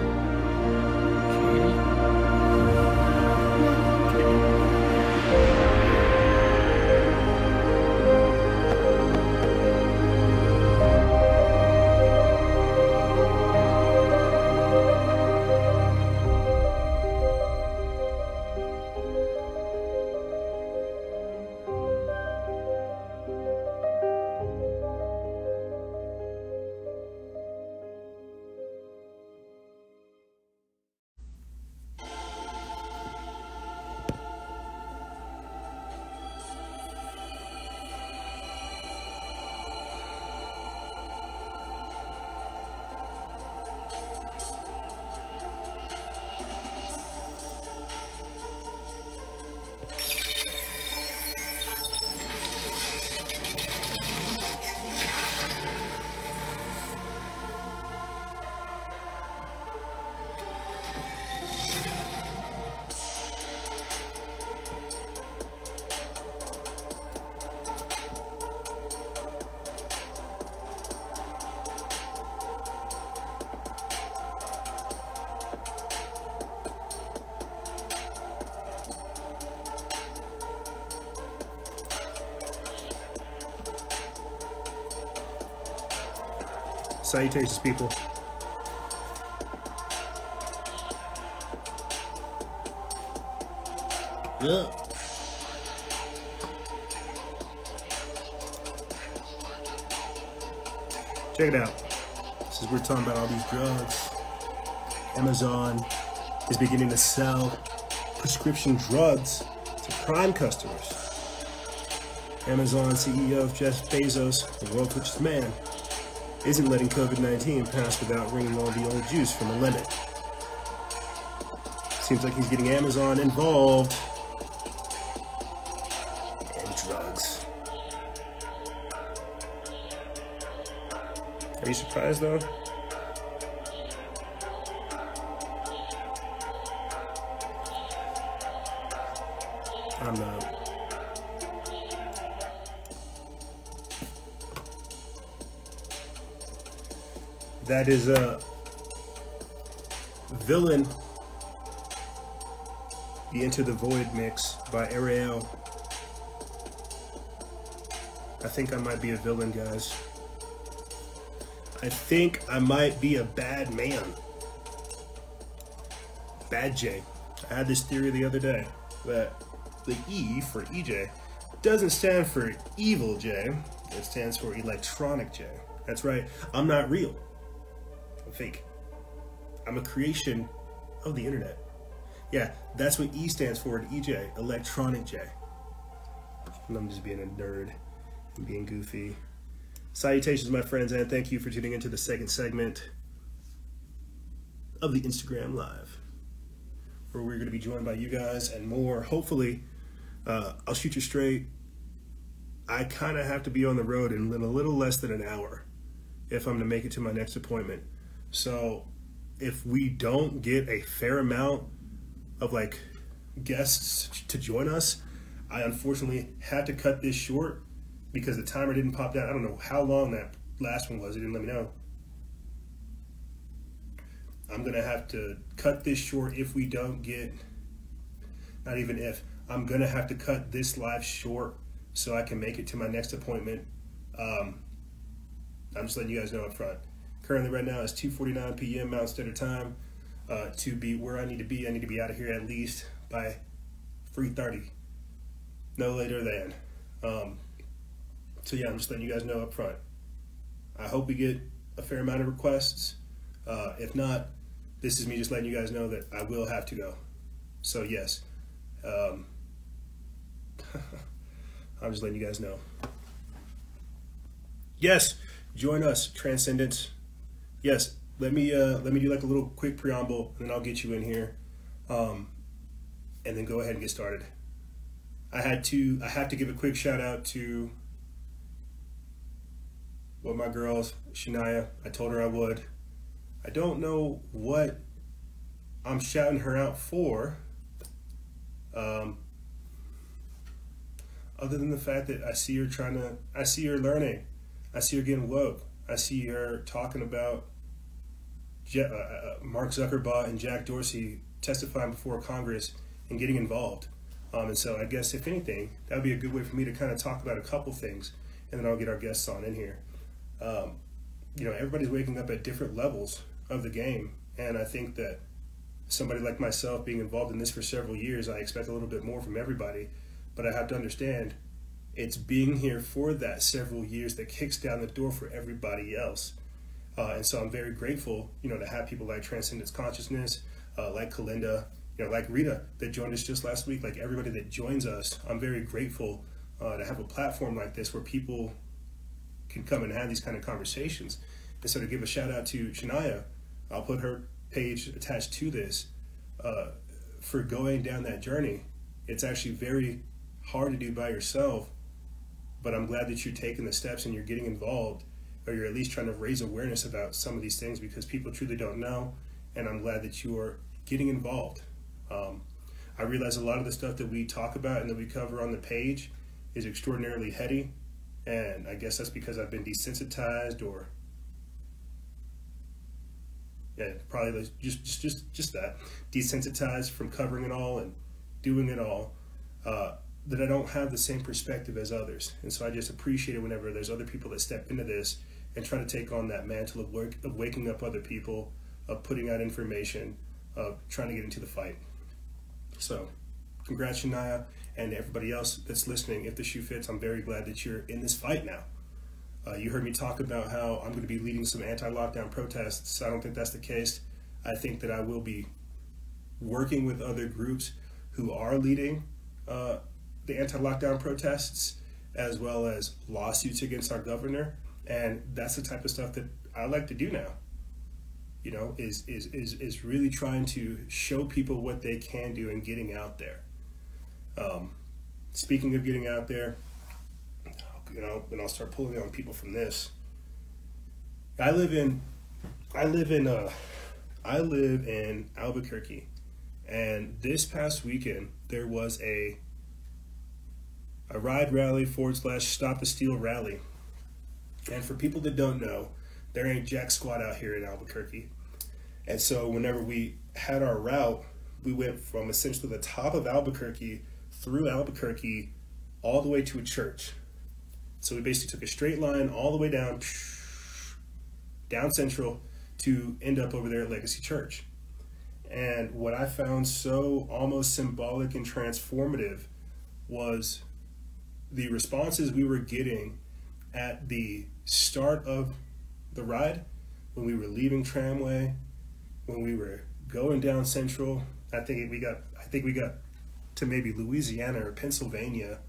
Speaker 1: Salutations, people. Yeah. Check it out. This is we're talking about all these drugs. Amazon is beginning to sell prescription drugs to Prime customers. Amazon CEO Jeff Bezos, the world's richest man, isn't letting COVID-19 pass without wringing all the old juice from a lemon. Seems like he's getting Amazon involved in drugs. Are you surprised though? I'm not. That is a villain. The Into the Void mix by Ariel. I think I might be a villain, guys. I think I might be a bad man. Bad J. I had this theory the other day that the E for EJ doesn't stand for evil J. It stands for electronic J. That's right. I'm not real. I'm fake. I'm a creation of the internet. Yeah, that's what E stands for at EJ, electronic J. And I'm just being a nerd and being goofy. Salutations, my friends, and thank you for tuning into the second segment of the Instagram Live, where we're going to be joined by you guys and more. Hopefully, I'll shoot you straight. I kind of have to be on the road in a little less than an hour if I'm to make it to my next appointment. So if we don't get a fair amount of like guests to join us, I unfortunately had to cut this short because the timer didn't pop down. I don't know how long that last one was. It didn't let me know. I'm gonna have to cut this short if we don't get, not even if, I'm gonna have to cut this live short so I can make it to my next appointment. I'm just letting you guys know up front. Currently right now it's 2:49 p.m. Mountain Standard Time. To be where I need to be out of here at least by 3:30, no later than. So yeah, I'm just letting you guys know up front. I hope we get a fair amount of requests. If not, this is me just letting you guys know that I will have to go. So yes, I'm just letting you guys know. Yes, join us, Transcendence. Yes. Let me do like a little quick preamble, and then I'll get you in here, and then go ahead and get started. I have to give a quick shout out to my girls, Shania. I told her I would. I don't know what I'm shouting her out for, other than the fact that I see her learning, I see her getting woke, I see her talking about Mark Zuckerberg and Jack Dorsey testifying before Congress and getting involved. And so I guess if anything, that would be a good way for me to kind of talk about a couple things, and then I'll get our guests on in here. You know, everybody's waking up at different levels of the game, and I think that somebody like myself being involved in this for several years, I expect a little bit more from everybody, but I have to understand it's being here for that several years that kicks down the door for everybody else. And so I'm very grateful, you know, to have people like Transcendence Consciousness, like Kalinda, you know, like Rita that joined us just last week, like everybody that joins us. I'm very grateful to have a platform like this where people can come and have these kind of conversations. And so to give a shout out to Shania, I'll put her page attached to this, for going down that journey. It's actually very hard to do by yourself, but I'm glad that you're taking the steps and you're getting involved, or you're at least trying to raise awareness about some of these things because people truly don't know, and I'm glad that you are getting involved. I realize a lot of the stuff that we talk about and that we cover on the page is extraordinarily heady, and I guess that's because I've been desensitized, or yeah, probably just that, desensitized from covering it all and doing it all, that I don't have the same perspective as others. And so I just appreciate it whenever there's other people that step into this and try to take on that mantle of work, of waking up other people, of putting out information, of trying to get into the fight. So congrats, Shania, and everybody else that's listening. If the shoe fits, I'm very glad that you're in this fight now. You heard me talk about how I'm going to be leading some anti-lockdown protests. I don't think that's the case. I think that I will be working with other groups who are leading the anti-lockdown protests, as well as lawsuits against our governor. And that's the type of stuff that I like to do now, you know, is really trying to show people what they can do and getting out there. Speaking of getting out there, you know, and I'll start pulling on people from this. I live in Albuquerque, and this past weekend there was a ride rally / Stop the Steal rally. And for people that don't know, there ain't jack squat out here in Albuquerque. And so whenever we had our route, we went from essentially the top of Albuquerque through Albuquerque all the way to a church. So we basically took a straight line all the way down Central to end up over there at Legacy Church. And what I found so almost symbolic and transformative was the responses we were getting at the start of the ride, when we were leaving Tramway, when we were going down Central. I think we got to maybe Louisiana or Pennsylvania,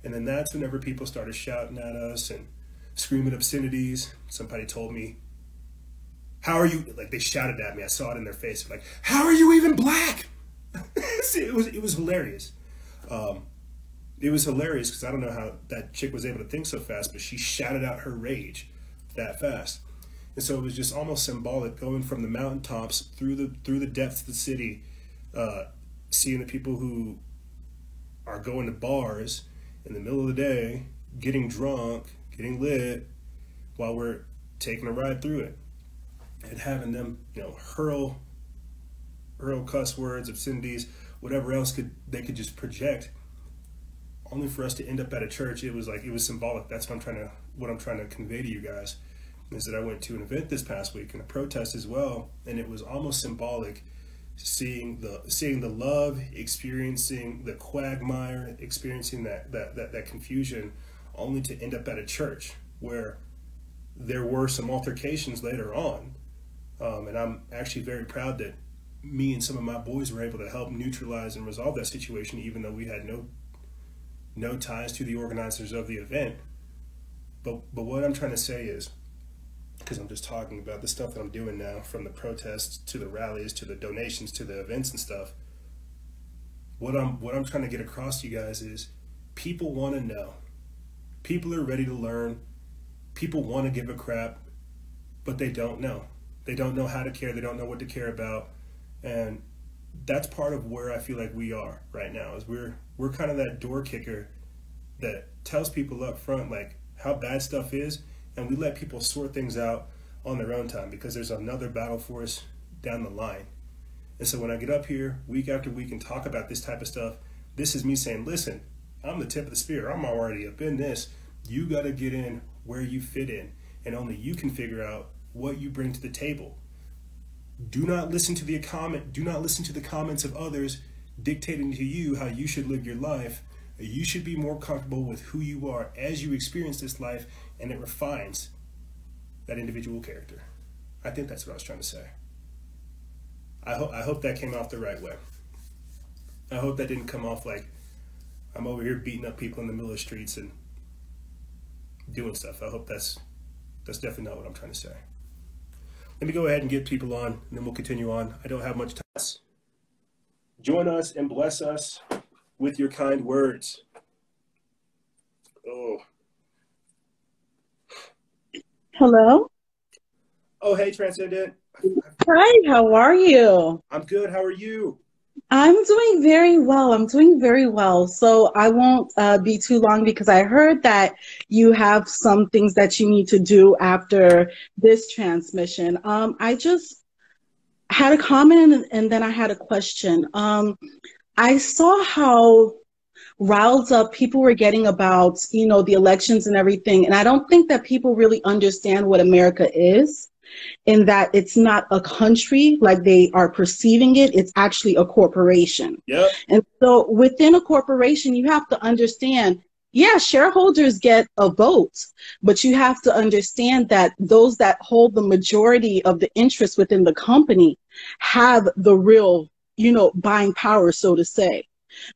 Speaker 1: and then that's whenever people started shouting at us and screaming obscenities. Somebody told me, "How are you?" Like, they shouted at me. I saw it in their face. Like, "How are you even black?" It was hilarious. It was hilarious because I don't know how that chick was able to think so fast, but she shouted out her rage that fast. And so it was just almost symbolic, going from the mountaintops through the depths of the city, seeing the people who are going to bars in the middle of the day, getting drunk, getting lit, while we're taking a ride through it, and having them, you know, hurl cuss words, obscenities, whatever else they could just project, only for us to end up at a church. It was symbolic. That's what I'm trying to convey to you guys, is that I went to an event this past week and a protest as well, and it was almost symbolic, seeing the love, experiencing the quagmire, experiencing that confusion, only to end up at a church where there were some altercations later on. And I'm actually very proud that me and some of my boys were able to help neutralize and resolve that situation, even though we had no ties to the organizers of the event. But what I'm trying to say is, because I'm just talking about the stuff that I'm doing now, from the protests to the rallies to the donations to the events and stuff, what I'm trying to get across to you guys is, people want to know. People are ready to learn. People want to give a crap, but they don't know. They don't know how to care. They don't know what to care about. And that's part of where I feel like we are right now, is we're kind of that door kicker that tells people up front, like, how bad stuff is, and we let people sort things out on their own time, because there's another battle for us down the line. And so when I get up here week after week and talk about this type of stuff, this is me saying, listen, I'm the tip of the spear. I'm already up in this. You got to get in where you fit in, and only you can figure out what you bring to the table. Do not listen to the comments of others dictating to you how you should live your life. You should be more comfortable with who you are as you experience this life, and it refines that individual character. I think that's what I was trying to say. I hope that came off the right way. I hope that didn't come off like I'm over here beating up people in the middle of the streets and doing stuff. I hope that's definitely not what I'm trying to say. Let me go ahead and get people on, and then we'll continue on. I don't have much time. Join us and bless us with your kind words. Oh.
Speaker 10: Hello.
Speaker 1: Oh, hey, Transcendent.
Speaker 10: Hi, how are you?
Speaker 1: I'm good. How are you?
Speaker 10: I'm doing very well. So I won't be too long, because I heard that you have some things that you need to do after this transmission. I just had a comment, and then I had a question. I saw how riled up. People were getting about, the elections and everything. And I don't think that people really understand what America is, in that it's not a country like they are perceiving it. It's actually a corporation.
Speaker 1: Yep.
Speaker 10: And so within a corporation, you have to understand, yeah, shareholders get a vote, but you have to understand that those that hold the majority of the interest within the company have the real, buying power, so to say.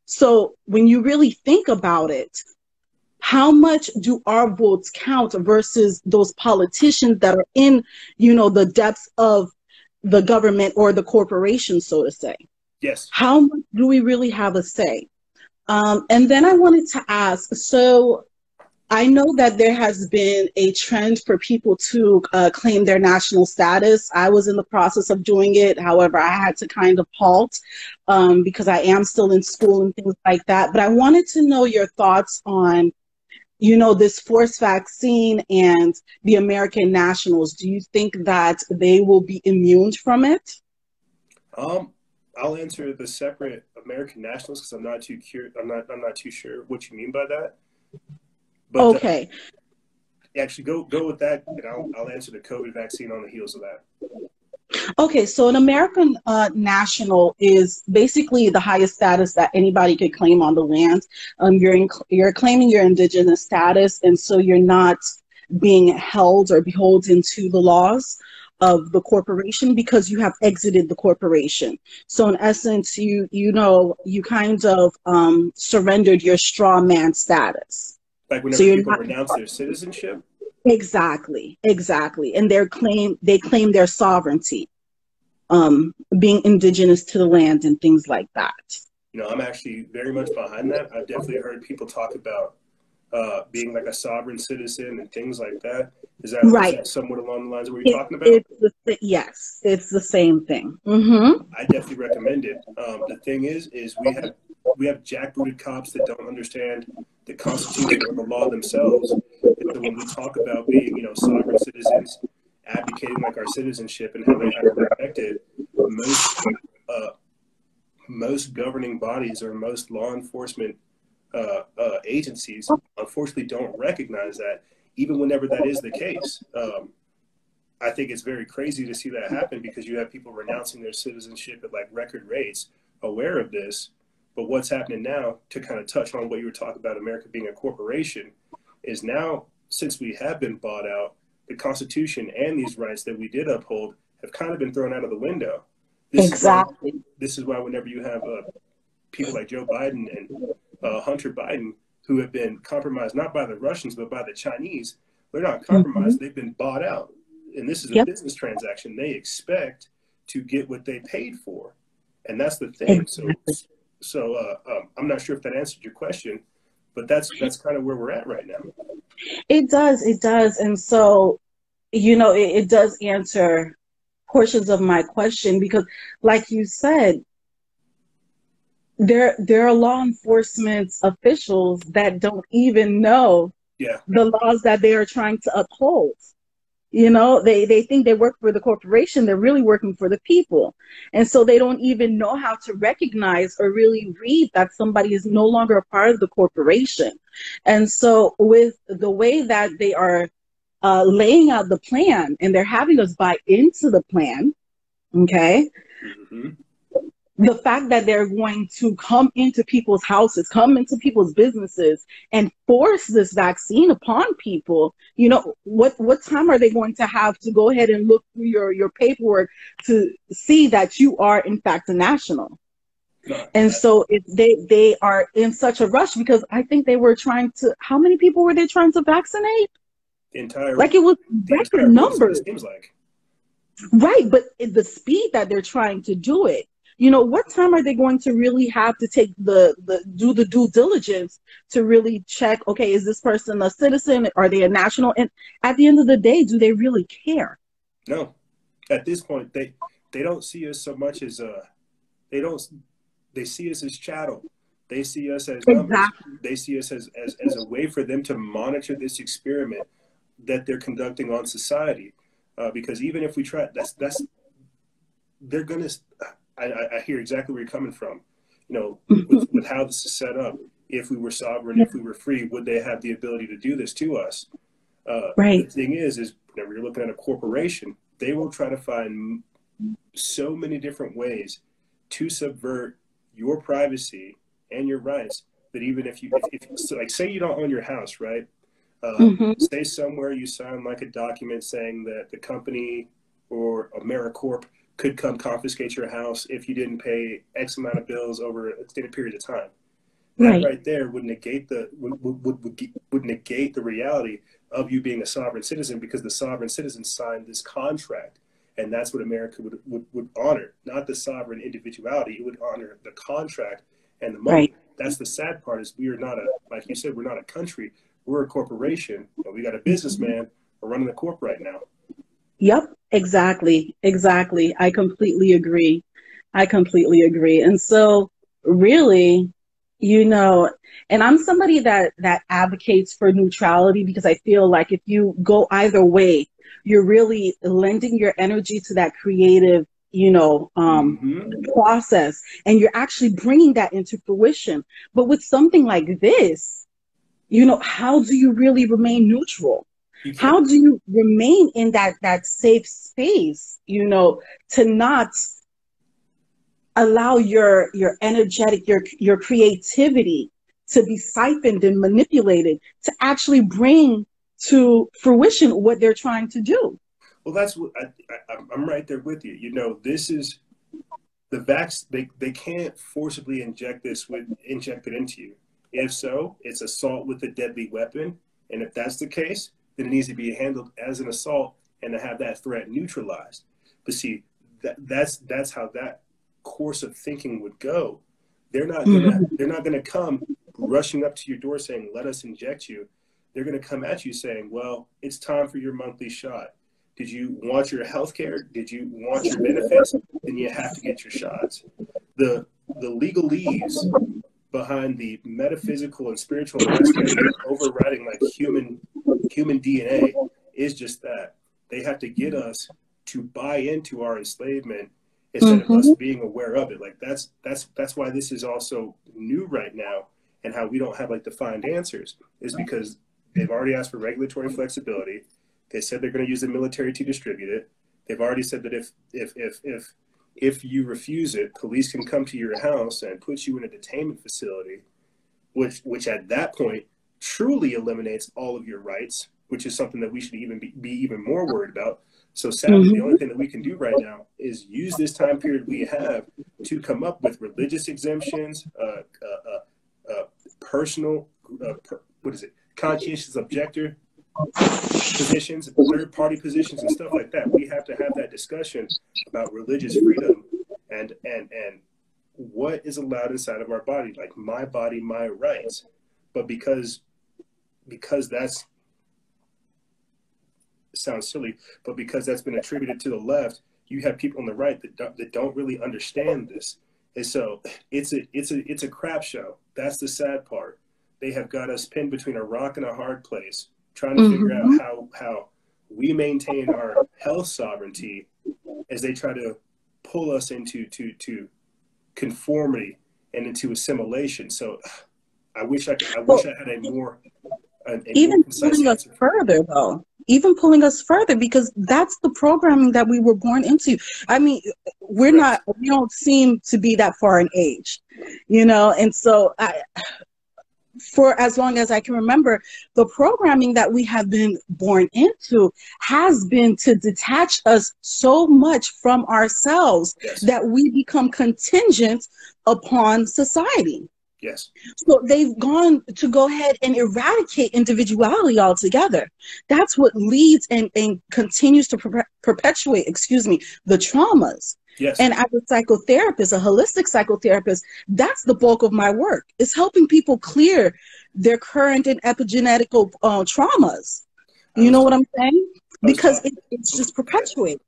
Speaker 10: So when you really think about it, how much do our votes count versus those politicians that are in, the depths of the government or the corporation, so to say?
Speaker 1: Yes.
Speaker 10: How much do we really have a say? And then I wanted to ask, so I know that there has been a trend for people to claim their national status. I was in the process of doing it. However, I had to kind of halt because I am still in school and things like that. But I wanted to know your thoughts on, this forced vaccine and the American nationals. Do you think that they will be immune from it?
Speaker 1: I'll answer the separate American nationals because I'm not too sure what you mean by that. But
Speaker 10: okay.
Speaker 1: Actually, go with that, and I'll answer the COVID vaccine on the heels of that.
Speaker 10: Okay, so an American national is basically the highest status that anybody could claim on the land. You're claiming your indigenous status, and so you're not being held or beholden to the laws of the corporation because you have exited the corporation. So in essence, you kind of surrendered your straw man status.
Speaker 1: Like whenever people renounce their citizenship?
Speaker 10: Exactly. And they claim their sovereignty, being indigenous to the land and things like that.
Speaker 1: I'm actually very much behind that. I've definitely heard people talk about being like a sovereign citizen and things like that. Is that
Speaker 10: right?
Speaker 1: Somewhat along the lines of what you're talking about?
Speaker 10: Yes, it's the same thing. Mm-hmm.
Speaker 1: I definitely recommend it. The thing is we have jackbooted cops that don't understand the Constitution or the law themselves. And so when we talk about being, sovereign citizens, advocating like our citizenship and how they have to protect it, most governing bodies or most law enforcement agencies unfortunately don't recognize that, even whenever that is the case. I think it's very crazy to see that happen because you have people renouncing their citizenship at like record rates, aware of this. But what's happening now, to kind of touch on what you were talking about, America being a corporation, is now, since we have been bought out, the Constitution and these rights that we did uphold have kind of been thrown out of the window. This is why whenever you have people like Joe Biden and Hunter Biden, who have been compromised not by the Russians, but by the Chinese, they're not compromised. Mm-hmm. They've been bought out. And this is a business transaction. They expect to get what they paid for. And that's the thing. So I'm not sure if that answered your question, but that's kind of where we're at right now.
Speaker 10: It does. And so, it does answer portions of my question because, like you said, there are law enforcement officials that don't even know the laws that they are trying to uphold. They think they work for the corporation. They're really working for the people. And so they don't even know how to recognize or really read that somebody is no longer a part of the corporation. And so with the way that they are laying out the plan and they're having us buy into the plan, okay, mm-hmm. The fact that they're going to come into people's houses, come into people's businesses and force this vaccine upon people, what time are they going to have to go ahead and look through your paperwork to see that you are in fact a national? And so they are in such a rush because I think they were trying to, how many people were they trying to vaccinate?
Speaker 1: The entire,
Speaker 10: like it was record numbers.
Speaker 1: It seems like.
Speaker 10: Right, but the speed that they're trying to do it, what time are they going to really have to take do the due diligence to really check, okay, is this person a citizen? Are they a national? And at the end of the day, do they really care?
Speaker 1: No. At this point, they don't see us so much as they see us as chattel. They see us as numbers. Exactly. They see us as a way for them to monitor this experiment that they're conducting on society. Because even if we try, they're going to, I hear exactly where you're coming from, with how this is set up. if we were sovereign, if we were free, would they have the ability to do this to us?
Speaker 10: Right.
Speaker 1: The thing is whenever you're looking at a corporation, they will try to find so many different ways to subvert your privacy and your rights that even if so like, say you don't own your house, right? Say somewhere you sign like a document saying that the company or AmeriCorp could come confiscate your house if you didn't pay X amount of bills over an extended period of time. That right there would negate would negate the reality of you being a sovereign citizen, because the sovereign citizen signed this contract, and that's what America would honor, not the sovereign individuality. It would honor the contract and the money.
Speaker 10: Right.
Speaker 1: That's the sad part, is we are not like you said, we're not a country, we're a corporation, and we got a businessman running the corp right now.
Speaker 10: Yep, exactly. I completely agree. And so really, and I'm somebody that advocates for neutrality, because I feel like if you go either way, you're really lending your energy to that creative, process, and you're actually bringing that into fruition. But with something like this, how do you really remain neutral? How do you remain in that safe space, to not allow your energetic, your creativity to be siphoned and manipulated to actually bring to fruition what they're trying to do?
Speaker 1: Well, that's what I'm right there with you. This is the vax. They can't forcibly inject it into you. If so, it's assault with a deadly weapon. And if that's the case, then it needs to be handled as an assault and to have that threat neutralized. But see, that's how that course of thinking would go. They're not gonna come rushing up to your door saying, "Let us inject you." They're gonna come at you saying, "Well, it's time for your monthly shot. Did you want your health care? Did you want your benefits? Then you have to get your shots." The legalese behind the metaphysical and spiritual aspect overriding like human DNA is just that. They have to get us to buy into our enslavement instead of us being aware of it. Like that's why this is also new right now, and how we don't have like defined answers is because they've already asked for regulatory flexibility. They said they're going to use the military to distribute it. They've already said that if you refuse it, police can come to your house and put you in a detainment facility, which at that point truly eliminates all of your rights, which is something that we should even be even more worried about. So sadly, the only thing that we can do right now is use this time period we have to come up with religious exemptions, conscientious objector positions, third-party positions, and stuff like that. We have to have that discussion about religious freedom and what is allowed inside of our body, like my body, my rights. But because that's sounds silly, but because that's been attributed to the left, you have people on the right that don't really understand this, and so it's a crap show. That's the sad part. They have got us pinned between a rock and a hard place, trying to figure out how we maintain our health sovereignty as they try to pull us into to conformity and into assimilation. So I wish I had a more
Speaker 10: even pulling us further, though. Even pulling us further, because that's the programming that we were born into. I mean, we don't seem to be that far in age, and so for as long as I can remember, the programming that we have been born into has been to detach us so much from ourselves that we become contingent upon society.
Speaker 1: Yes.
Speaker 10: So they've gone to go ahead and eradicate individuality altogether. That's what leads and continues to perpetuate, the traumas.
Speaker 1: Yes.
Speaker 10: And as a psychotherapist, a holistic psychotherapist, that's the bulk of my work, is helping people clear their current and epigenetical traumas. You know what I'm saying? Because it's just perpetuating.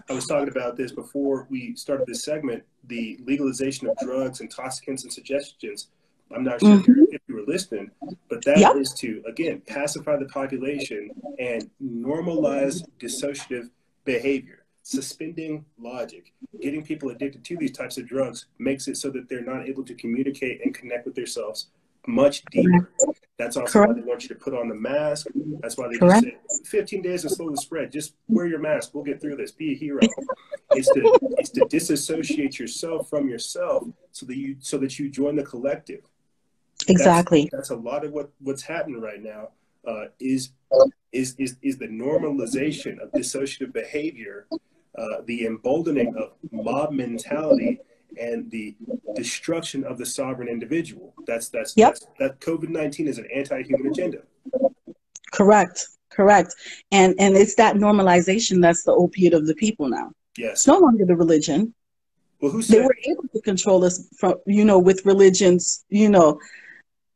Speaker 1: I was talking about this before we started this segment, the legalization of drugs, intoxicants, and suggestions. I'm not sure if you were listening, but that is to, again, pacify the population and normalize dissociative behavior, suspending logic. Getting people addicted to these types of drugs makes it so that they're not able to communicate and connect with themselves much deeper. That's also why
Speaker 10: Correct.
Speaker 1: they want you to put on the mask. That's why they just
Speaker 10: Correct.
Speaker 1: say 15 days to slow the spread. Just wear your mask. We'll get through this. Be a hero. It's to disassociate yourself from yourself so that you join the collective.
Speaker 10: Exactly.
Speaker 1: That's a lot of what's happening right now. Is the normalization of dissociative behavior, the emboldening of mob mentality, and the destruction of the sovereign individual. That COVID-19 is an anti-human agenda.
Speaker 10: Correct. Correct. And it's that normalization that's the opiate of the people now.
Speaker 1: Yes.
Speaker 10: It's no longer the religion.
Speaker 1: Well, who said
Speaker 10: they were able to control us from, with religions,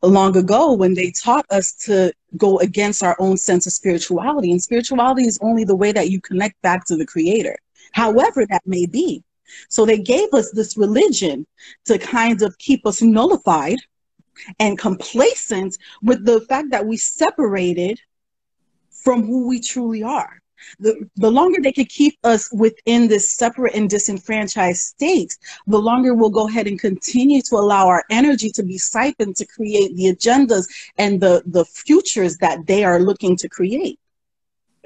Speaker 10: long ago when they taught us to go against our own sense of spirituality. And spirituality is only the way that you connect back to the creator, however that may be. So they gave us this religion to kind of keep us nullified and complacent with the fact that we separated from who we truly are. The longer they could keep us within this separate and disenfranchised state, the longer we'll go ahead and continue to allow our energy to be siphoned to create the agendas and the futures that they are looking to create.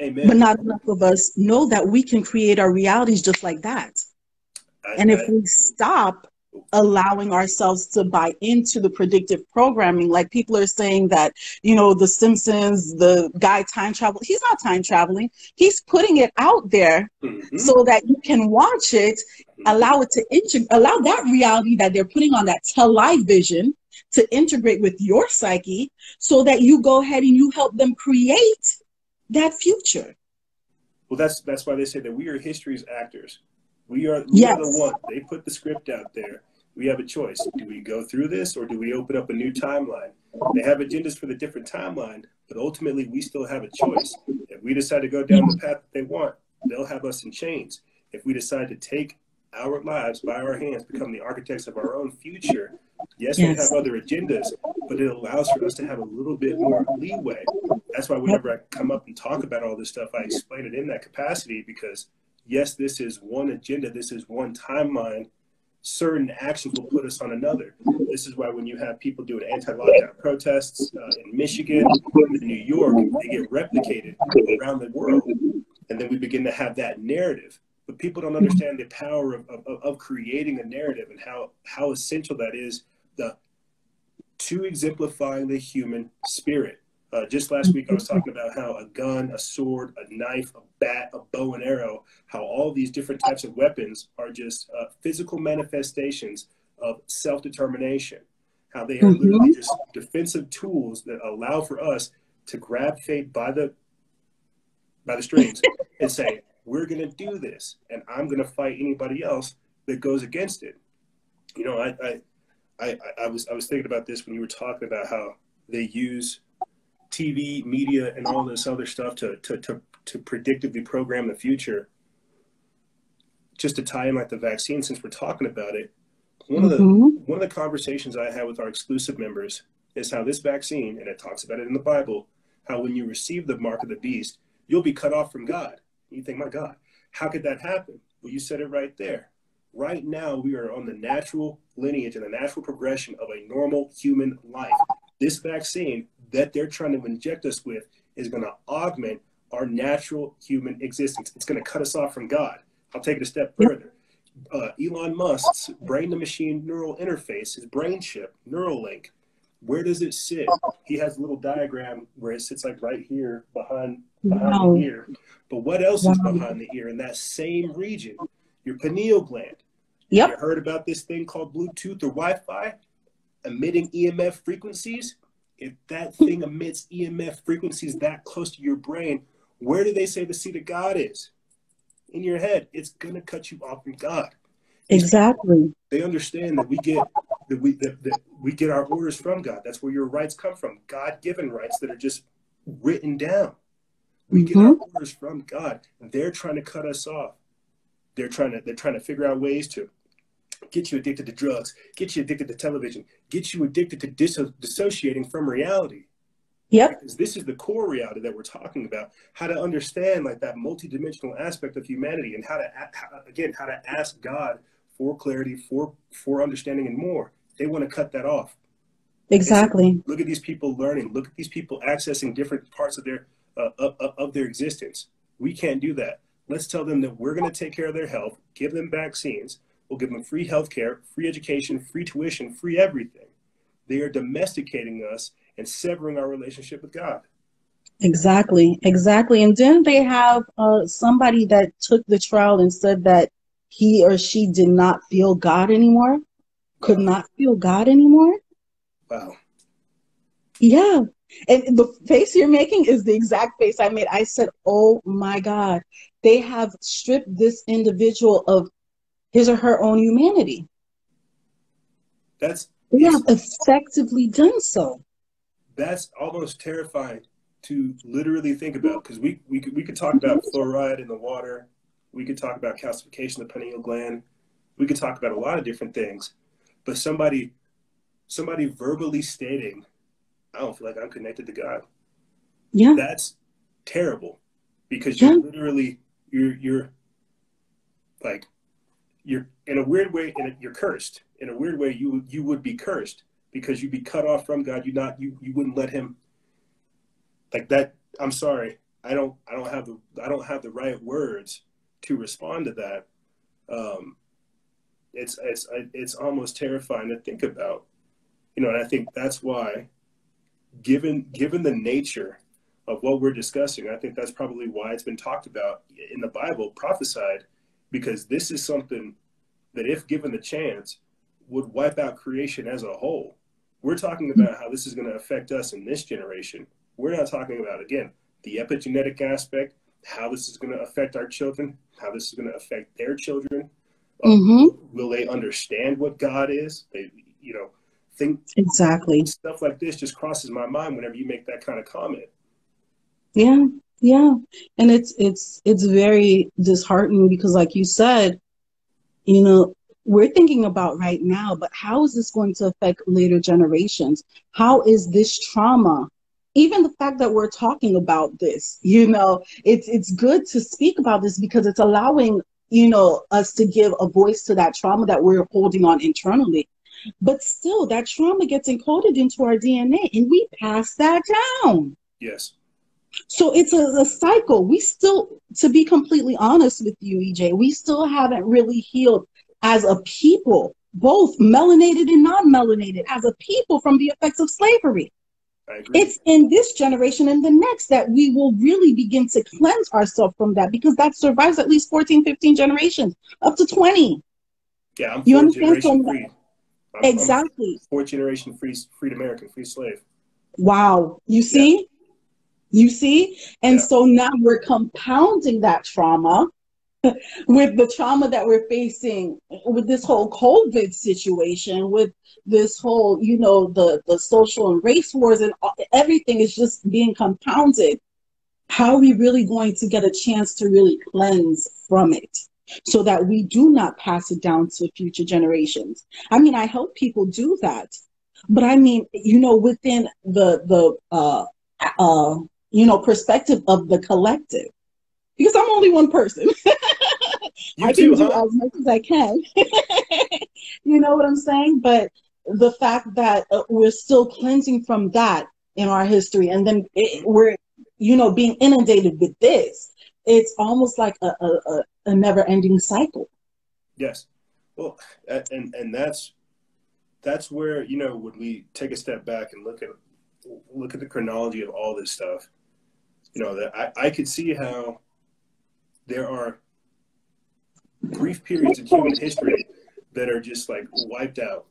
Speaker 1: Amen.
Speaker 10: But not enough of us know that we can create our realities just like that. And if we stop allowing ourselves to buy into the predictive programming, like people are saying that, the Simpsons, the guy time travel, he's not time traveling. He's putting it out there so that you can watch it, allow it to allow that reality that they're putting on that television to integrate with your psyche so that you go ahead and you help them create that future.
Speaker 1: Well, that's why they say that we are history's actors. We are the one. They put the script out there. We have a choice. Do we go through this or do we open up a new timeline? They have agendas for the different timeline, but ultimately we still have a choice. If we decide to go down the path that they want, they'll have us in chains. If we decide to take our lives by our hands, become the architects of our own future, yes, we have other agendas, but it allows for us to have a little bit more leeway. That's why whenever I come up and talk about all this stuff, I explain it in that capacity because yes, this is one agenda. This is one timeline. Certain actions will put us on another. This is why when you have people doing anti-lockdown protests in Michigan, in New York, they get replicated around the world. And then we begin to have that narrative. But people don't understand the power of creating a narrative and how essential that is to exemplifying the human spirit. Just last week, I was talking about how a gun, a sword, a knife, a bat, a bow and arrow, how all these different types of weapons are just physical manifestations of self-determination, how they are literally just defensive tools that allow for us to grab fate by the strings and say, we're going to do this, and I'm going to fight anybody else that goes against it. I was thinking about this when you were talking about how they use TV, media, and all this other stuff to predictively program the future. Just to tie in like the vaccine, since we're talking about it, one of the conversations I had with our exclusive members is how this vaccine, and it talks about it in the Bible, how when you receive the mark of the beast, you'll be cut off from God. You think, my God, how could that happen? Well, you said it right there. Right now, we are on the natural lineage and the natural progression of a normal human life. This vaccine that they're trying to inject us with is going to augment our natural human existence. It's going to cut us off from God. I'll take it a step further. Elon Musk's brain-to-machine neural interface, his brain chip, Neuralink, where does it sit? He has a little diagram where it sits like right here behind the ear. But what else is behind the ear in that same region? Your pineal gland.
Speaker 10: Yep.
Speaker 1: You heard about this thing called Bluetooth or Wi-Fi? Emitting EMF frequencies? If that thing emits EMF frequencies that close to your brain, where do they say the seat of God is? In your head. It's going to cut you off from God.
Speaker 10: Exactly.
Speaker 1: They understand that we get our orders from God. That's where your rights come from. God-given rights that are just written down. We get our orders from God. They're trying to cut us off. They're trying to figure out ways to get you addicted to drugs, get you addicted to television, get you addicted to dissociating from reality.
Speaker 10: Yep.
Speaker 1: Because this is the core reality that we're talking about. How to understand like that multidimensional aspect of humanity, and how to ask God for clarity, for understanding, and more. They want to cut that off.
Speaker 10: Exactly.
Speaker 1: Look at these people learning. Look at these people accessing different parts of their existence. We can't do that. Let's tell them that we're going to take care of their health, give them vaccines, we'll give them free health care, free education, free tuition, free everything. They are domesticating us and severing our relationship with God.
Speaker 10: Exactly. Exactly. And didn't they have somebody that took the trial and said that he or she did not feel God anymore? Could not feel God anymore?
Speaker 1: Wow.
Speaker 10: Yeah. And the face you're making is the exact face I made. I said, oh my God, they have stripped this individual of his or her own humanity. They have effectively done so.
Speaker 1: That's almost terrifying to literally think about, because we could talk about fluoride in the water. We could talk about calcification of the pineal gland. We could talk about a lot of different things. But somebody verbally stating, I don't feel like I'm connected to God.
Speaker 10: Yeah.
Speaker 1: That's terrible, because you're literally, you're in a weird way, you're cursed. In a weird way, you would be cursed, because you'd be cut off from God. You wouldn't let him, like that. I'm sorry. I don't have the right words to respond to that. It's almost terrifying to think about, and I think that's why, given the nature of what we're discussing, I think that's probably why it's been talked about in the Bible, prophesied, because this is something that, if given the chance, would wipe out creation as a whole. We're talking about how this is going to affect us in this generation. We're not talking about, again, the epigenetic aspect, how this is going to affect our children, how this is going to affect their children. Will they understand what God is? They, think
Speaker 10: exactly.
Speaker 1: Stuff like this just crosses my mind whenever you make that kind of comment.
Speaker 10: Yeah, yeah, and it's very disheartening, because, like you said, we're thinking about right now, but how is this going to affect later generations? How is this trauma? Even the fact that we're talking about this, it's good to speak about this, because it's allowing, us to give a voice to that trauma that we're holding on internally. But still, that trauma gets encoded into our DNA, and we pass that down.
Speaker 1: Yes.
Speaker 10: So it's a cycle. We still, to be completely honest with you, EJ, we still haven't really healed as a people, both melanated and non-melanated, as a people, from the effects of slavery.
Speaker 1: I agree.
Speaker 10: It's in this generation and the next that we will really begin to cleanse ourselves from that, because that survives at least 14, 15 generations, up to 20.
Speaker 1: Yeah, I'm fourth generation free.
Speaker 10: Exactly.
Speaker 1: I'm fourth generation freed American, free slave.
Speaker 10: Wow. You see? Yeah. You see? And so now we're compounding that trauma with the trauma that we're facing with this whole COVID situation, with this whole, the social and race wars, and everything is just being compounded. How are we really going to get a chance to really cleanse from it, so that we do not pass it down to future generations? I mean, I help people do that, but I mean, within the perspective of the collective, because I'm only one person. I can do as much as I can. You know what I'm saying? But the fact that we're still cleansing from that in our history, and then we're, being inundated with this, it's almost like a never-ending cycle.
Speaker 1: Yes. Well, and that's where, when we take a step back and look at the chronology of all this stuff, that I could see how there are brief periods in human history that are just like wiped out.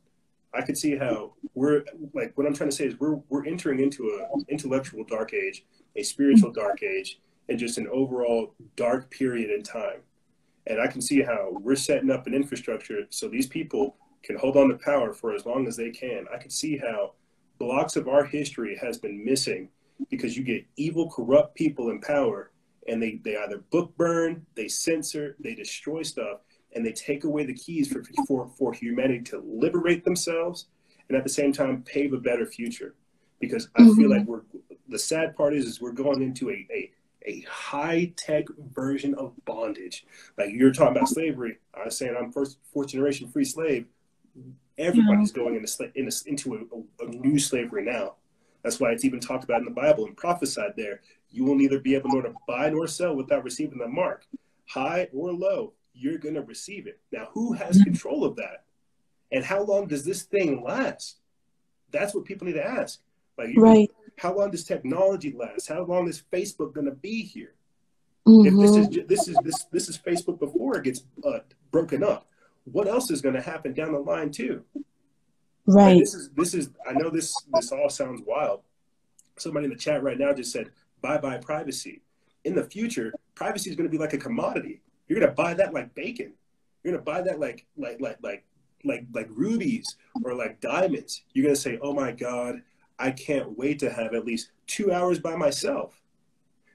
Speaker 1: I could see how we're, like, what I'm trying to say is we're entering into an intellectual dark age, a spiritual dark age, and just an overall dark period in time. And I can see how we're setting up an infrastructure so these people can hold on to power for as long as they can. I can see how blocks of our history has been missing, because you get evil, corrupt people in power, and they either book burn, they censor, they destroy stuff, and they take away the keys for humanity to liberate themselves, and at the same time pave a better future. Because I feel like the sad part is we're going into a high-tech version of bondage. Like you're talking about slavery. I was saying I'm fourth generation free slave. Everybody's going into a new slavery now. That's why it's even talked about in the Bible and prophesied there. You will neither be able to buy nor sell without receiving the mark. High or low, you're going to receive it. Now, who has control of that? And how long does this thing last? That's what people need to ask. Like, how long does technology last? How long is Facebook going to be here? If this is Facebook before it gets broken up, what else is going to happen down the line too?
Speaker 10: Right.
Speaker 1: Like this is. I know this all sounds wild. Somebody in the chat right now just said, "Bye privacy." In the future, privacy is going to be like a commodity. You're going to buy that like bacon. You're going to buy that like rubies or like diamonds. You're going to say, "Oh my God, I can't wait to have at least 2 hours by myself.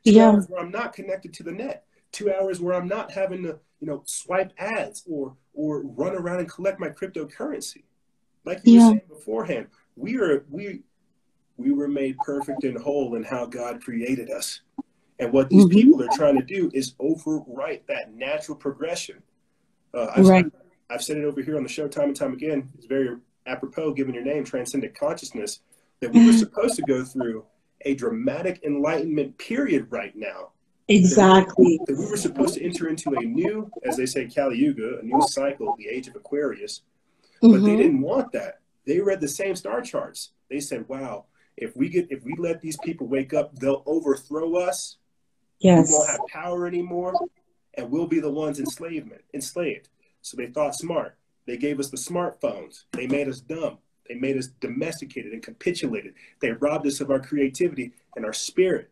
Speaker 1: 2 hours where I'm not connected to the net. 2 hours where I'm not having to, swipe ads or run around and collect my cryptocurrency." Like you were saying beforehand, we were made perfect and whole in how God created us. And what these people are trying to do is overwrite that natural progression. I've said it over here on the show time and time again. It's very apropos, given your name, Transcendent Consciousness, that we were supposed to go through a dramatic enlightenment period right now.
Speaker 10: Exactly.
Speaker 1: That we were supposed to enter into a new, as they say, Kali Yuga, a new cycle, the age of Aquarius. But they didn't want that. They read the same star charts. They said, wow, if we let these people wake up, they'll overthrow us.
Speaker 10: Yes.
Speaker 1: We won't have power anymore, and we'll be the ones enslaved. So they thought smart. They gave us the smartphones. They made us dumb. They made us domesticated and capitulated. They robbed us of our creativity and our spirit.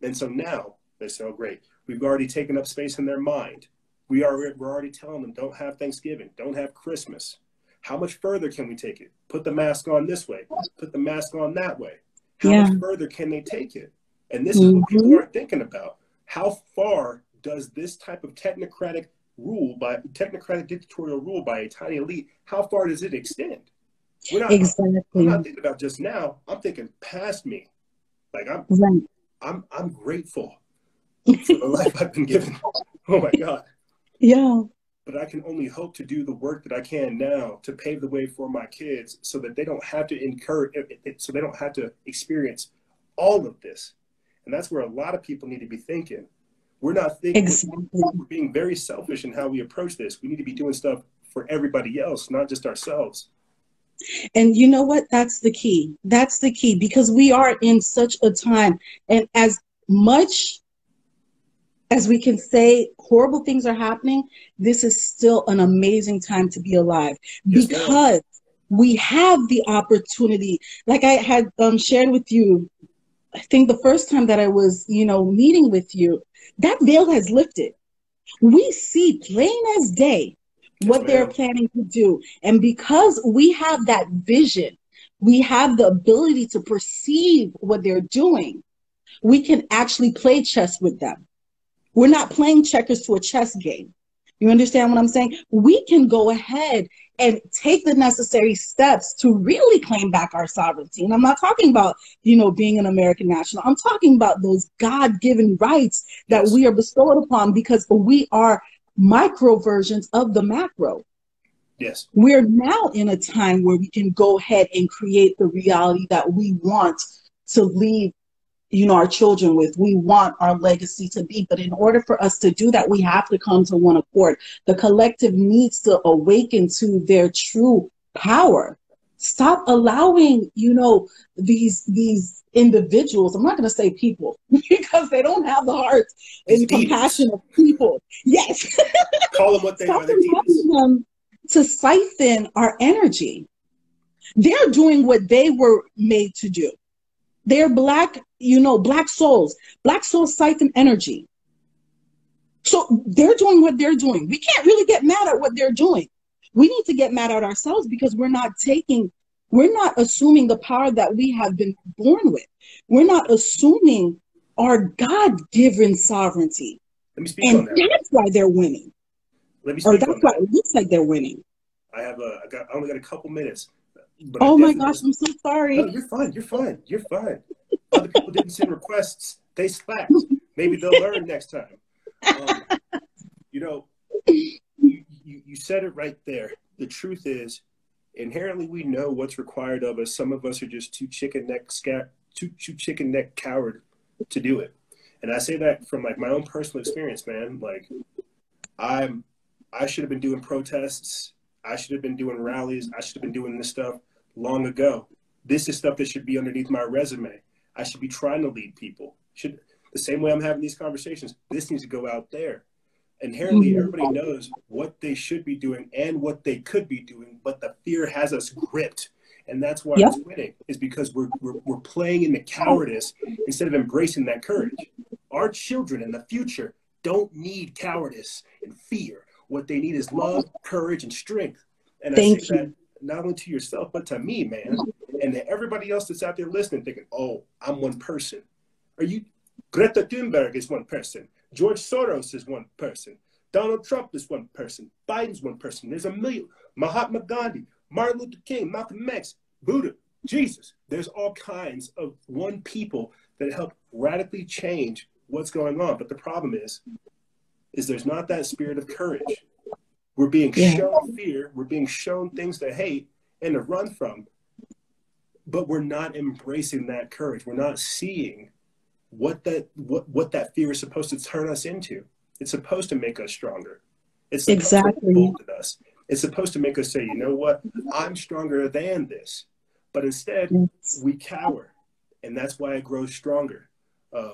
Speaker 1: And so now they say, oh, great. We've already taken up space in their mind. We're already telling them, don't have Thanksgiving, don't have Christmas. How much further can we take it? Put the mask on this way. Put the mask on that way. How much further can they take it? And this is what people aren't thinking about. How far does this type of technocratic dictatorial rule by a tiny elite, how far does it extend? I'm not thinking about just now. I'm thinking past me. Like I'm grateful for the life I've been given. Oh my God.
Speaker 10: Yeah.
Speaker 1: But I can only hope to do the work that I can now to pave the way for my kids so that they don't have to so they don't have to experience all of this. And that's where a lot of people need to be thinking. We're not thinking, we're being very selfish in how we approach this. We need to be doing stuff for everybody else, not just ourselves.
Speaker 10: And you know what? That's the key. That's the key, because we are in such a time. And as much as we can say horrible things are happening, this is still an amazing time to be alive, because we have the opportunity. Like I had shared with you, I think the first time that I was, meeting with you, that veil has lifted. We see plain as day what they're planning to do. And because we have that vision, we have the ability to perceive what they're doing, we can actually play chess with them. We're not playing checkers to a chess game. You understand what I'm saying? We can go ahead and take the necessary steps to really claim back our sovereignty. And I'm not talking about, being an American national. I'm talking about those God-given rights that we are bestowed upon, because we are micro versions of the macro.
Speaker 1: Yes.
Speaker 10: We're now in a time where we can go ahead and create the reality that we want to leave our children with. We want our legacy to be, but in order for us to do that, we have to come to one accord. The collective needs to awaken to their true power. Stop allowing, these individuals, I'm not going to say people, because they don't have the heart and compassion of people. Yes.
Speaker 1: Call them what they are. They're demons.
Speaker 10: To siphon our energy. They're doing what they were made to do. They're black souls. Black souls siphon energy. So they're doing what they're doing. We can't really get mad at what they're doing. We need to get mad at ourselves, because we're not assuming the power that we have been born with. We're not assuming our God-given sovereignty.
Speaker 1: Let me speak on that.
Speaker 10: And that's why they're winning.
Speaker 1: Let me speak on that.
Speaker 10: Or that's why it looks like they're winning.
Speaker 1: I only got a couple minutes. But
Speaker 10: oh my gosh, I'm so sorry.
Speaker 1: No, you're fine. You're fine. Other people didn't send requests. They slacked. Maybe they'll learn next time. You said it right there. The truth is inherently we know what's required of us. Some of us are just too chicken neck coward to do it. And I say that from like my own personal experience, man. Like I should have been doing protests. I should have been doing rallies. I should have been doing this stuff long ago. This is stuff that should be underneath my resume. I should be trying to lead people. The same way I'm having these conversations, this needs to go out there. Inherently, everybody knows what they should be doing and what they could be doing, but the fear has us gripped. And that's why it's winning, is because we're playing in the cowardice instead of embracing that courage. Our children in the future don't need cowardice and fear. What they need is love, courage, and strength. And I say that not only to yourself, but to me, man, and to everybody else that's out there listening, thinking, oh, I'm one person. Greta Thunberg is one person. George Soros is one person. Donald Trump is one person. Biden's one person. There's a million. Mahatma Gandhi, Martin Luther King, Malcolm X, Buddha, Jesus. There's all kinds of one people that help radically change what's going on. But the problem is there's not that spirit of courage. We're being shown fear. We're being shown things to hate and to run from. But we're not embracing that courage. We're not seeing what that fear is supposed to turn us into. It's supposed to make us stronger. It's supposed to embolden us. It's supposed to make us say, you know what, I'm stronger than this. But instead, we cower, and that's why it grows stronger. I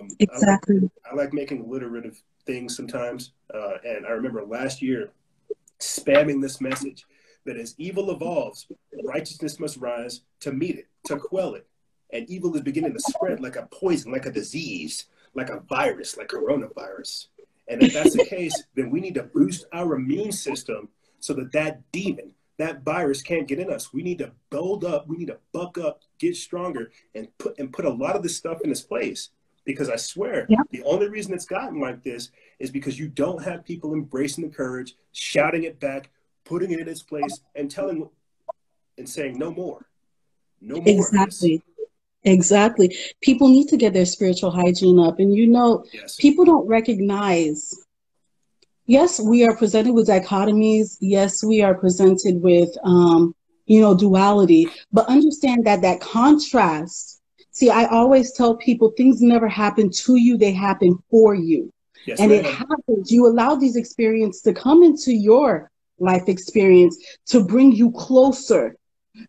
Speaker 1: like making alliterative things sometimes, and I remember last year spamming this message that as evil evolves, righteousness must rise to meet it, to quell it. And evil is beginning to spread like a poison, like a disease, like a virus, like coronavirus. And if that's the case, then we need to boost our immune system so that demon, that virus can't get in us. We need to build up, we need to buck up, get stronger, and put a lot of this stuff in its place. Because I swear, the only reason it's gotten like this is because you don't have people embracing the courage, shouting it back, putting it in its place, and telling and saying no more. No more.
Speaker 10: Exactly. People need to get their spiritual hygiene up. And people don't recognize, yes, we are presented with dichotomies. Yes, we are presented with, duality. But understand that contrast. See, I always tell people things never happen to you. They happen for you. Yes, and it happens. You allow these experiences to come into your life experience to bring you closer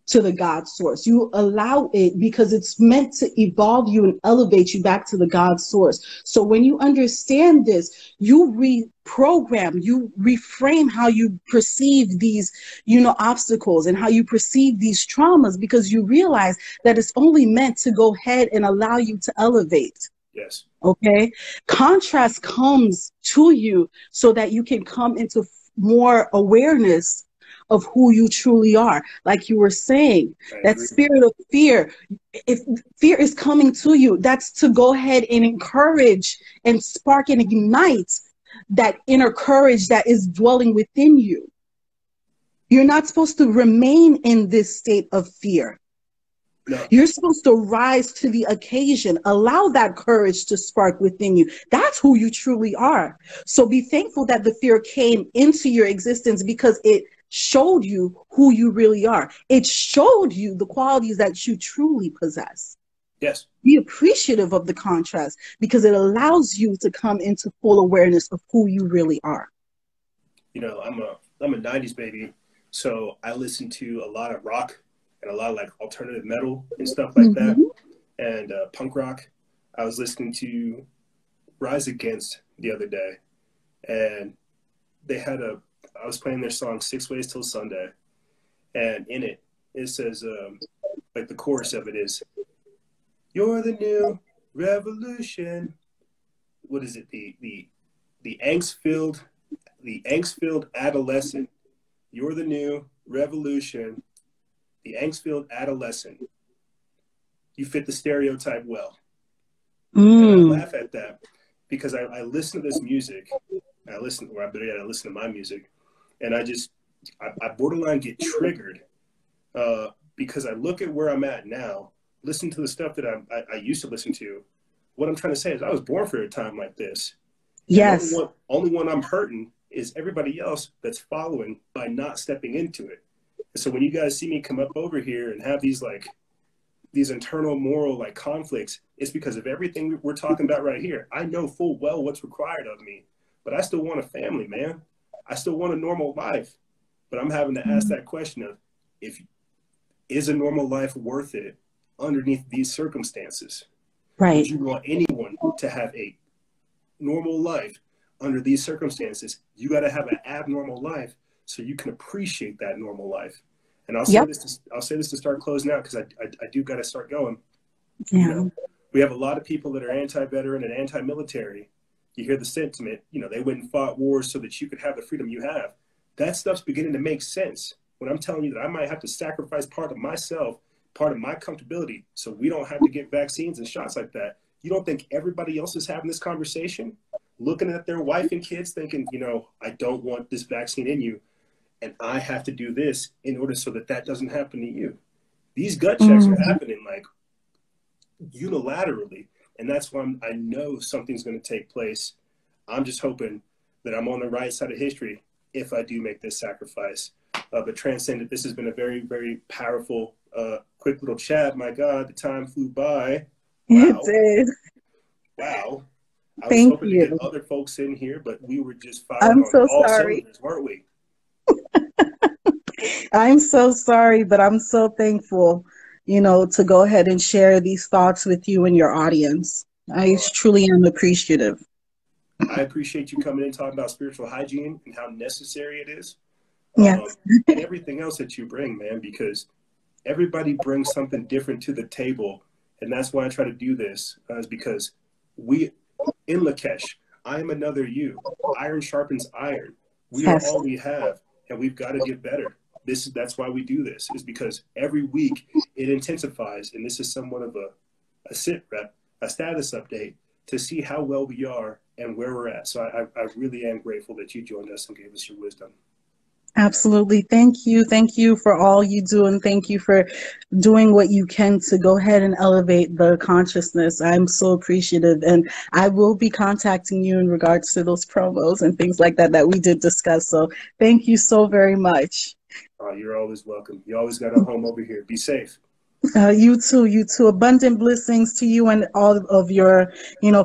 Speaker 10: to the God source. You allow it because it's meant to evolve you and elevate you back to the God source. So when you understand this, you reprogram, you reframe how you perceive these, obstacles and how you perceive these traumas, because you realize that it's only meant to go ahead and allow you to elevate.
Speaker 1: Yes. Okay.
Speaker 10: Contrast comes to you so that you can come into more awareness of who you truly are. Like you were saying, that spirit of fear, if fear is coming to you, that's to go ahead and encourage and spark and ignite that inner courage that is dwelling within you. You're not supposed to remain in this state of fear. No. You're supposed to rise to the occasion. Allow that courage to spark within you. That's who you truly are. So be thankful that the fear came into your existence, because it showed you who you really are. It showed you the qualities that you truly possess.
Speaker 1: Yes.
Speaker 10: Be appreciative of the contrast, because it allows you to come into full awareness of who you really are.
Speaker 1: I'm a 90s baby, so I listen to a lot of rock and a lot of like alternative metal and stuff like that, and punk rock. I was listening to Rise Against the other day, and they had I was playing their song 6 Ways Till Sunday, and in it says, like the chorus of it is, "You're the new revolution." What is it? The angst-filled adolescent. You're the new revolution. The angst-filled adolescent. You fit the stereotype well. And I laugh at that because I listen to this music. I listen to my music, and I borderline get triggered because I look at where I'm at now, listen to the stuff that I used to listen to. What I'm trying to say is I was born for a time like this.
Speaker 10: Yes.
Speaker 1: Only one I'm hurting is everybody else that's following by not stepping into it. So when you guys see me come up over here and have these like these internal moral like conflicts, it's because of everything we're talking about right here. I know full well what's required of me, but I still want a family, man. I still want a normal life. But I'm having to ask that question of, is a normal life worth it underneath these circumstances?
Speaker 10: Right.
Speaker 1: Would you want anyone to have a normal life under these circumstances? You got to have an abnormal life so you can appreciate that normal life. And I'll say this to start closing out, because I do got to start going.
Speaker 10: Yeah.
Speaker 1: You know, we have a lot of people that are anti-veteran and anti-military. You hear the sentiment, you know, they went and fought wars so that you could have the freedom you have. That stuff's beginning to make sense when I'm telling you that I might have to sacrifice part of myself, part of my comfortability, so we don't have to get vaccines and shots like that. You don't think everybody else is having this conversation, looking at their wife and kids thinking, you know, I don't want this vaccine in you, and I have to do this in order so that that doesn't happen to you. These gut checks are happening like unilaterally, and that's why I know something's going to take place. I'm just hoping that I'm on the right side of history if I do make this sacrifice. But Transcendent, this has been a very, very powerful, quick little chat. My God, the time flew by. Wow.
Speaker 10: It did.
Speaker 1: Wow. I was
Speaker 10: Thank
Speaker 1: hoping
Speaker 10: you.
Speaker 1: to get other folks in here, but we were just firing on
Speaker 10: so
Speaker 1: all
Speaker 10: sorry.
Speaker 1: cylinders, weren't we?
Speaker 10: I'm so sorry, but I'm so thankful, you know, to go ahead and share these thoughts with you and your audience. I truly am appreciative.
Speaker 1: I appreciate you coming in talking about spiritual hygiene and how necessary it is.
Speaker 10: Yes.
Speaker 1: And everything else that you bring, man, because everybody brings something different to the table. And that's why I try to do this, is because we, in Lakesh, I am another you. Iron sharpens iron. We are all we have, and we've got to get better. That's why we do this, is because every week it intensifies. And this is somewhat of a sit rep, a status update to see how well we are and where we're at. So I really am grateful that you joined us and gave us your wisdom.
Speaker 10: Absolutely. Thank you. Thank you for all you do. And thank you for doing what you can to go ahead and elevate the consciousness. I'm so appreciative. And I will be contacting you in regards to those promos and things like that that we did discuss. So thank you so very much.
Speaker 1: You're always welcome. You always got a home over here. Be safe.
Speaker 10: You too. You too. Abundant blessings to you and all of your,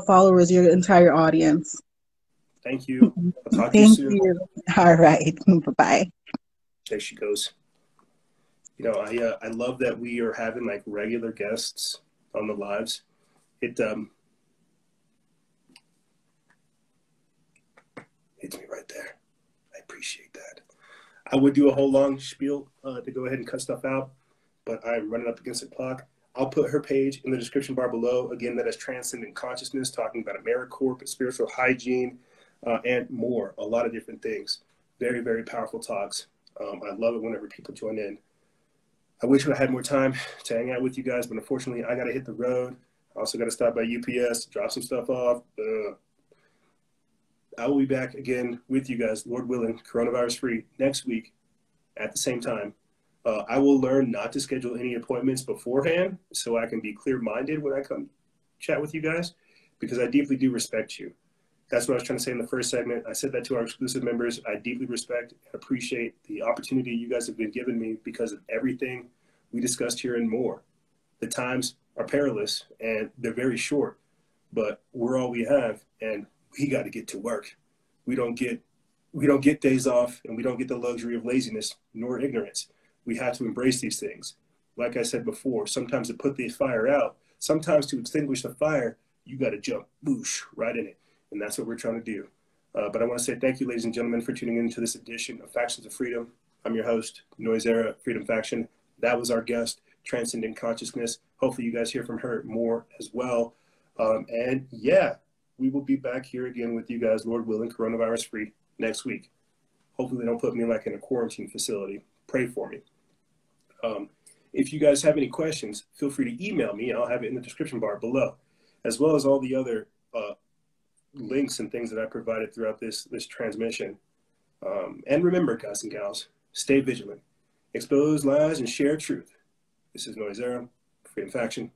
Speaker 10: followers, your entire audience.
Speaker 1: Thank you. I'll talk to you soon.
Speaker 10: Thank you. All right. Bye-bye.
Speaker 1: There she goes. You know, I love that we are having like regular guests on the lives. It hits me right there. I appreciate that. I would do a whole long spiel to go ahead and cut stuff out, but I'm running up against the clock. I'll put her page in the description bar below. Again, that is Transcendent Consciousness, talking about AmeriCorps, spiritual hygiene, and more. A lot of different things. Very, very powerful talks. I love it whenever people join in. I wish I had more time to hang out with you guys, but unfortunately, I got to hit the road. I also got to stop by UPS, drop some stuff off. I will be back again with you guys, Lord willing, coronavirus free, next week at the same time. I will learn not to schedule any appointments beforehand so I can be clear-minded when I come chat with you guys, because I deeply do respect you. That's what I was trying to say in the first segment. I said that to our exclusive members. I deeply respect and appreciate the opportunity you guys have been giving me because of everything we discussed here and more. The times are perilous and they're very short, but we're all we have, and we got to get to work. We don't get days off, and we don't get the luxury of laziness nor ignorance. We have to embrace these things. Like I said before, sometimes to put the fire out, sometimes to extinguish the fire, you got to jump, whoosh, right in it. And that's what we're trying to do. But I want to say thank you, ladies and gentlemen, for tuning into this edition of Factions of Freedom. I'm your host, Noise Era Freedom Faction. That was our guest, Transcendent Consciousness. Hopefully you guys hear from her more as well. And yeah, we will be back here again with you guys, Lord willing, coronavirus free, next week. Hopefully they don't put me like in a quarantine facility. Pray for me. If you guys have any questions, feel free to email me. I'll have it in the description bar below, as well as all the other links and things that I provided throughout this transmission. And remember, guys and gals, stay vigilant, expose lies, and share truth. This is Noise Era, Freedom Faction.